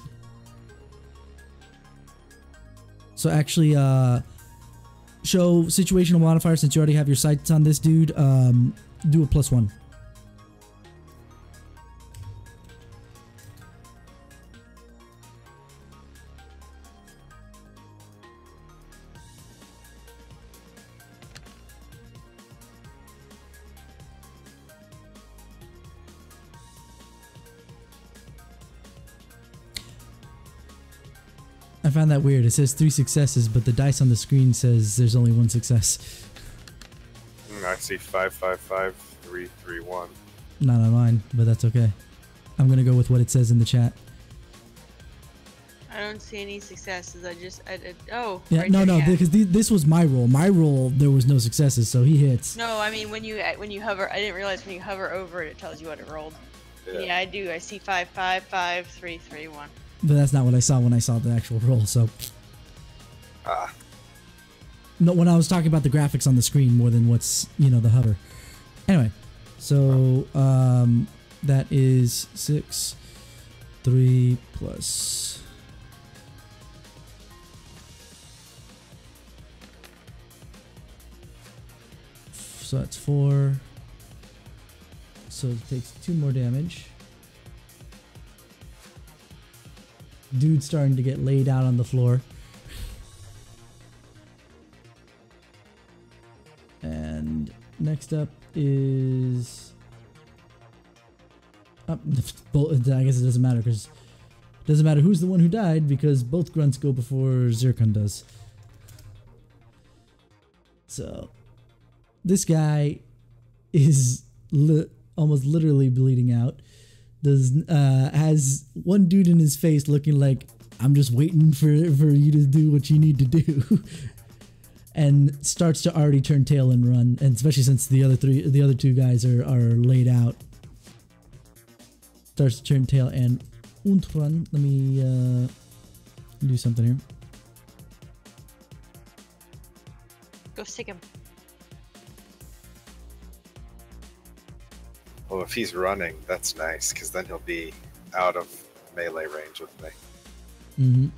So actually, show situational modifier since you already have your sights on this dude. Do a +1. I found that weird. It says 3 successes, but the dice on the screen says there's only 1 success. I see 5, 5, 5, 3, 3, 1. Not on mine, but that's okay. I'm gonna go with what it says in the chat. I don't see any successes. Oh. Yeah, right no, there, yeah. because this was my roll. My roll, there was no successes, so he hits. No, I mean when you hover. I didn't realize when you hover over it, it tells you what it rolled. Yeah, I do. I see 5, 5, 5, 3, 3, 1. But that's not what I saw when I saw the actual roll. So, no, when I was talking about the graphics on the screen more than what's the hover. Anyway, so that is 6, 3 plus. So that's 4. So it takes 2 more damage. Dude's starting to get laid out on the floor. And next up is... I guess it doesn't matter because it doesn't matter who's the one who died because both grunts go before Zircon does. So this guy is almost literally bleeding out. Has one dude in his face looking like I'm just waiting for you to do what you need to do, and starts to already turn tail and run. And especially since the other 2 guys are laid out, starts to turn tail and run. Let me do something here. Go stick him. Well, if he's running, that's nice, because then he'll be out of melee range with me. Mm-hmm.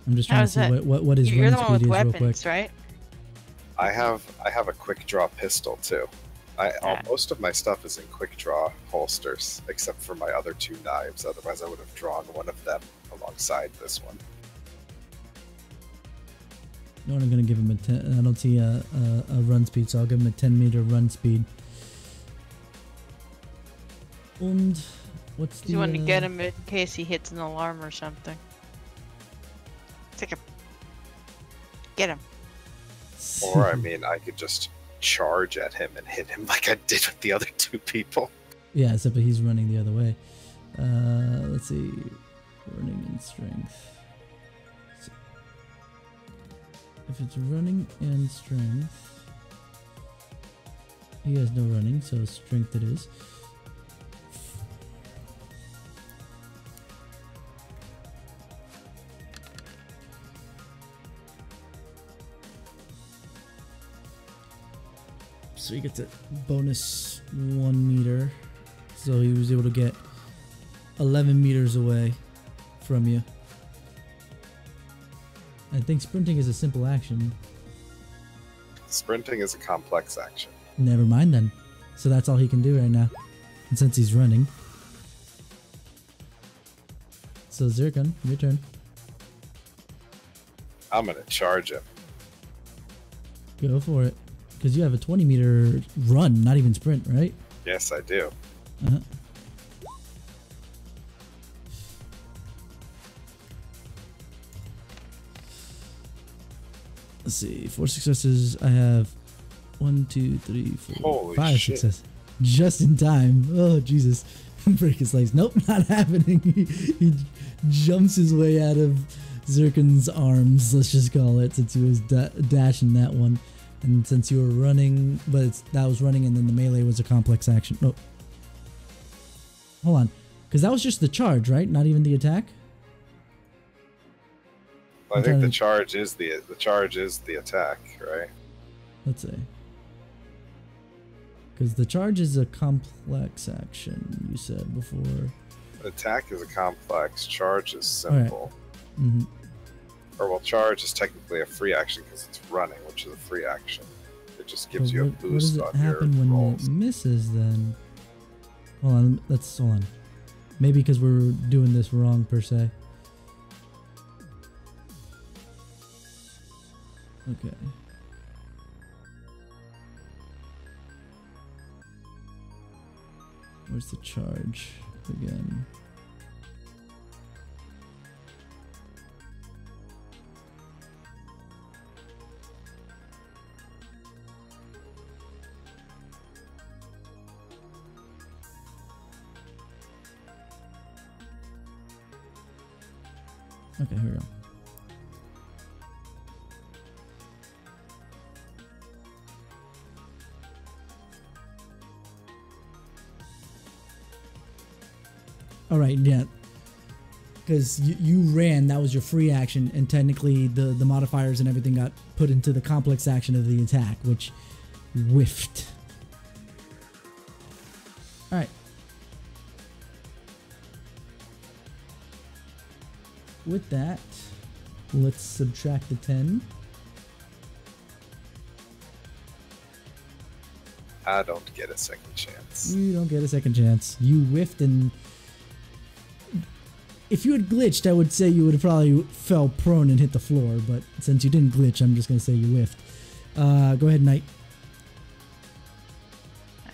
I'm just trying to see what his You're run the one speed with is weapons, real quick. right? I have a quick draw pistol too. Most of my stuff is in quick draw holsters, except for my other 2 knives. Otherwise, I would have drawn one of them alongside this one. No, I'm gonna give him a 10. I don't see a run speed, so I'll give him a 10-meter run speed. And what's the? You want to get him in case he hits an alarm or something. Take him. Get him. Or, I mean, I could just charge at him and hit him like I did with the other 2 people. Yeah, except that he's running the other way. Let's see. Running and strength. So, if it's running and strength, he has no running, so strength it is. So he gets a bonus 1 meter. So he was able to get 11 meters away from you. I think sprinting is a simple action. Sprinting is a complex action. Never mind then. So that's all he can do right now. And since he's running. So Zircon, your turn. I'm gonna charge him. Go for it. Because you have a 20 meter run, not even sprint, right? Yes, I do. Uh-huh. Let's see, 4 successes. I have 1, 2, 3, 4, Holy 5 shit. successes. Just in time. Oh, Jesus. Break his legs. Nope, not happening. He jumps his way out of Zircon's arms, let's just call it, since he was dashing that one. And since you were running, but that was running and then the melee was a complex action. No. Hold on. Because that was just the charge, right? Not even the attack? Well, I think the charge is the attack, right? Let's see. Because the charge is a complex action, you said before. Attack is a complex, charge is simple. Right. Mm-hmm. Or, well, charge is technically a free action because it's running, which is a free action. It just gives you a boost on your rolls. What does it happen when it misses then? Hold on, hold on. Maybe because we're doing this wrong per se. Okay. Where's the charge again? Okay, here we go. All right, yeah. Because you ran, that was your free action, and technically the modifiers and everything got put into the complex action of the attack, which whiffed. All right. With that, let's subtract the 10. I don't get a second chance. You don't get a second chance. You whiffed, and if you had glitched, I would say you would have probably fell prone and hit the floor, but since you didn't glitch, I'm just going to say you whiffed. Go ahead, Knight.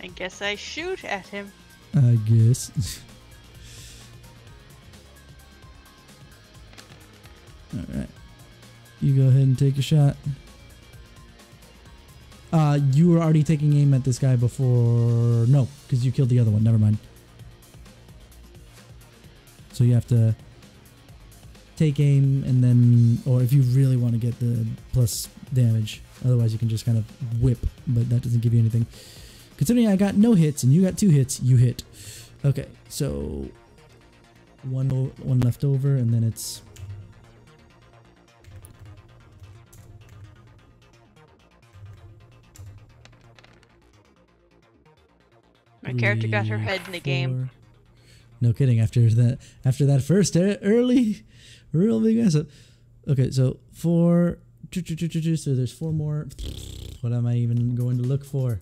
I guess I shoot at him. I guess. Alright. You go ahead and take a shot. You were already taking aim at this guy before... No, because you killed the other one. Never mind. So you have to take aim and then... Or if you really want to get the plus damage. Otherwise you can just kind of whip, but that doesn't give you anything. Considering I got no hits and you got 2 hits, you hit. Okay, so... One left over and then it's... My character got her head in the game. No kidding. After that first early, real big mess up. Okay, so 4. So there's 4 more. What am I even going to look for?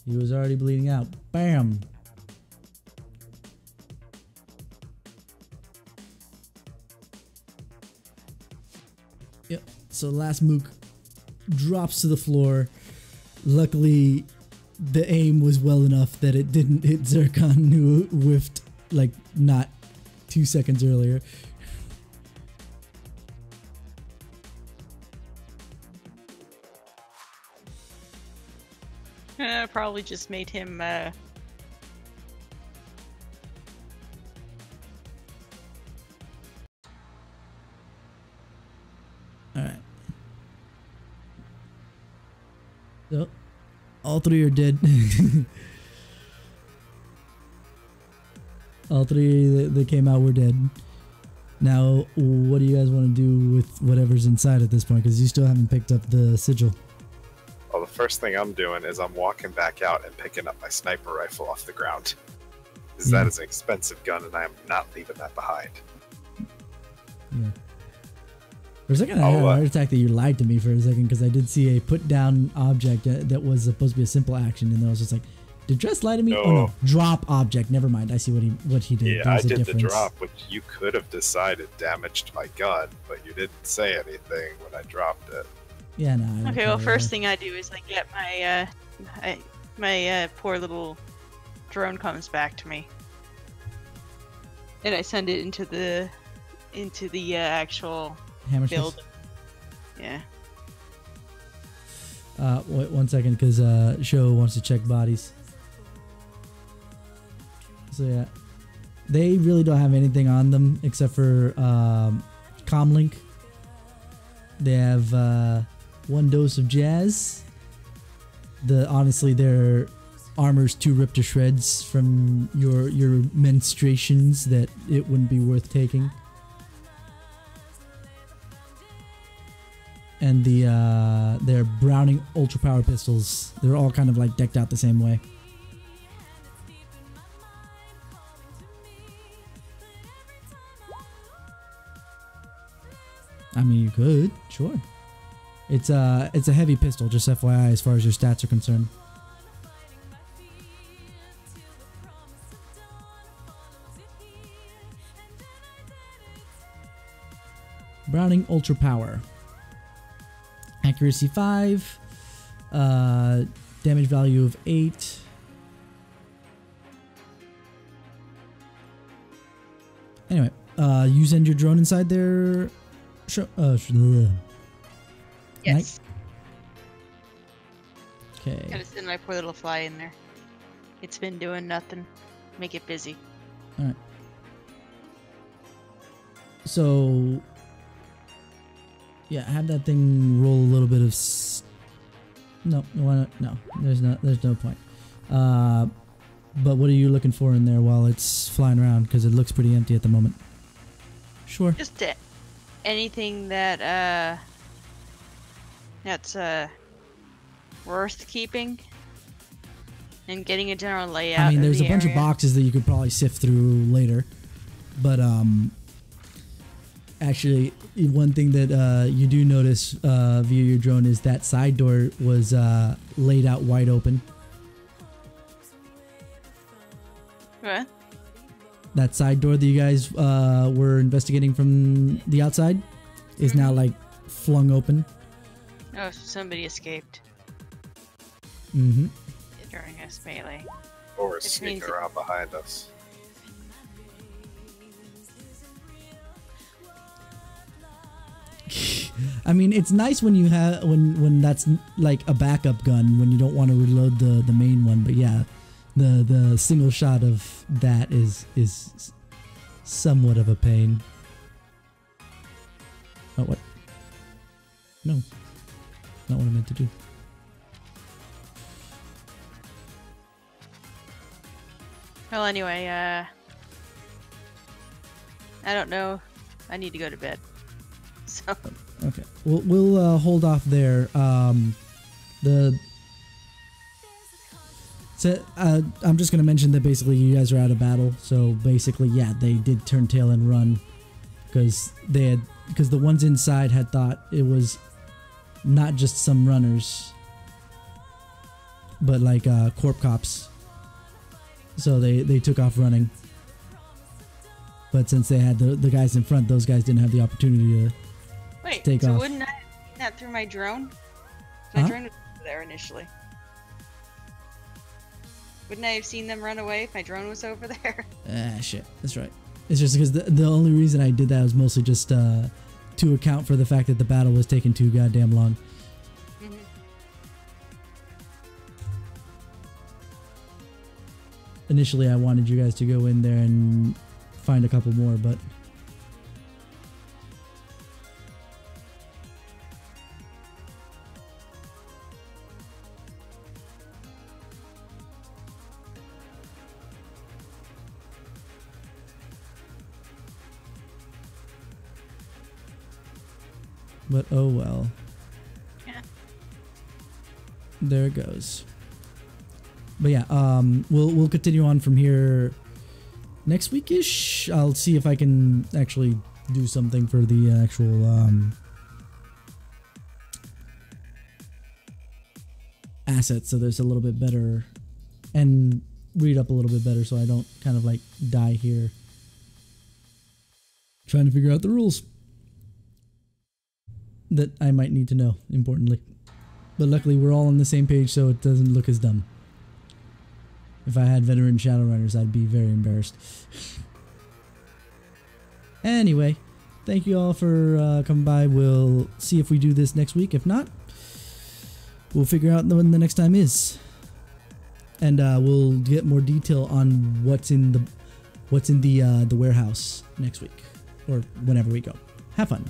He was already bleeding out. Bam. Yep. So last mook drops to the floor. Luckily, the aim was well enough that it didn't hit Zircon, who whiffed like not 2 seconds earlier. Probably just made him Alright. So, all 3 are dead. All 3 that came out were dead. Now, what do you guys want to do with whatever's inside at this point? Because you still haven't picked up the sigil. Well, first thing I'm doing is I'm walking back out and picking up my sniper rifle off the ground. Because that is an expensive gun, and I am not leaving that behind. Yeah. For a second, I had a heart attack that you lied to me for a second, because I did see a put-down object that was supposed to be a simple action, and then I was just like, did Dress lie to me? No. Oh, no. Drop object. Never mind. I see what he did. Yeah, There's I a did difference. the drop, which you could have decided damaged my gun, but you didn't say anything when I dropped it. Yeah, no. I don't Okay, well, care. first thing I do is I get my poor little drone comes back to me, and I send it into the actual Hammer build. space? Yeah. Wait 1 second, because Show wants to check bodies. So yeah, they really don't have anything on them except for comlink. They have 1 dose of jazz. Honestly, their armor's too ripped to shreds from your menstruations that it wouldn't be worth taking. And their Browning ultra power pistols, they're all kind of like decked out the same way. I mean, you could, sure. It's a heavy pistol, just FYI, as far as your stats are concerned. Browning Ultra Power. Accuracy 5. Damage value of 8. Anyway, you send your drone inside there. Yes. Okay. Gotta send my poor little fly in there. It's been doing nothing. Make it busy. Alright. So, yeah, have that thing roll a little bit of. No, why not? No, there's no point. But what are you looking for in there while it's flying around? Because it looks pretty empty at the moment. Sure. Just anything that that's worth keeping and getting a general layout. I mean, there's of a the bunch of area. boxes that you could probably sift through later, but actually, one thing that you do notice via your drone is that side door was laid out wide open. What? That side door that you guys were investigating from the outside is now like flung open. Oh, somebody escaped Mm-hmm. during this melee. Or Which sneaking means- around behind us. I mean, it's nice when you have when that's like a backup gun when you don't want to reload the main one. But yeah, the single shot of that is somewhat of a pain. Oh, what? No, not what I meant to do. Well, anyway, I don't know. I need to go to bed. So. Okay, we'll hold off there. I'm just gonna mention that basically you guys are out of battle. So basically, yeah, they did turn tail and run because the ones inside had thought it was not just some runners, but like corp cops. So they took off running. But since they had the guys in front, those guys didn't have the opportunity to. Wait, Take so off. wouldn't I have seen that through my drone? My Huh? drone was over there initially. Wouldn't I have seen them run away if my drone was over there? Shit. That's right. It's just because the only reason I did that was mostly just to account for the fact that the battle was taking too goddamn long. Mm-hmm. Initially, I wanted you guys to go in there and find a couple more, but. But oh well. Yeah. There it goes. But yeah, we'll continue on from here next week-ish. I'll see if I can actually do something for the actual assets, so there's a little bit better, and read up a little bit better so I don't kind of like die here trying to figure out the rules that I might need to know, importantly. But luckily we're all on the same page, so it doesn't look as dumb. If I had veteran Shadowrunners, I'd be very embarrassed. Anyway, thank you all for coming by. We'll see if we do this next week. If not, we'll figure out when the next time is. And we'll get more detail on what's in the warehouse next week, or whenever we go. Have fun.